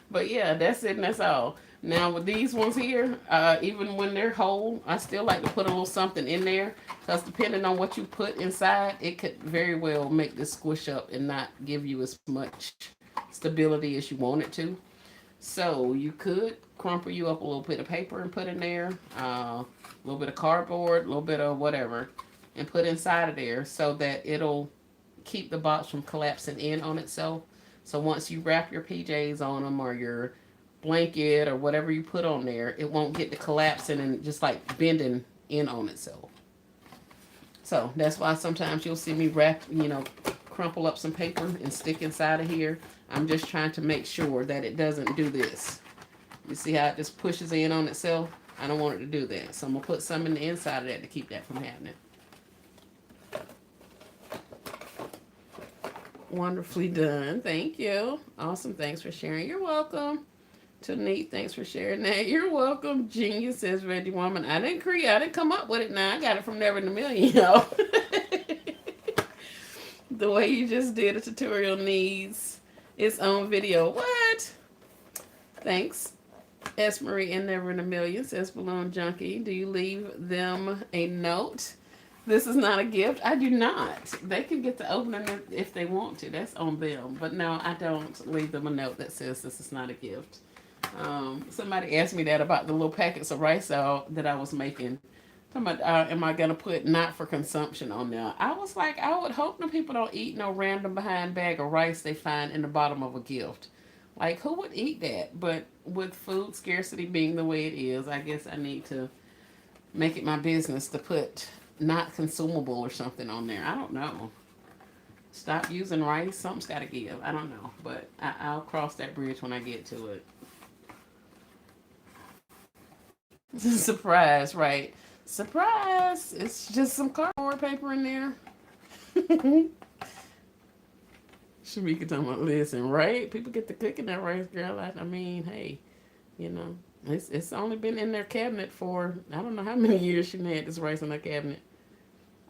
But yeah, that's it and that's all. Now with these ones here, even when they're whole, I still like to put a little something in there because depending on what you put inside, it could very well make this squish up and not give you as much stability as you want it to. So you could crumple you up a little bit of paper and put in there, a little bit of cardboard, a little bit of whatever, and put inside of there so that it'll keep the box from collapsing in on itself. So once you wrap your PJs on them or your blanket or whatever you put on there, it won't get to collapsing and just like bending in on itself. So that's why sometimes you'll see me wrap, crumple up some paper and stick inside of here. I'm just trying to make sure that it doesn't do this. You see how it just pushes in on itself? I don't want it to do that. So I'm going to put some in the inside of that to keep that from happening. Wonderfully done. Thank you. Awesome. Thanks for sharing. You're welcome. Neat. Thanks for sharing that. You're welcome. Genius, says Reggie Woman. I didn't come up with it now. I got it from Never in a Million, The way you just did a tutorial needs its own video. What? Thanks. S. Marie and Never in a Million, says Balloon Junkie. Do you leave them a note? This is not a gift. I do not. They can get to open it if they want to. That's on them. But no, I don't leave them a note that says this is not a gift. Somebody asked me that about the little packets of rice that I was making. Am I going to put not for consumption on there? I was like, I would hope the people don't eat no random behind bag of rice they find in the bottom of a gift. Like, who would eat that? But with food scarcity being the way it is, I guess I need to make it my business to put not consumable or something on there. I don't know. Stop using rice. Something's got to give. I don't know, but I'll cross that bridge when I get to it. Surprise, right? Surprise! It's just some cardboard paper in there. Shamika talking about, listen, right? People get to cooking that rice, girl. I mean, hey, you know, it's only been in their cabinet for I don't know how many years she had this rice in her cabinet.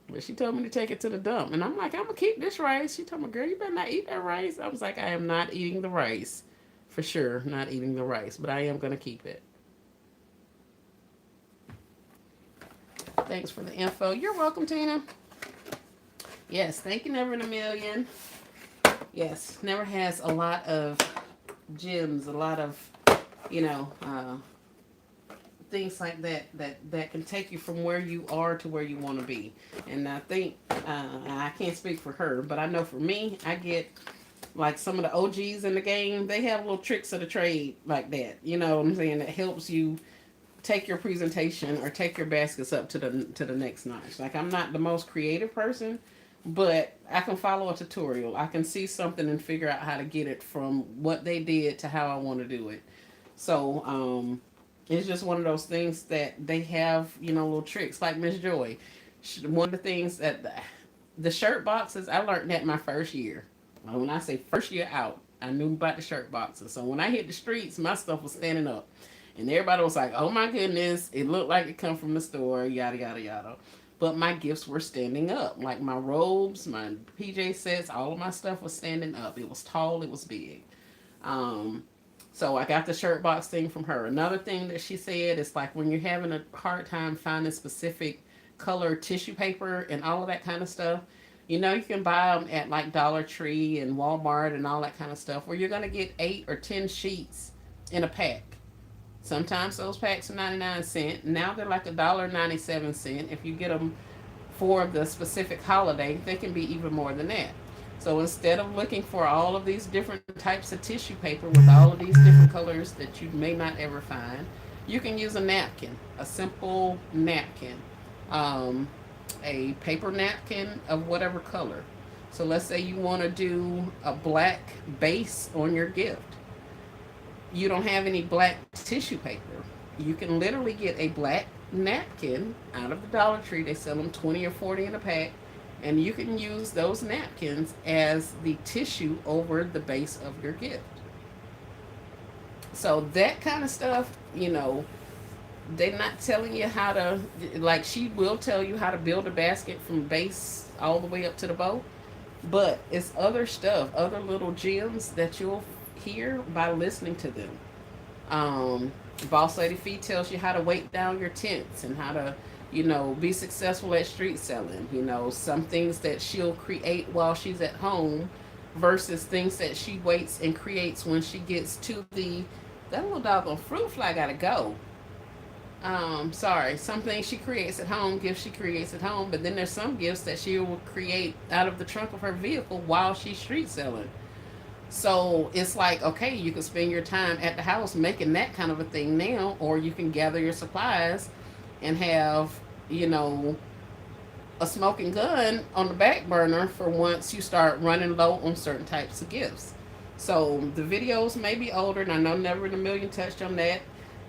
But she told me to take it to the dump, and I'm like, I'm gonna keep this rice. She told me, girl, you better not eat that rice. I was like, I am not eating the rice, for sure, not eating the rice, but I am gonna keep it. Thanks for the info. You're welcome, Tina. Yes, thank you, Never in a Million. Yes, Never has a lot of gems, a lot of, you know, things like that can take you from where you are to where you want to be. And I think I can't speak for her, but I know for me, I get like some of the OGs in the game. They have little tricks of the trade like that. You know what I'm saying? That helps you take your presentation or take your baskets up to the next notch. Like I'm not the most creative person, but I can follow a tutorial. I can see something and figure out how to get it from what they did to how I want to do it. So it's just one of those things that they have, you know, little tricks like Miss Joy. One of the things that the shirt boxes, I learned that my first year. When I say first year out, I knew about the shirt boxes. So when I hit the streets, my stuff was standing up. And everybody was like, oh my goodness, it looked like it come from the store, yada, yada, yada. But my gifts were standing up. Like my robes, my PJ sets, all of my stuff was standing up. It was tall, it was big. Um, so I got the shirt box thing from her. Another thing that she said is like when you're having a hard time finding specific color tissue paper and all of that kind of stuff, you know, you can buy them at like Dollar Tree and Walmart and all that kind of stuff where you're going to get 8 or 10 sheets in a pack. Sometimes those packs are 99 cents. Now they're like $1.97. If you get them for the specific holiday, they can be even more than that. So instead of looking for all of these different types of tissue paper with all of these different colors that you may not ever find, you can use a napkin, a simple napkin, um, a paper napkin of whatever color. So let's say you want to do a black base on your gift. You don't have any black tissue paper. You can literally get a black napkin out of the Dollar Tree. They sell them 20 or 40 in a pack. And you can use those napkins as the tissue over the base of your gift. So that kind of stuff, you know, they're not telling you how to, like, she will tell you how to build a basket from base all the way up to the bow. But it's other stuff, other little gems that you'll hear by listening to them. Um, Boss Lady Fee tells you how to weight down your tents and how to, you know, be successful at street selling. You know, some things that she'll create while she's at home versus things that she waits and creates when she gets to the. That little doggone fruit fly gotta go. Sorry. Some things she creates at home, gifts she creates at home, but then there's some gifts that she will create out of the trunk of her vehicle while she's street selling. So it's like, okay, you can spend your time at the house making that kind of a thing now, or you can gather your supplies and have, you know, a smoking gun on the back burner for once you start running low on certain types of gifts. So the videos may be older, and I know Never in a Million touched on that.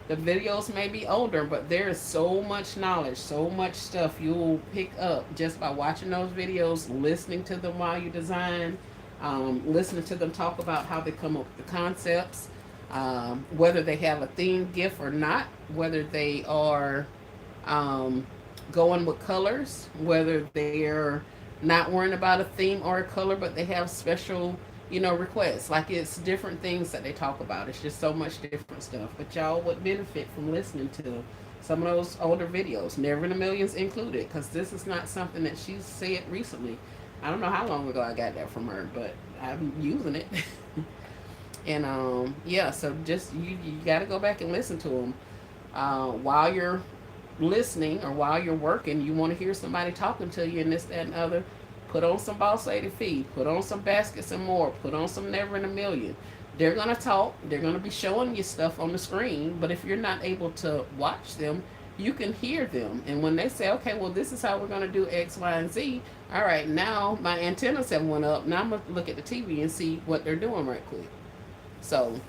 The videos may be older, but there is so much knowledge, so much stuff you'll pick up just by watching those videos, listening to them while you design, listening to them talk about how they come up with the concepts, whether they have a themed gift or not, whether they are going with colors, whether they're not worrying about a theme or a color, but they have special, you know, requests. Like it's different things that they talk about. It's just so much different stuff. But y'all would benefit from listening to some of those older videos, Never in a Millions included, because this is not something that she said recently. I don't know how long ago I got that from her, but I'm using it. And yeah, so just you got to go back and listen to them while you're listening or while you're working. You want to hear somebody talking to you and this, that, and other. Put on some Boss Lady Feed. Put on some Baskets and More. Put on some Never in a Million. They're going to talk. They're going to be showing you stuff on the screen. But if you're not able to watch them, you can hear them. And when they say, okay, well, this is how we're going to do X, Y, and Z, all right, now my antennas have went up. Now I'm going to look at the TV and see what they're doing right quick. So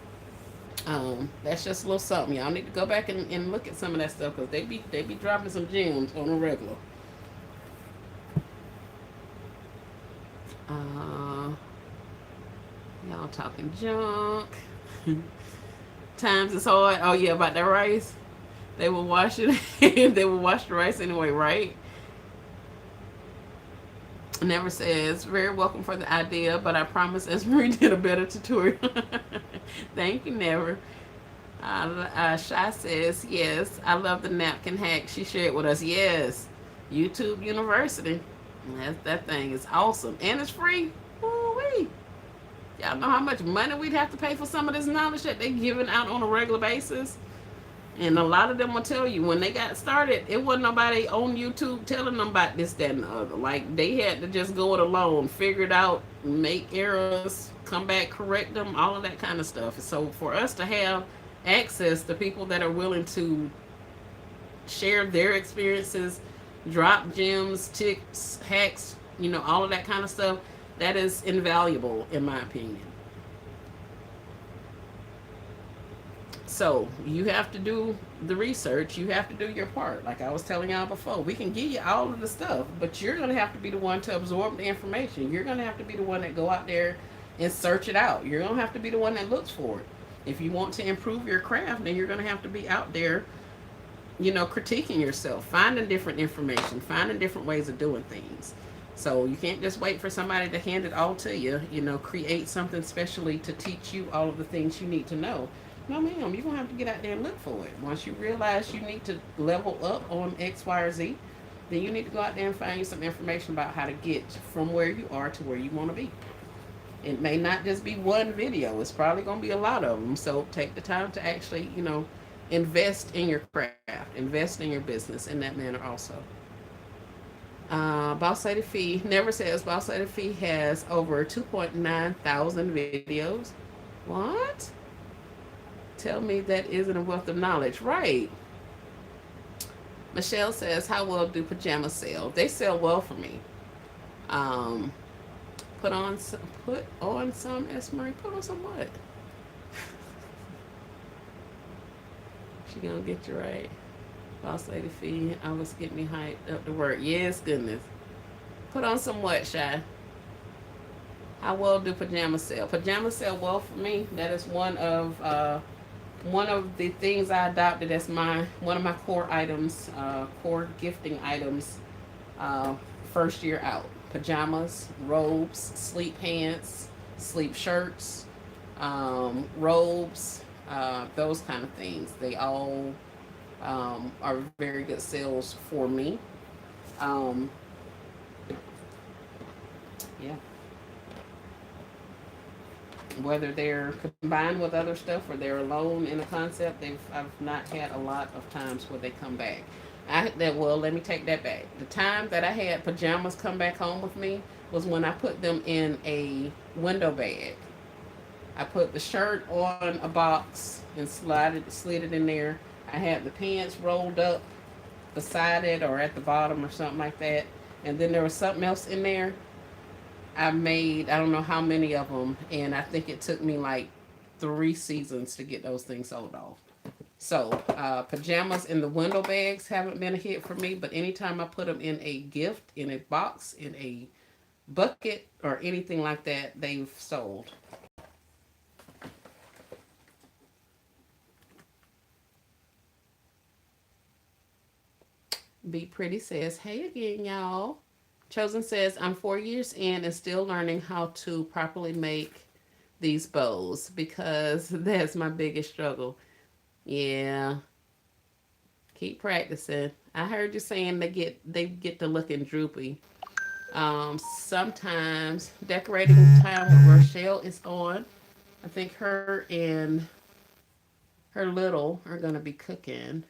that's just a little something. Y'all need to go back and look at some of that stuff because they be dropping some gems on a regular. Uh, y'all talking junk. Times is hard. Oh yeah, about that rice. They will wash it. They will wash the rice anyway, right? Never says very welcome for the idea, but I promise Esmery did a better tutorial. Thank you, Never. Shy says yes. I love the napkin hack she shared with us. Yes, YouTube University. That thing is awesome and it's free. Woo-wee. Y'all know how much money we'd have to pay for some of this knowledge that they giving out on a regular basis. And a lot of them will tell you when they got started, it wasn't nobody on YouTube telling them about this, that, and the other. Like they had to just go it alone, figure it out, make errors, come back, correct them, all of that kind of stuff. So for us to have access to people that are willing to share their experiences, drop gems, tips, hacks, all of that kind of stuff, that is invaluable in my opinion. So you have to do the research. You have to do your part. Like I was telling y'all before, we can give you all of the stuff, but you're going to have to be the one to absorb the information. You're going to have to be the one that go out there and search it out. You're going to have to be the one that looks for it. If you want to improve your craft, then you're going to have to be out there, critiquing yourself, finding different information, finding different ways of doing things. So you can't just wait for somebody to hand it all to you. Create something specially to teach you all of the things you need to know. No, ma'am, you're going to have to get out there and look for it. Once you realize you need to level up on X, Y, or Z, then you need to go out there and find you some information about how to get from where you are to where you want to be. It may not just be one video. It's probably going to be a lot of them. So take the time to actually, invest in your craft, invest in your business in that manner also. Boss Lady Fee never says Boss Lady Fee has over 2.9 thousand videos. What? Tell me that isn't a wealth of knowledge. Right. Michelle says, how well do pajamas sell? They sell well for me. Um, put on some, put on some, S. Marie, put on some what? She gonna get you right. Boss Lady Fee, always get me hyped up to work. Yes, goodness. Put on some what, Shy? How well do pajamas sell? Pajamas sell well for me. That is one of the things I adopted as one of my core items, core gifting items, uh, first year out. Pajamas, robes, sleep pants, sleep shirts, robes, those kind of things. They all are very good sales for me. Um, yeah. Whether they're combined with other stuff or they're alone in a concept, I've not had a lot of times where they come back. Let me take that back. The time that I had pajamas come back home with me was when I put them in a window bag. I put the shirt on a box and slid it in there. I had the pants rolled up beside it or at the bottom or something like that. And then there was something else in there. I made, I don't know how many of them, and I think it took me like 3 seasons to get those things sold off. So, pajamas in the window bags haven't been a hit for me, but anytime I put them in a gift, in a box, in a bucket, or anything like that, they've sold. Be Pretty says, hey again, y'all. Chosen says, I'm 4 years in and still learning how to properly make these bows because that's my biggest struggle. Yeah, keep practicing. I heard you saying they get to looking droopy. Sometimes decorating time with Rochelle is on. I think her and her little are gonna be cooking.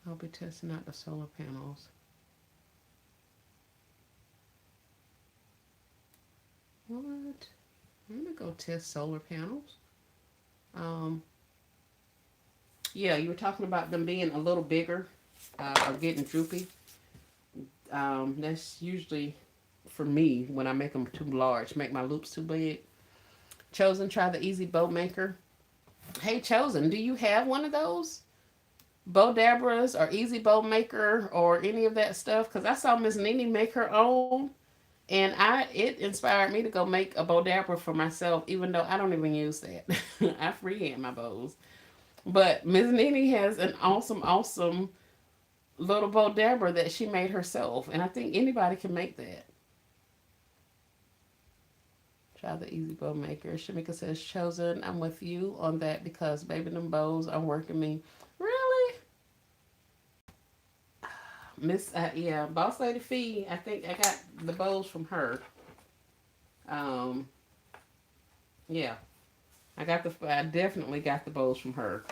I'll be testing out the solar panels. What? I'm gonna go test solar panels. Um, Yeah, you were talking about them being a little bigger or getting droopy. That's usually for me when I make them too large, make my loops too big. Chosen, try the Easy Bow Maker. Hey, Chosen, do you have one of those? Bow Dabras or Easy Bow Maker or any of that stuff? Because I saw Miss Nene make her own, and it inspired me to go make a Bow Dabra for myself, even though I don't even use that. I freehand my bows. But Miss Nene has an awesome, awesome little Bow Dabra that she made herself, and I think anybody can make that. Try the Easy Bow Maker. Shamika says, Chosen, I'm with you on that because baby, them bows are working me. Really? Yeah, Boss Lady Fee, I think I got the bows from her. Um, yeah, I definitely got the bows from her.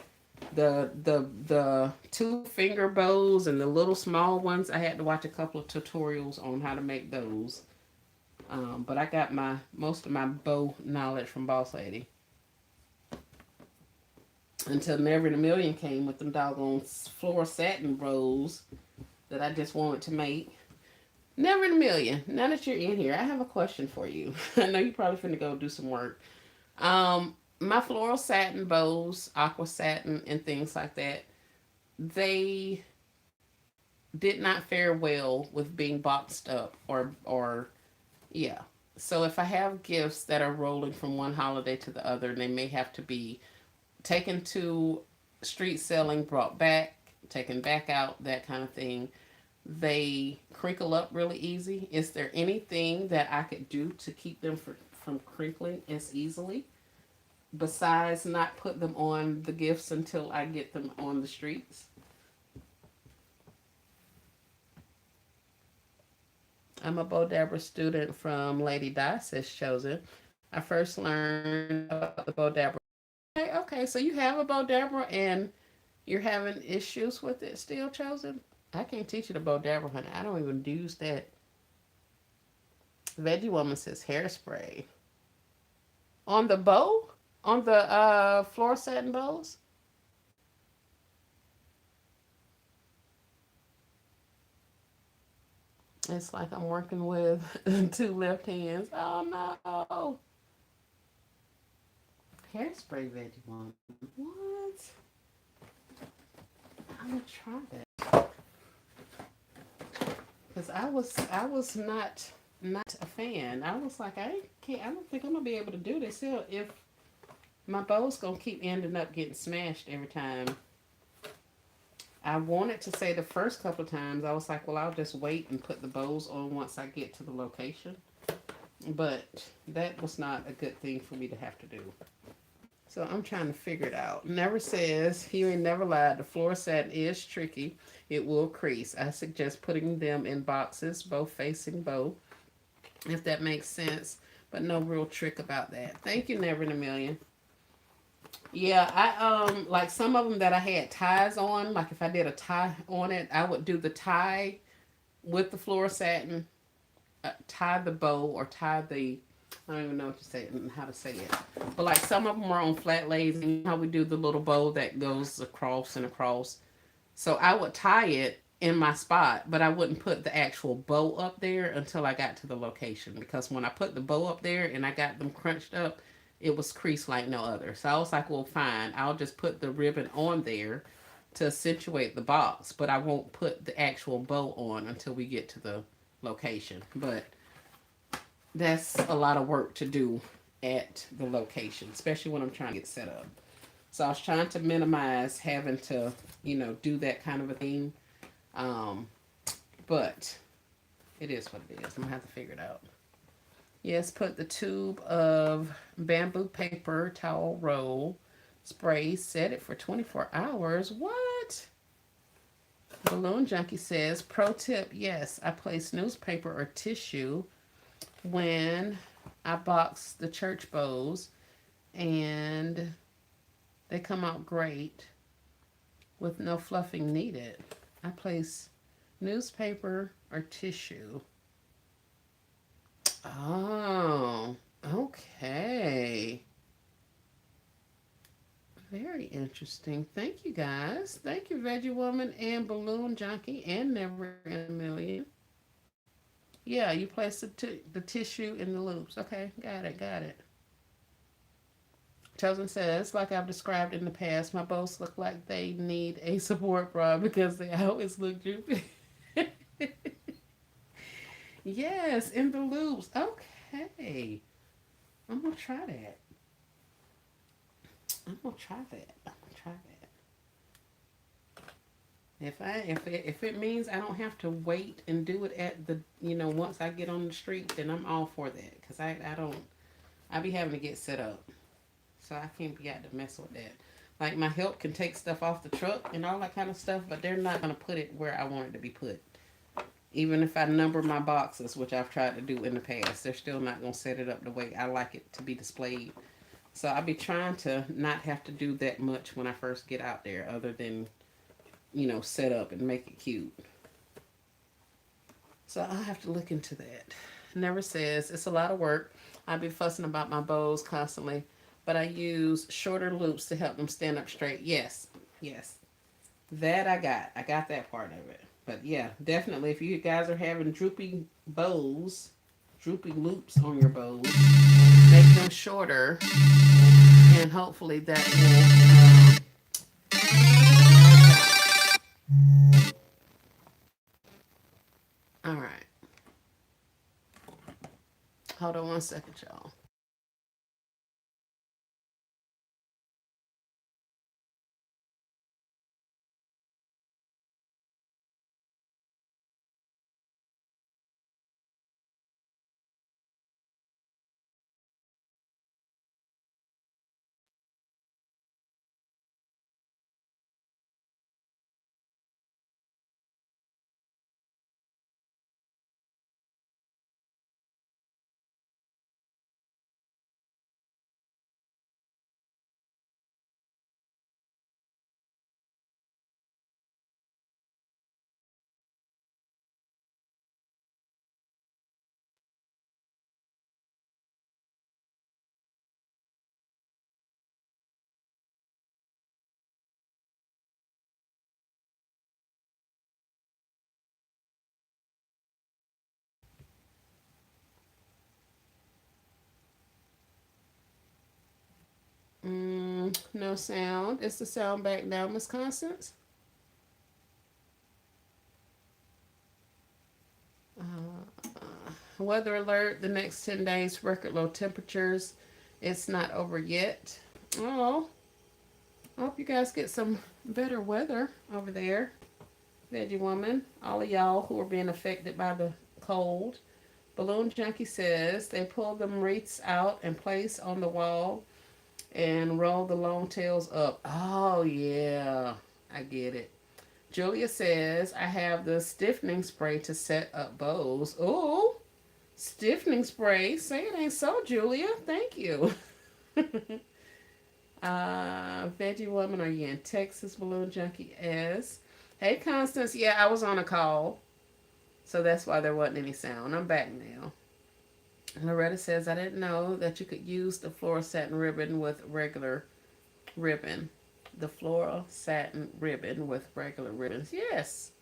The two finger bows and the little small ones, I had to watch a couple of tutorials on how to make those. But I got most of my bow knowledge from Boss Lady until Never in a Million came with them doggone floor satin bows that I just wanted to make. Never in a million. Now that you're in here, I have a question for you. I know you probably finna go do some work. My floral satin bows, aqua satin, and things like that, they did not fare well with being boxed up or yeah. So if I have gifts that are rolling from one holiday to the other, they may have to be taken to street selling, brought back, taken back out, that kind of thing. They crinkle up really easy. Is there anything that I could do to keep them from crinkling as easily besides not put them on the gifts until I get them on the streets? I'm a Bodabra student from Lady Di, says Chosen. I first learned about the Bodabra. Okay, so you have a Bodabra and you're having issues with it still, Chosen? I can't teach you the Bodabra, honey. I don't even use that. Veggie Woman says hairspray. On the bow? On the floor satin bows? It's like I'm working with two left hands. Oh no. Hairspray Veggie Woman. What? I'm gonna try that. Because I was not a fan. I was like, I don't think I'm gonna be able to do this here if my bow's gonna keep ending up getting smashed every time. I wanted to say the first couple of times, I was like, well, I'll just wait and put the bows on once I get to the location. But that was not a good thing for me to have to do. So I'm trying to figure it out. Never says, you ain't never lied. The floor satin is tricky. It will crease. I suggest putting them in boxes, both facing bow, if that makes sense. But no real trick about that. Thank you, Never in a Million. Yeah, I like some of them that I had ties on. Like if I did a tie on it, I would do the tie with the floor satin, tie the bow or tie the. I don't even know what to say and how to say it. But like some of them are on flat lays, and you know how we do the little bow that goes across and across. So I would tie it in my spot, but I wouldn't put the actual bow up there until I got to the location because when I put the bow up there and I got them crunched up, it was creased like no other. So I was like, well, fine, I'll just put the ribbon on there to accentuate the box, but I won't put the actual bow on until we get to the location. But that's a lot of work to do at the location, especially when I'm trying to get set up. So I was trying to minimize having to, do that kind of a thing. Um, but it is what it is. I'm gonna have to figure it out. Yes, put the tube of bamboo paper towel roll spray, set it for 24 hours. What? Balloon Junkie says, pro tip, yes, I place newspaper or tissue when I box the church bows and they come out great with no fluffing needed. I place newspaper or tissue. Oh, okay. Very interesting. Thank you guys. Thank you, Veggie Woman and Balloon Junkie and Never in a Million. Yeah, you place the tissue in the loops. Okay, got it, got it. Chosen says, like I've described in the past, my bows look like they need a support bra because they always look droopy. Yes, in the loops. Okay. I'm gonna try that. I'm gonna try that. I'm gonna try that. If it means I don't have to wait and do it at the once I get on the street, then I'm all for that. Cause I don't I be having to get set up, so I can't be out to mess with that. Like my help can take stuff off the truck and all that kind of stuff, but they're not gonna put it where I want it to be put. Even if I number my boxes, which I've tried to do in the past, they're still not gonna set it up the way I like it to be displayed. So I'll be trying to not have to do that much when I first get out there, other than set up and make it cute. So I'll have to look into that. Never says it's a lot of work. I be fussing about my bows constantly, but I use shorter loops to help them stand up straight. Yes, yes, that I got. I got that part of it. But yeah, definitely, if you guys are having droopy bows, droopy loops on your bows, make them shorter, and hopefully that will. All right, hold on one second, y'all. No sound. Is the sound back now, Miss Constance? Weather alert: the next 10 days, record low temperatures. It's not over yet. Oh, I hope you guys get some better weather over there, Veggie Woman. All of y'all who are being affected by the cold. Balloon Junkie says they pull them wreaths out and place on the wall and roll the long tails up. Oh, yeah, I get it. Julia says I have the stiffening spray to set up bows. Oh, stiffening spray. Say it ain't so, Julia. Thank you. Veggie Woman, are you in Texas? Balloon Junkie asks. Hey, Constance. Yeah, I was on a call, so that's why there wasn't any sound. I'm back now. Loretta says I didn't know that you could use the floral satin ribbon with regular ribbon. The floral satin ribbon with regular ribbons. Yes.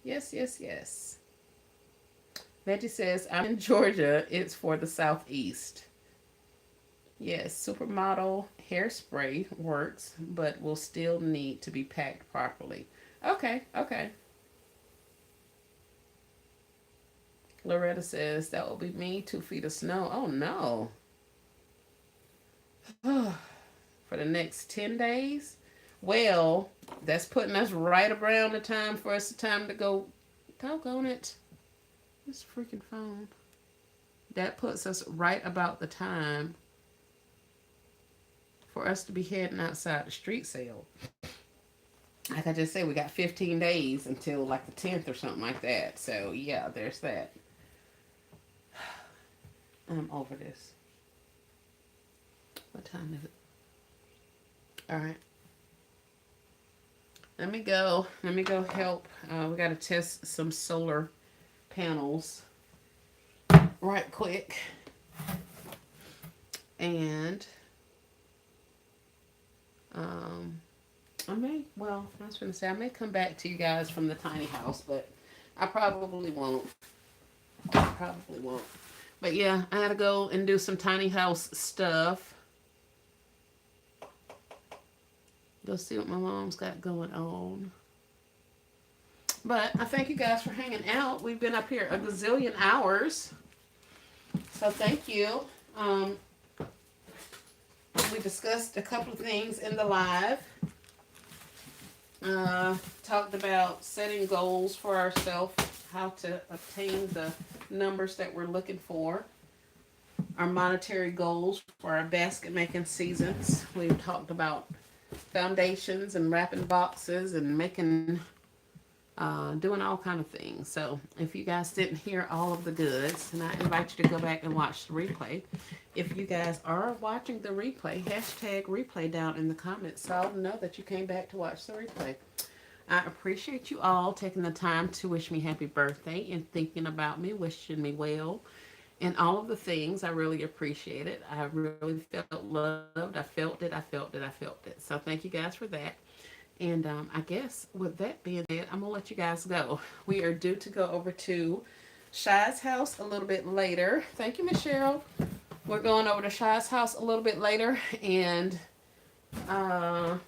Yes, yes, yes. Veggie says I'm in Georgia. It's for the southeast. Yes, supermodel hairspray works, but will still need to be packed properly. Okay, okay. Loretta says that will be me, 2 feet of snow. Oh no. For the next 10 days? Well, that's putting us right around the time for us time to go. Doggone it. This freaking phone. That puts us right about the time for us to be heading outside the street sale. Like I just said, we got 15 days until like the 10th or something like that. So yeah, there's that. I'm over this. What time is it? All right. Let me go. Let me go help. We got to test some solar panels right quick. And Um, I was going to say, I may come back to you guys from the tiny house, but I probably won't. Probably won't. But yeah, I had to go and do some tiny house stuff. Go see what my mom's got going on. But I thank you guys for hanging out. We've been up here a gazillion hours. So thank you. Um, we discussed a couple of things in the live. Talked about setting goals for ourselves, how to obtain the numbers that we're looking for, our monetary goals for our basket making seasons. We've talked about foundations and wrapping boxes and making, doing all kind of things. So if you guys didn't hear all of the goods, and I invite you to go back and watch the replay. If you guys are watching the replay, hashtag replay down in the comments so I'll know that you came back to watch the replay. I appreciate you all taking the time to wish me happy birthday and thinking about me, wishing me well, and all of the things. I really appreciate it. I really felt loved. I felt it. I felt it. I felt it. So thank you guys for that. And I guess with that being said, I'm going to let you guys go. We are due to go over to Shy's house a little bit later. Thank you, Michelle. We're going over to Shy's house a little bit later. And uh,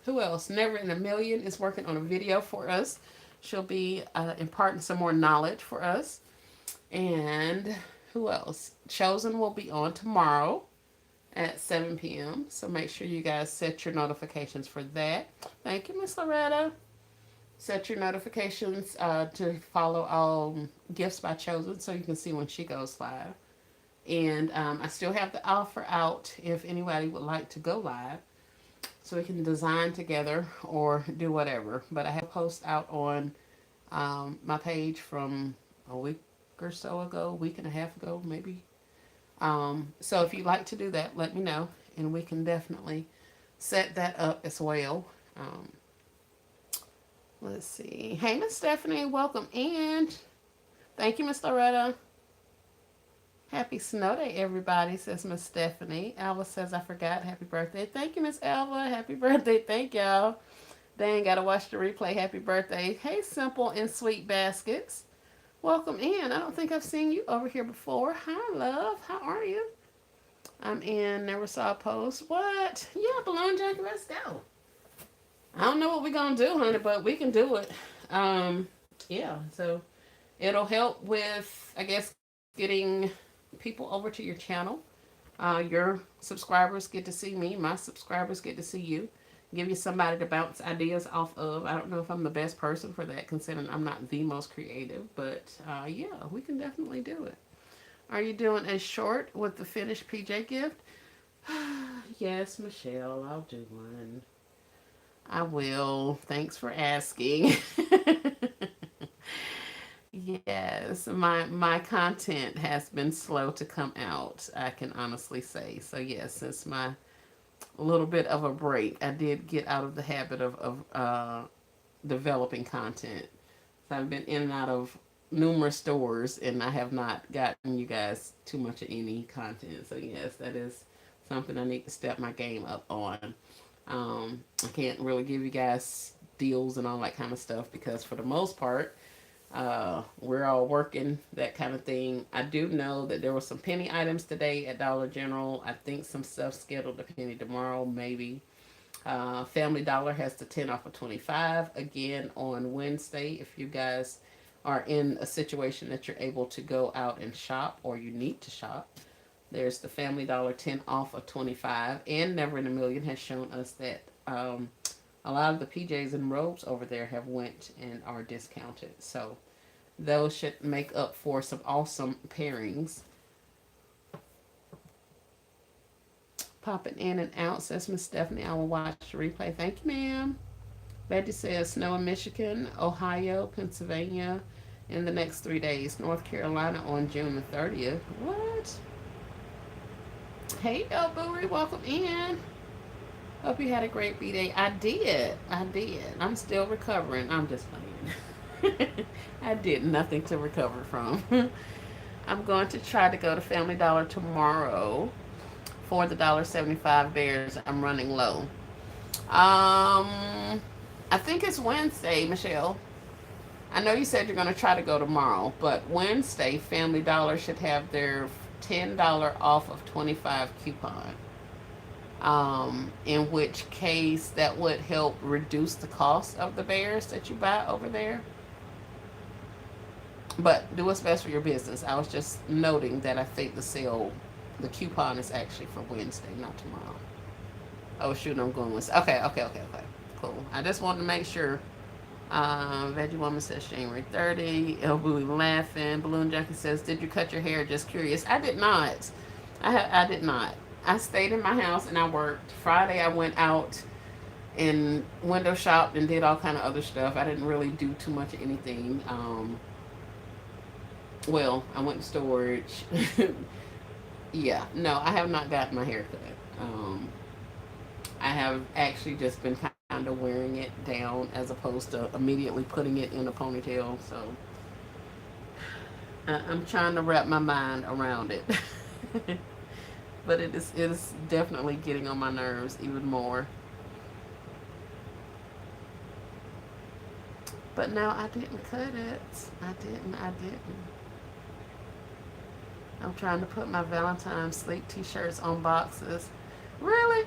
who else? Never in a Million is working on a video for us. She'll be imparting some more knowledge for us. And who else? Chosen will be on tomorrow at 7 p.m. So make sure you guys set your notifications for that. Thank you, Miss Loretta. Set your notifications to follow all Gifts by Chosen so you can see when she goes live. And I still have the offer out if anybody would like to go live so we can design together or do whatever. But I have a post out on my page from a week or so ago, week and a half ago, maybe. So if you'd like to do that, let me know, and we can definitely set that up as well. Let's see. Hey, Miss Stephanie, welcome in. Thank you, Miss Loretta. Happy snow day, everybody, says Miss Stephanie. Alva says, I forgot. Happy birthday. Thank you, Miss Alva. Happy birthday. Thank y'all. Dang, gotta watch the replay. Happy birthday. Hey, Simple and Sweet Baskets. Welcome in. I don't think I've seen you over here before. Hi, love. How are you? I'm in. Never saw a post. What? Yeah, Balloon Junkie. Let's go. I don't know what we're going to do, honey, but we can do it. Yeah, so it'll help with, I guess, getting people over to your channel. Your subscribers get to see me. My subscribers get to see you. Give you somebody to bounce ideas off of. I don't know if I'm the best person for that, considering I'm not the most creative. But yeah, we can definitely do it. Are you doing a short with the finished PJ gift? Yes, Michelle, I'll do one. I will. Thanks for asking. Yes, my content has been slow to come out, I can honestly say. So yes, it's my a little bit of a break. I did get out of the habit of developing content. So I've been in and out of numerous stores, and I have not gotten you guys too much of any content. So yes, that is something I need to step my game up on. I can't really give you guys deals and all that kind of stuff because for the most part, we're all working, that kind of thing. I do know that there were some penny items today at Dollar General. I think some stuff scheduled to penny tomorrow, maybe. Family Dollar has the 10 off of 25 again on Wednesday. If you guys are in a situation that you're able to go out and shop or you need to shop, there's the Family Dollar 10 off of 25. And Never in a Million has shown us that a lot of the PJs and robes over there have went and are discounted. So those should make up for some awesome pairings. Popping in and out, says Miss Stephanie. I will watch the replay. Thank you, ma'am. Betty says snow in Michigan, Ohio, Pennsylvania in the next 3 days. North Carolina on June the 30th. What? Hey, El Bowery, welcome in. Hope you had a great B-Day. I did. I'm still recovering. I'm just playing. I did nothing to recover from. I'm going to try to go to Family Dollar tomorrow for the $1.75 bears. I'm running low. I think it's Wednesday, Michelle. I know you said you're going to try to go tomorrow, but Wednesday, Family Dollar should have their $10 off of 25 coupon. In which case that would help reduce the cost of the bears that you buy over there. But do what's best for your business. I was just noting that I think the coupon is actually for Wednesday, not tomorrow. Oh shoot, I'm going Wednesday. Okay. Cool. I just wanted to make sure. Veggie Woman says January 30. Elbooey laughing. Balloon Junkie says, did you cut your hair? Just curious. I did not. I did not. I stayed in my house and I worked. Friday I went out and window shopped and did all kind of other stuff. I didn't really do too much of anything. Well, I went to storage. Yeah, no, I have not gotten my hair cut. I have actually just been kind of wearing it down as opposed to immediately putting it in a ponytail. So I'm trying to wrap my mind around it. But it is definitely getting on my nerves even more. But no, I didn't cut it. I didn't. I'm trying to put my Valentine's sleep t-shirts on boxes. Really?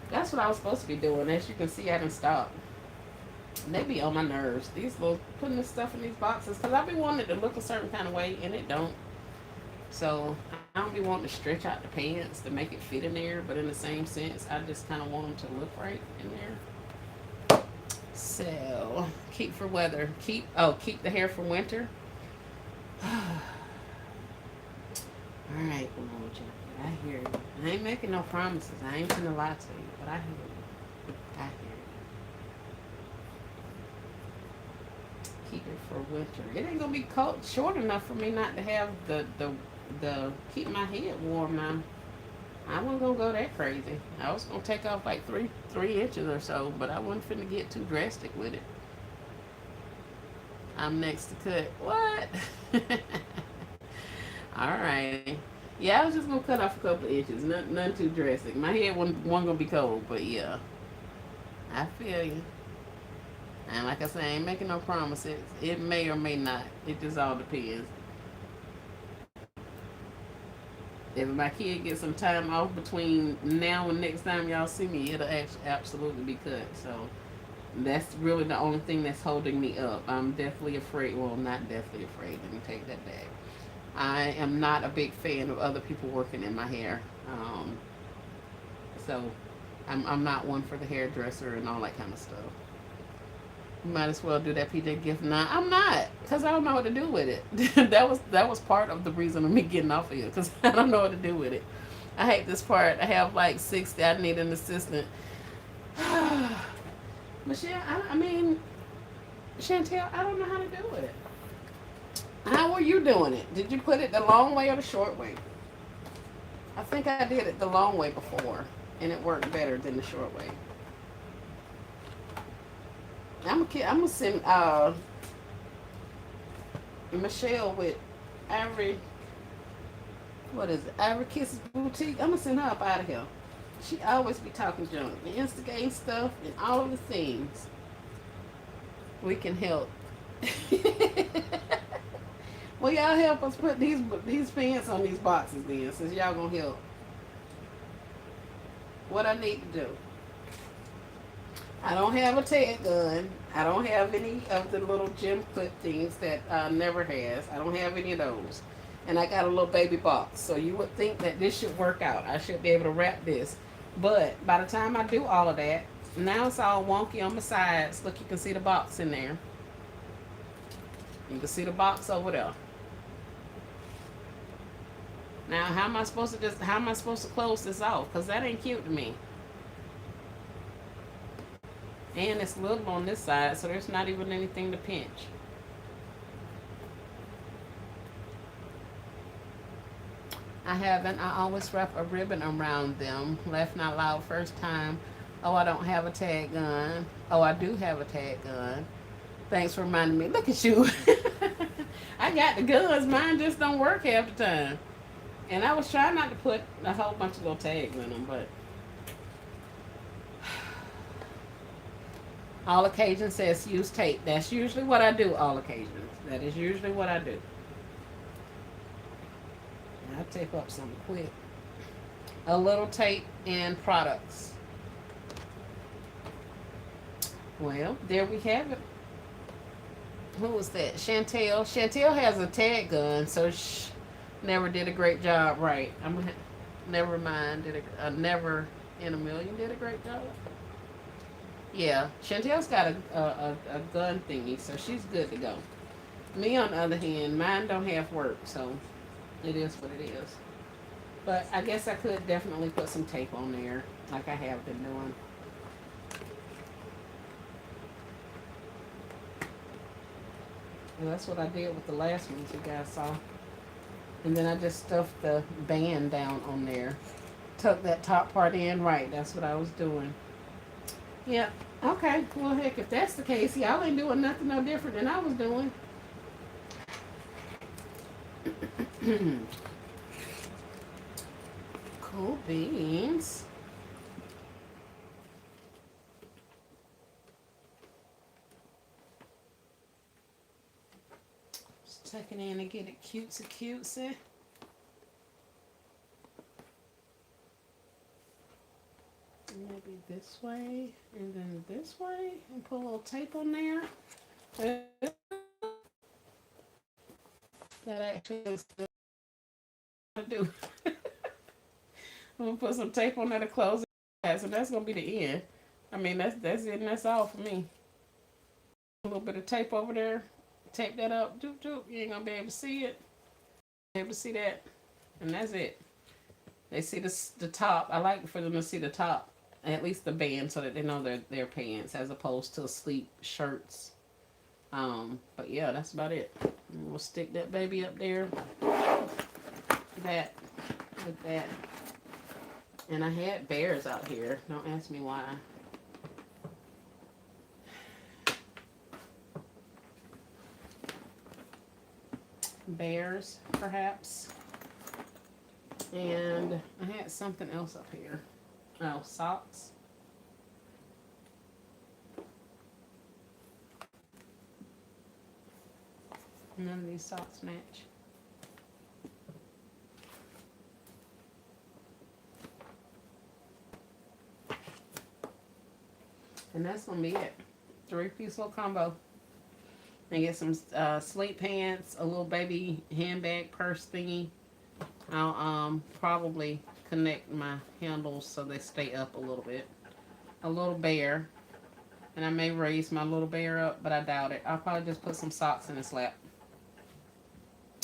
That's what I was supposed to be doing. As you can see, I didn't stop. They be on my nerves. These little putting this stuff in these boxes because I be wanting it to look a certain kind of way and it don't. So I don't be wanting to stretch out the pants to make it fit in there, but in the same sense, I just kind of want them to look right in there. So keep for weather. Keep the hair for winter. All right, Lord Jacket, I hear you. I ain't making no promises. I ain't gonna lie to you, but I hear you. I hear you. Keep it for winter. It ain't gonna be cold short enough for me not to have the keep my head warm now. I wasn't gonna go that crazy. I was gonna take off like three inches or so, but I wasn't finna get too drastic with it. I'm next to cut. What? Alrighty. Yeah, I was just gonna cut off a couple of inches. None too drastic. My head wasn't gonna be cold, but yeah. I feel you. And like I said, I ain't making no promises. It may or may not. It just all depends. If my kid gets some time off between now and next time y'all see me, it'll actually absolutely be cut. So that's really the only thing that's holding me up. I'm definitely afraid. Well, not definitely afraid. Let me take that back. I am not a big fan of other people working in my hair. So I'm not one for the hairdresser and all that kind of stuff. You might as well do that PJ gift now. I'm not, because I don't know what to do with it. that was part of the reason of me getting off of here, because I don't know what to do with it. I hate this part. I have like 60. I need an assistant. Michelle, I mean, Chantel, I don't know how to do it. How were you doing it? Did you put it the long way or the short way? I think I did it the long way before, and it worked better than the short way. I'm gonna send Michelle with Ivory. What is it? Ivory Kisses Boutique. I'm gonna send her up out of here. She always be talking junk and instigating stuff and all of the things. We can help. Well, y'all help us put these pants on these boxes then, since y'all gonna help. What I need to do. I don't have a tag gun. I don't have any of the little gem clip things that Never has. I don't have any of those. And I got a little baby box. So you would think that this should work out. I should be able to wrap this. But by the time I do all of that, now it's all wonky on the sides. Look, you can see the box in there. You can see the box over there. Now, how am I supposed to close this off? Because that ain't cute to me. And it's little on this side, so there's not even anything to pinch. I haven't. I always wrap a ribbon around them. Laughing out loud first time. Oh, I don't have a tag gun. Oh, I do have a tag gun. Thanks for reminding me. Look at you. I got the guns. Mine just don't work half the time. And I was trying not to put a whole bunch of little tags in them, but All occasions says use tape. That's usually what I do. All occasions. That is usually what I do. I tape up something quick. A little tape and products. Well, there we have it. Who was that? Chantel. Chantel has a tag gun, so never did a great job. Right. Never mind. Never in a million did a great job. Yeah, Chantel's got a gun thingy, so she's good to go. Me, on the other hand, mine don't have work, so it is what it is. But I guess I could definitely put some tape on there, like I have been doing. And that's what I did with the last ones you guys saw. And then I just stuffed the band down on there. Tuck that top part in, right, that's what I was doing. Yep. Okay. Well, heck, if that's the case, y'all ain't doing nothing no different than I was doing. Cool beans. Just tuck it in and get it cutesy cutesy. Maybe this way and then this way and put a little tape on there. That actually is good to do. I'm gonna put some tape on there to close it, so that's gonna be the end. I mean, that's it, and that's all for me. A little bit of tape over there, tape that up. Doop doop. You ain't gonna be able to see it. Be able to see that, and that's it. They see the top. I like for them to see the top, at least the band, so that they know their pants, as opposed to sleep shirts. But yeah, that's about it. And we'll stick that baby up there. That with that. And I had bears out here. Don't ask me why. Bears, perhaps. And I had something else up here. Oh, socks. None of these socks match. And that's gonna be it. 3-piece little combo. And get some sleep pants, a little baby handbag purse thingy. I'll probably connect my handles so they stay up a little bit. A little bear. And I may raise my little bear up, but I doubt it. I'll probably just put some socks in his lap.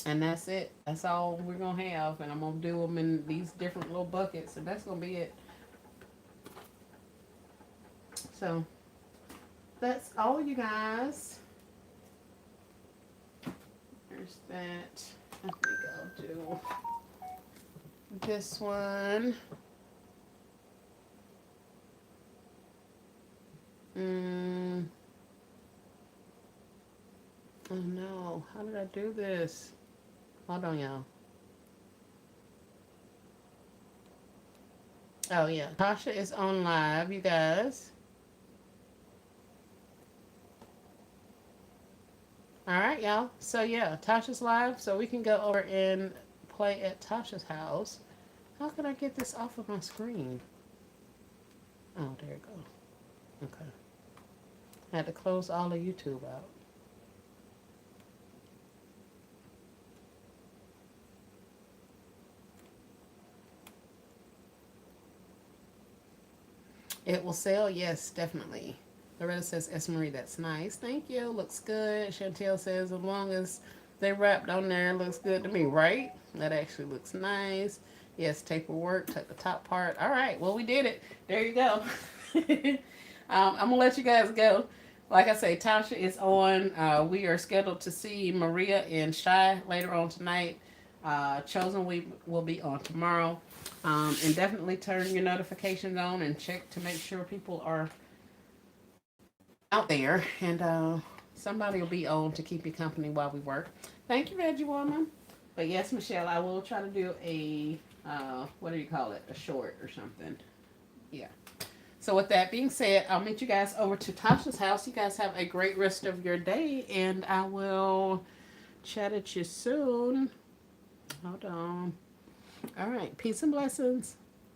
And that's it. That's all we're going to have. And I'm going to do them in these different little buckets. And that's going to be it. So, that's all, you guys. There's that. I think I'll do this one. Oh no, how did I do this? Hold on, y'all. Oh yeah, Tasha is on live, you guys. All right, y'all. So yeah, Tasha's live, so we can go over and play at Tasha's house. How can I get this off of my screen? Oh, there you go. Okay. I had to close all of YouTube out. It will sell, yes, definitely. Loretta says, S. Marie, that's nice. Thank you. Looks good. Chantel says, as long as they wrapped on there, it looks good to me, right? That actually looks nice. Yes, tape will work. Take the top part. All right. Well, we did it. There you go. I'm going to let you guys go. Like I say, Tasha is on. We are scheduled to see Maria and Shy later on tonight. Chosen we will be on tomorrow. And definitely turn your notifications on and check to make sure people are out there. And somebody will be on to keep you company while we work. Thank you, Reggie Woman. But yes, Michelle, I will try to do a, what do you call it? A short or something. Yeah. So with that being said, I'll meet you guys over to Tasha's house. You guys have a great rest of your day, and I will chat at you soon. Hold on. All right. Peace and blessings.